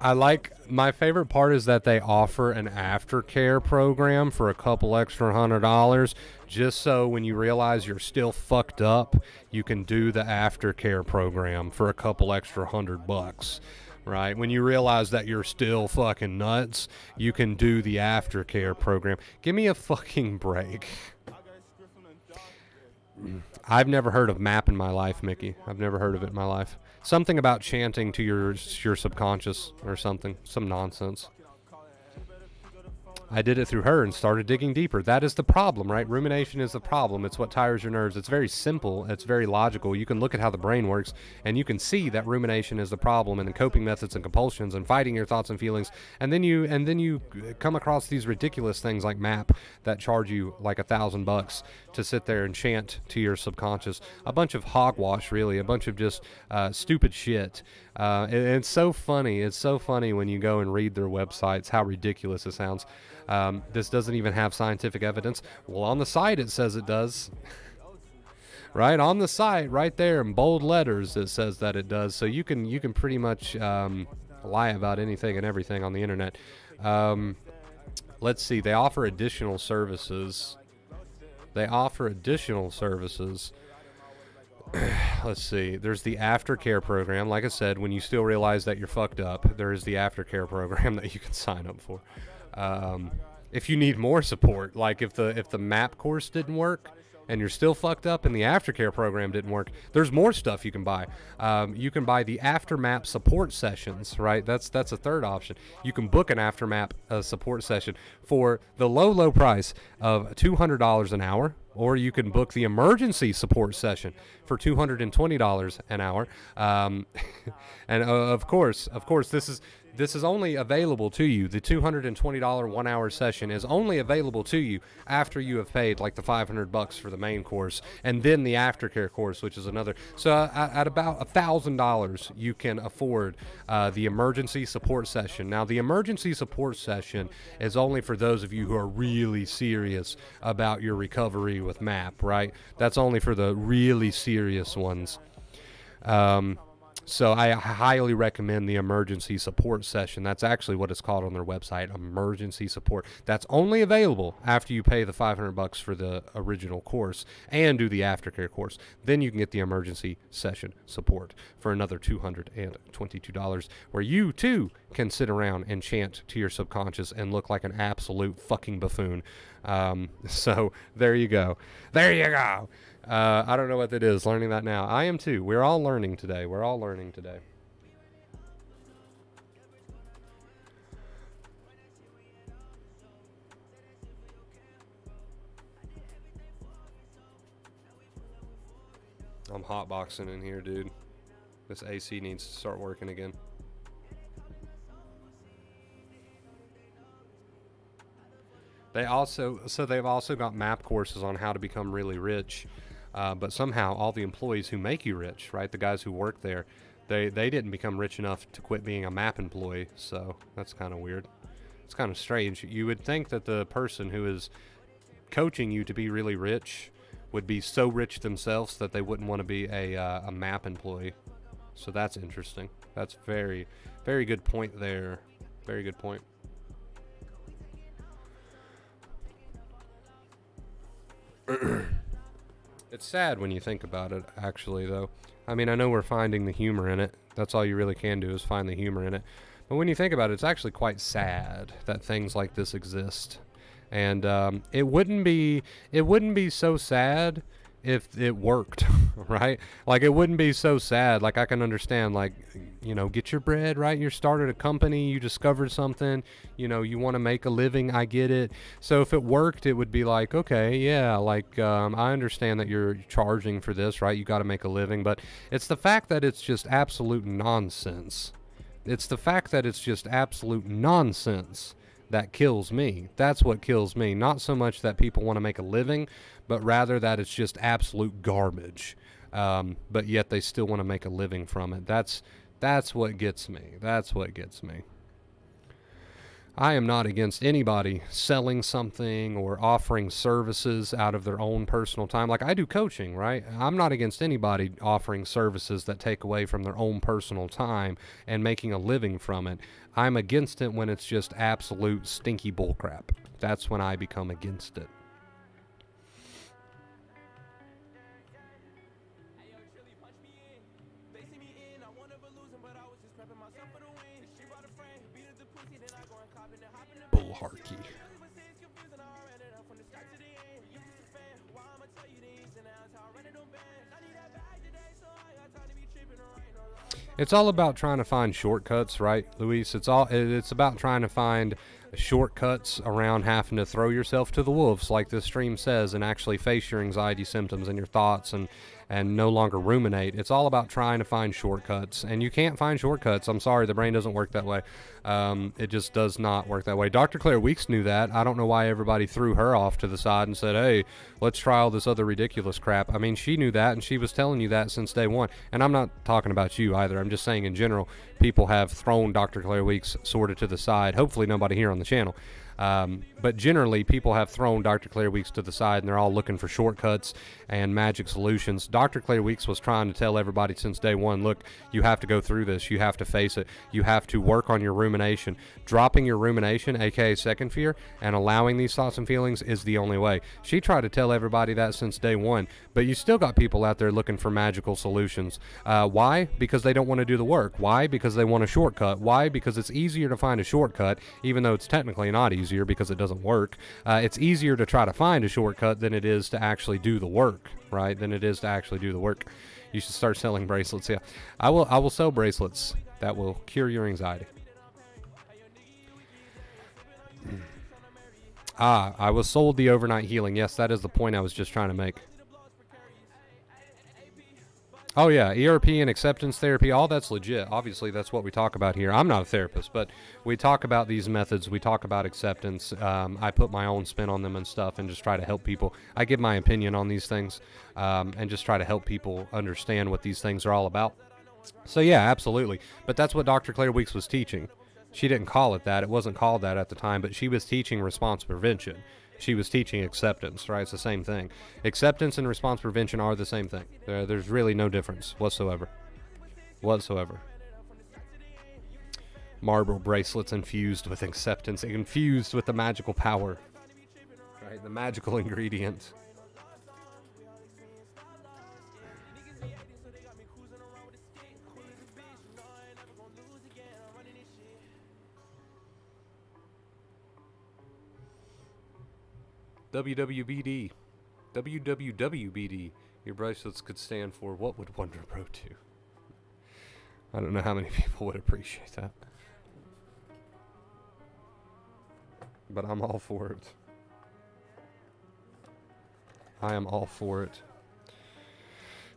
I like, my favorite part is that they offer an aftercare program for a couple extra $100, just so when you realize you're still fucked up, you can do the aftercare program for a couple extra $100. Right? When you realize that you're still fucking nuts, you can do the aftercare program. Give me a fucking break. I've never heard of MAP in my life, Mickey. I've never heard of it in my life. Something about chanting to your subconscious or something. Some nonsense. I did it through her and started digging deeper. That is the problem, right? Rumination is the problem. It's what tires your nerves. It's very simple. It's very logical. You can look at how the brain works, and you can see that rumination is the problem, and the coping methods and compulsions and fighting your thoughts and feelings. And then you come across these ridiculous things like MAP that charge you like $1,000 to sit there and chant to your subconscious. A bunch of hogwash, really. A bunch of just stupid shit. It's so funny. It's so funny when you go and read their websites how ridiculous it sounds. This doesn't even have scientific evidence. Well, on the site it says it does. Right on the site, right there in bold letters, it says that it does. So you can pretty much lie about anything and everything on the internet. Let's see. They offer additional services. Let's see. There's the aftercare program. Like I said, when you still realize that you're fucked up, there is the aftercare program that you can sign up for. if you need more support, like if the MAP course didn't work and you're still fucked up and the aftercare program didn't work, there's more stuff you can buy. You can buy the aftermap support sessions, right? That's a third option. You can book an aftermap support session for the low price of $200 an hour, or you can book the emergency support session for $220 an hour. And of course, this is only available to you. The $220 1 hour session is only available to you after you have paid like the $500 for the main course, and then the aftercare course, which is another. So at about $1,000, you can afford the emergency support session. Now, the emergency support session is only for those of you who are really serious about your recovery with MAP, right? That's only for the really serious ones. So I highly recommend the emergency support session. That's actually what it's called on their website, emergency support. That's only available after you pay the $500 for the original course and do the aftercare course. Then you can get the emergency session support for another $222, where you too can sit around and chant to your subconscious and look like an absolute fucking buffoon. So there you go. There you go. I don't know what that is, learning that now. I am too. We're all learning today. I'm hotboxing in here, dude. This AC needs to start working again. They've also got MAP courses on how to become really rich. But somehow all the employees who make you rich, right, the guys who work there, they didn't become rich enough to quit being a MAP employee. So that's kind of weird. It's kind of strange. You would think that the person who is coaching you to be really rich would be so rich themselves that they wouldn't want to be a MAP employee. So that's interesting. That's very, very good point there. Very good point. It's sad when you think about it, actually, though. I mean, I know we're finding the humor in it. That's all you really can do is find the humor in it. But when you think about it, it's actually quite sad that things like this exist. And it wouldn't be so sad if it worked, right? Like, it wouldn't be so sad. Like, I can understand, like, you know, get your bread, right? You started a company, you discovered something, you know, you want to make a living. I get it. So if it worked, it would be like, okay, yeah, like, I understand that you're charging for this, right? You got to make a living. But it's the fact that it's just absolute nonsense. It's the fact that it's just absolute nonsense that kills me. That's what kills me. Not so much that people want to make a living, but rather that it's just absolute garbage. But yet they still want to make a living from it. That's what gets me. That's what gets me. I am not against anybody selling something or offering services out of their own personal time. Like, I do coaching, right? I'm not against anybody offering services that take away from their own personal time and making a living from it. I'm against it when it's just absolute stinky bullcrap. That's when I become against it. Bullharky. It's all about trying to find shortcuts, right, Luis? It's about trying to find shortcuts around having to throw yourself to the wolves, like this stream says, and actually face your anxiety symptoms and your thoughts and no longer ruminate. It's all about trying to find shortcuts, and you can't find shortcuts. I'm sorry, the brain doesn't work that way. It just does not work that way. Dr. Claire Weeks knew that. I don't know why everybody threw her off to the side and said, hey, let's try all this other ridiculous crap. I mean, she knew that, and she was telling you that since day one. And I'm not talking about you either. I'm just saying in general, people have thrown Dr. Claire Weeks sort of to the side. Hopefully nobody here on the channel. But generally, people have thrown Dr. Claire Weeks to the side, and they're all looking for shortcuts and magic solutions. Dr. Claire Weeks was trying to tell everybody since day one, look, you have to go through this. You have to face it. You have to work on your rumination. Dropping your rumination, aka second fear, and allowing these thoughts and feelings is the only way. She tried to tell everybody that since day one, but you still got people out there looking for magical solutions. Why? Because they don't want to do the work. Why? Because they want a shortcut. Why? Because it's easier to find a shortcut, even though it's technically not easy. easier because it doesn't work. It's easier to try to find a shortcut than it is to actually do the work, right? Than it is to actually do the work. You should start selling bracelets. Yeah, I will sell bracelets that will cure your anxiety. I was sold the overnight healing. Yes, that is the point I was just trying to make. Oh yeah, ERP and acceptance therapy, all that's legit. Obviously, that's what we talk about here. I'm not a therapist, but we talk about these methods. We talk about acceptance. I put my own spin on them and stuff and just try to help people. I give my opinion on these things and just try to help people understand what these things are all about. So yeah, absolutely. But that's what Dr. Claire Weeks was teaching. She didn't call it that. It wasn't called that at the time, but she was teaching response prevention. She was teaching acceptance, right? It's the same thing. Acceptance and response prevention are the same thing. There's really no difference whatsoever. Marble bracelets infused with acceptance, infused with the magical power, right? The magical ingredient. WWBD. WWWBD. Your bracelets could stand for what would Wonder Bro do? I don't know how many people would appreciate that. But I'm all for it. I am all for it.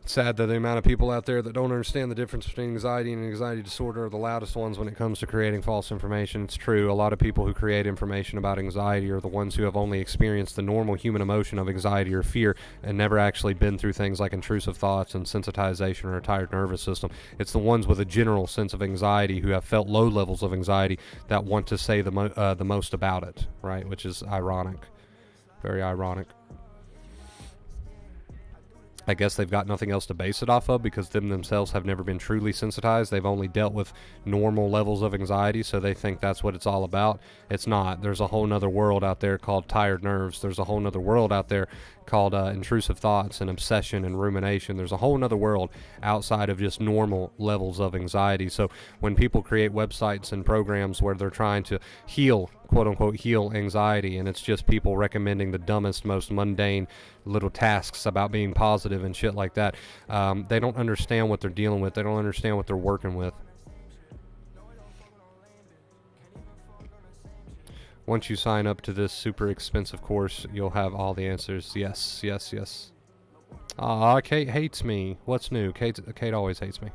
It's sad that the amount of people out there that don't understand the difference between anxiety and anxiety disorder are the loudest ones when it comes to creating false information. It's true. A lot of people who create information about anxiety are the ones who have only experienced the normal human emotion of anxiety or fear and never actually been through things like intrusive thoughts and sensitization or a tired nervous system. It's the ones with a general sense of anxiety who have felt low levels of anxiety that want to say the most about it, right? Which is ironic. Very ironic. I guess they've got nothing else to base it off of because them themselves have never been truly sensitized. They've only dealt with normal levels of anxiety, so they think that's what it's all about. It's not. There's a whole nother world out there called tired nerves. There's a whole nother world out there called intrusive thoughts and obsession and rumination. There's a whole nother world outside of just normal levels of anxiety. So when people create websites and programs where they're trying to heal, quote unquote, heal anxiety, and it's just people recommending the dumbest, most mundane little tasks about being positive and shit like that, they don't understand what they're dealing with. They don't understand what they're working with. Once you sign up to this super expensive course, you'll have all the answers. Yes, yes, yes. Kate hates me. What's new? Kate always hates me.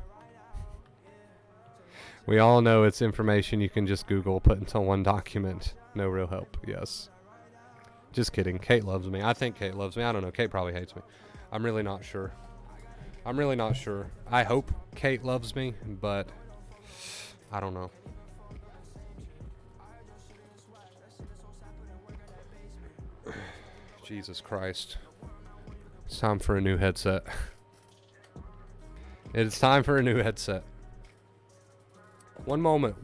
We all know it's information you can just Google, put into one document. No real help. Yes. Just kidding. Kate loves me. I think Kate loves me. I don't know. Kate probably hates me. I'm really not sure. I hope Kate loves me, but I don't know. Jesus Christ. It's time for a new headset. It's time for a new headset. One moment.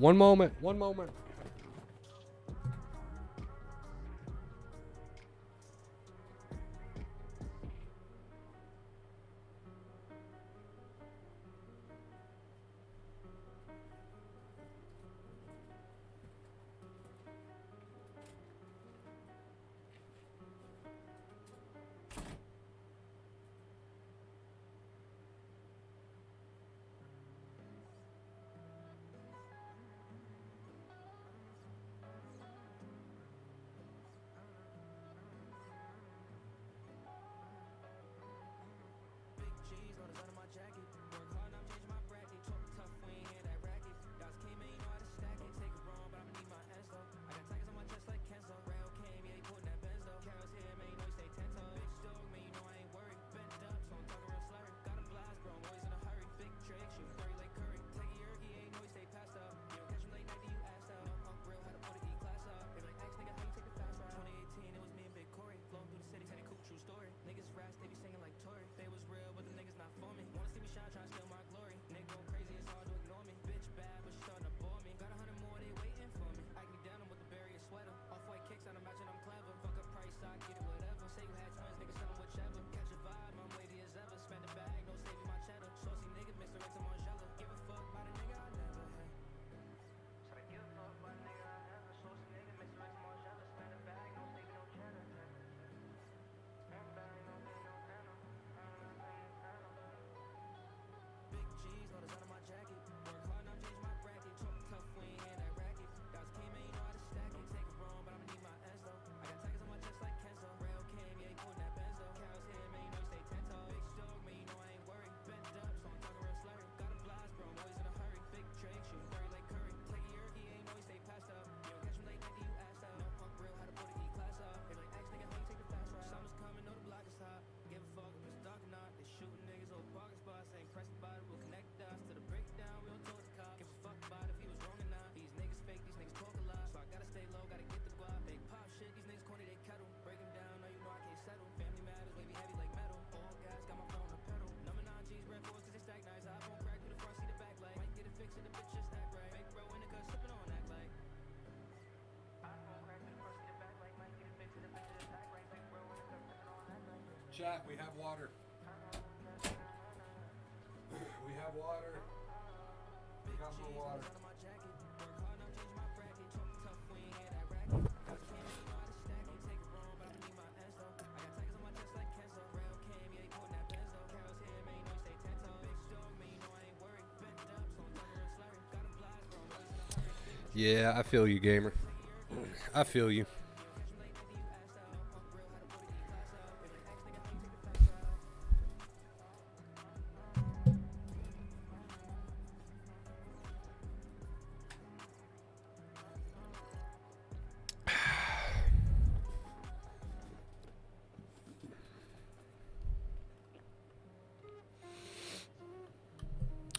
Chat, we have water. We have water. We got more water. Yeah, I feel you, gamer. I feel you.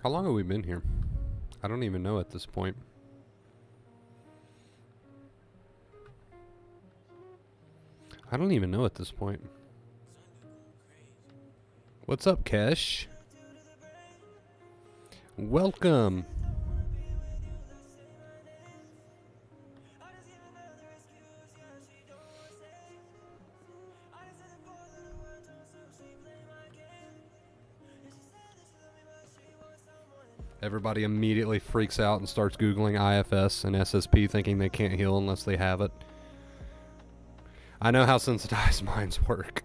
How long have we been here? I don't even know at this point. I don't even know at this point. What's up, Kesh? Welcome. Everybody immediately freaks out and starts Googling IFS and SSP thinking they can't heal unless they have it. I know how sensitized minds work.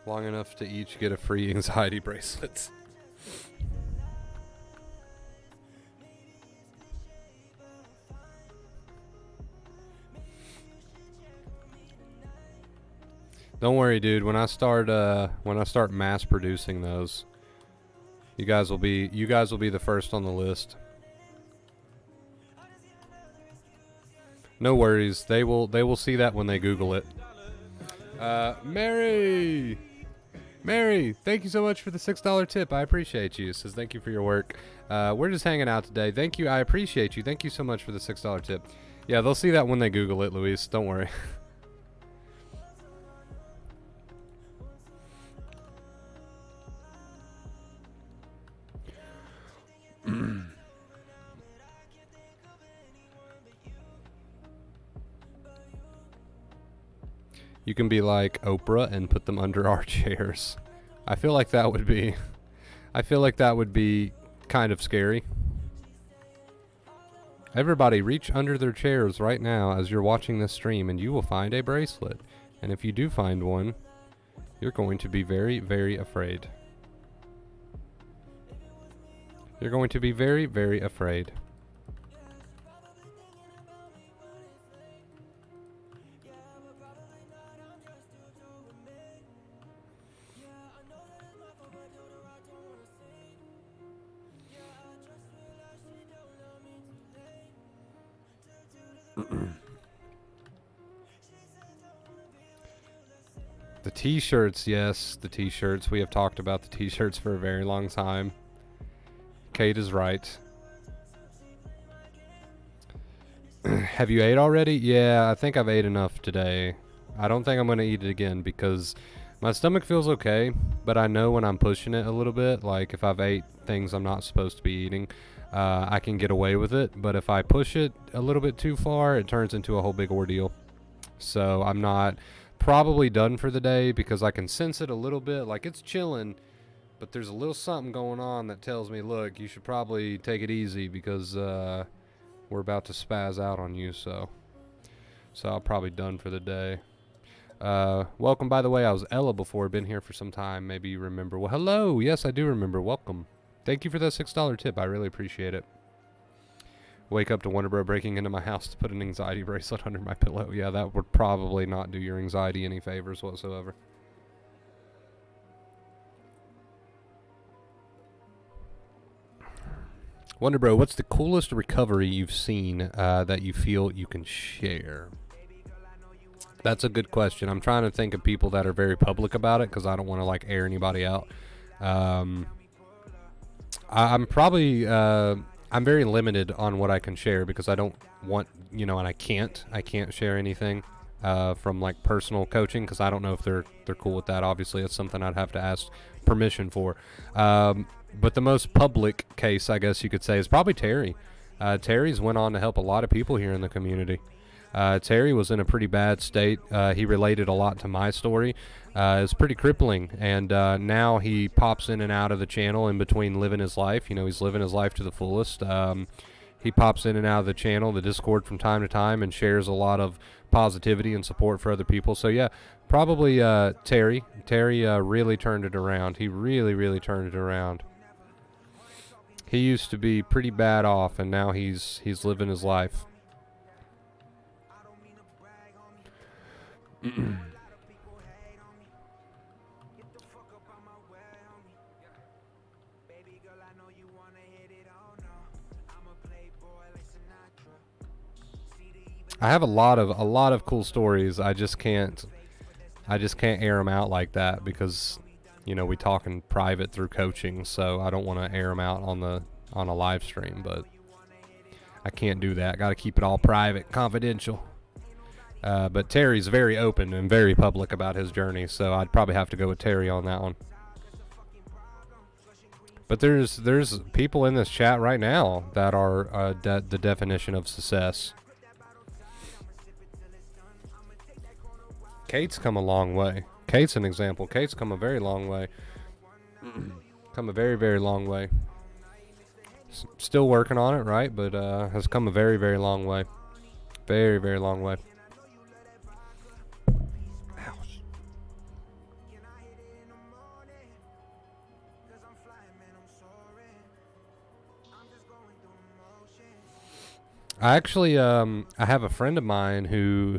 Long enough to each get a free anxiety bracelet. Don't worry, dude. When I start mass producing those, you guys will be the first on the list. No worries. They will see that when they Google it. Mary, thank you so much for the $6 tip. I appreciate you. Says thank you for your work. We're just hanging out today. Thank you. I appreciate you. Thank you so much for the $6 tip. Yeah, they'll see that when they Google it, Luis. Don't worry. You can be like Oprah and put them under our chairs. I feel like that would be kind of scary. Everybody reach under their chairs right now as you're watching this stream and you will find a bracelet. And if you do find one, you're going to be very, very afraid. You're going to be very, very afraid. The t-shirts, yes, the t-shirts. We have talked about the t-shirts for a very long time. Kate is right. Have you ate already? Yeah, I think I've ate enough today. I don't think I'm going to eat it again because my stomach feels okay, but I know when I'm pushing it a little bit, like if I've ate things I'm not supposed to be eating, I can get away with it. But if I push it a little bit too far, it turns into a whole big ordeal. So I'm not probably done for the day because I can sense it a little bit. Like it's chilling, but there's a little something going on that tells me, look, you should probably take it easy because we're about to spaz out on you. So I'm probably done for the day. Welcome, by the way. I was Ella before, been here for some time. Maybe you remember. Well, hello. Yes, I do remember. Welcome. Thank you for that $6 tip. I really appreciate it. Wake up to Wonder Bro breaking into my house to put an anxiety bracelet under my pillow. Yeah, that would probably not do your anxiety any favors whatsoever. Wonder Bro, what's the coolest recovery you've seen that you feel you can share? That's a good question. I'm trying to think of people that are very public about it because I don't want to like air anybody out. I'm probably I'm very limited on what I can share because I don't want, and I can't share anything from like personal coaching because I don't know if they're cool with that. Obviously, it's something I'd have to ask permission for. But the most public case, I guess you could say, is probably Terry. Terry's went on to help a lot of people here in the community. Terry was in a pretty bad state. He related a lot to my story. It's pretty crippling, and now he pops in and out of the channel in between living his life. He's living his life to the fullest. He pops in and out of the channel, the Discord, from time to time, and shares a lot of positivity and support for other people. So yeah, probably Terry. Terry really turned it around. He really, really turned it around. He used to be pretty bad off, and now he's living his life. I have a lot of cool stories. I just can't air them out like that because we talk in private through coaching, so I don't want to air them out on a live stream, but I can't do that. Got to keep it all private, confidential. But Terry's very open and very public about his journey, so I'd probably have to go with Terry on that one. But there's people in this chat right now that are the definition of success. Kate's come a long way. Kate's an example. Kate's come a very long way. Come a very, very long way. Still working on it, right? But has come a very, very long way. Very, very long way. Ouch. I actually, I have a friend of mine who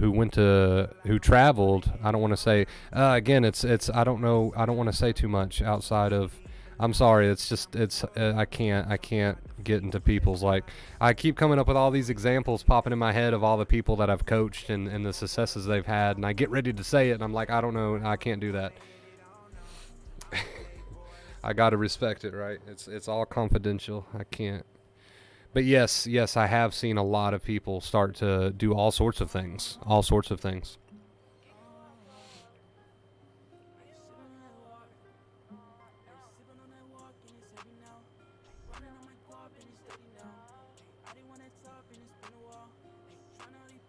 traveled. I don't want to say, again, it's, I don't know, I don't want to say too much outside of, I'm sorry, I can't get into people's, I keep coming up with all these examples popping in my head of all the people that I've coached and the successes they've had, and I get ready to say it, and I'm like, I don't know, I can't do that. I gotta respect it, right? It's all confidential. I can't. But yes, I have seen a lot of people start to do all sorts of things.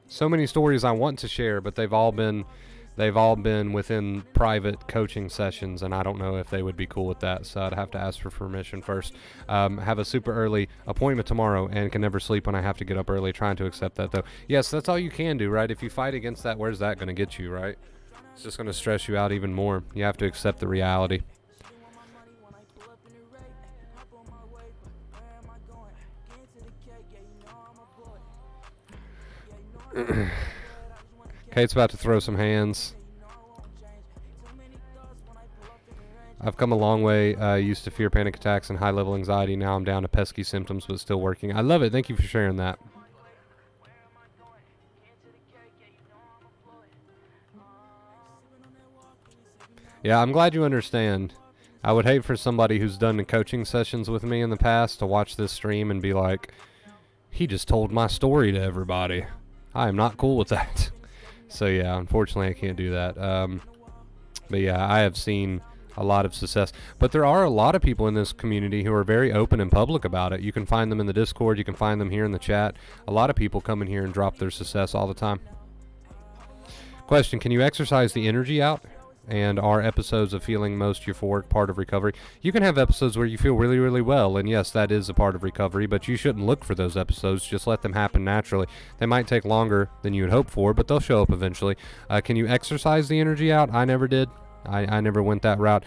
So many stories I want to share, but they've all been within private coaching sessions, and I don't know if they would be cool with that, so I'd have to ask for permission first. Have a super early appointment tomorrow and can never sleep when I have to get up early, trying to accept that, though. Yes, that's all you can do, right? If you fight against that, where's that going to get you, right? It's just going to stress you out even more. You have to accept the reality. Kate's about to throw some hands. I've come a long way. Used to fear panic attacks and high-level anxiety. Now I'm down to pesky symptoms, but still working. I love it. Thank you for sharing that. Yeah, I'm glad you understand. I would hate for somebody who's done the coaching sessions with me in the past to watch this stream and be like, he just told my story to everybody. I am not cool with that. So yeah, unfortunately I can't do that. But yeah, I have seen a lot of success. But there are a lot of people in this community who are very open and public about it. You can find them in the Discord. You can find them here in the chat. A lot of people come in here and drop their success all the time. Question, can you exercise the energy out? And are episodes of feeling most euphoric part of recovery? You can have episodes where you feel really, really well, and yes, that is a part of recovery, but you shouldn't look for those episodes. Just let them happen naturally. They might take longer than you would hope for, but they'll show up eventually. Can you exercise the energy out? I never did. I never went that route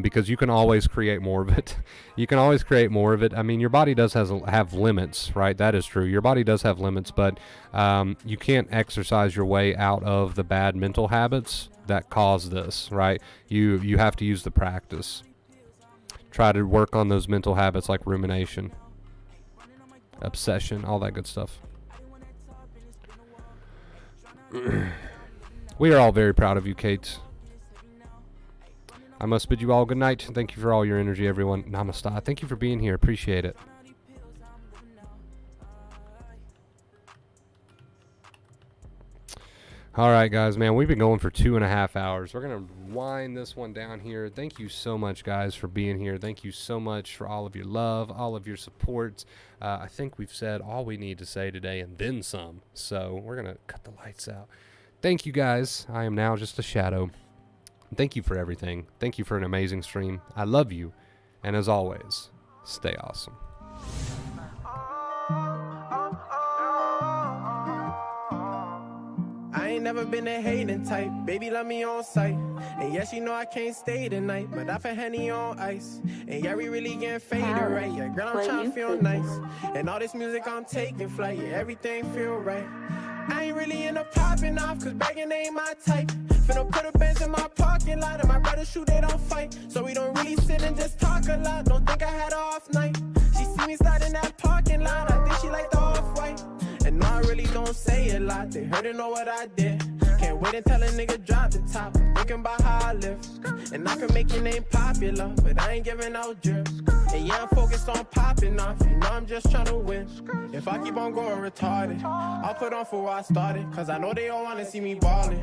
because you can always create more of it. You can always create more of it. I mean, your body does have limits, right? That is true. Your body does have limits, but you can't exercise your way out of the bad mental habits that cause this, right? You have to use the practice. Try to work on those mental habits like rumination, obsession, all that good stuff. We are all very proud of you, Kate. I must bid you all good night. Thank you for all your energy, everyone. Namaste. Thank you for being here. Appreciate it. All right, guys, man, we've been going for 2.5 hours. We're going to wind this one down here. Thank you so much, guys, for being here. Thank you so much for all of your love, all of your support. I think we've said all we need to say today and then some. So we're going to cut the lights out. Thank you, guys. I am now just a shadow. Thank you for everything. Thank you for an amazing stream. I love you. And as always, stay awesome. I ain't never been a hating type, baby love me on sight. And yes, you know I can't stay tonight, but I put Henny on ice. And yeah, we really getting faded right. Yeah, girl, I'm trying to feel nice. And all this music, I'm taking flight. Yeah, everything feel right. I ain't really into popping off, cause begging ain't my type. Finna put a Benz in my parking lot, and my brothers shoot, they don't fight. So we don't really sit and just talk a lot. Don't think I had an off night. She see me slide in that parking lot, I think she like the off-white. And no, I really don't say a lot, they heard and know what I did. Can't wait until a nigga drop the top, thinking about how I live. And I can make your name popular, but I ain't giving out drips. And yeah, I'm focused on popping off, you know I'm just trying to win. If I keep on going retarded, I'll put on for where I started, cause I know they all wanna see me ballin'.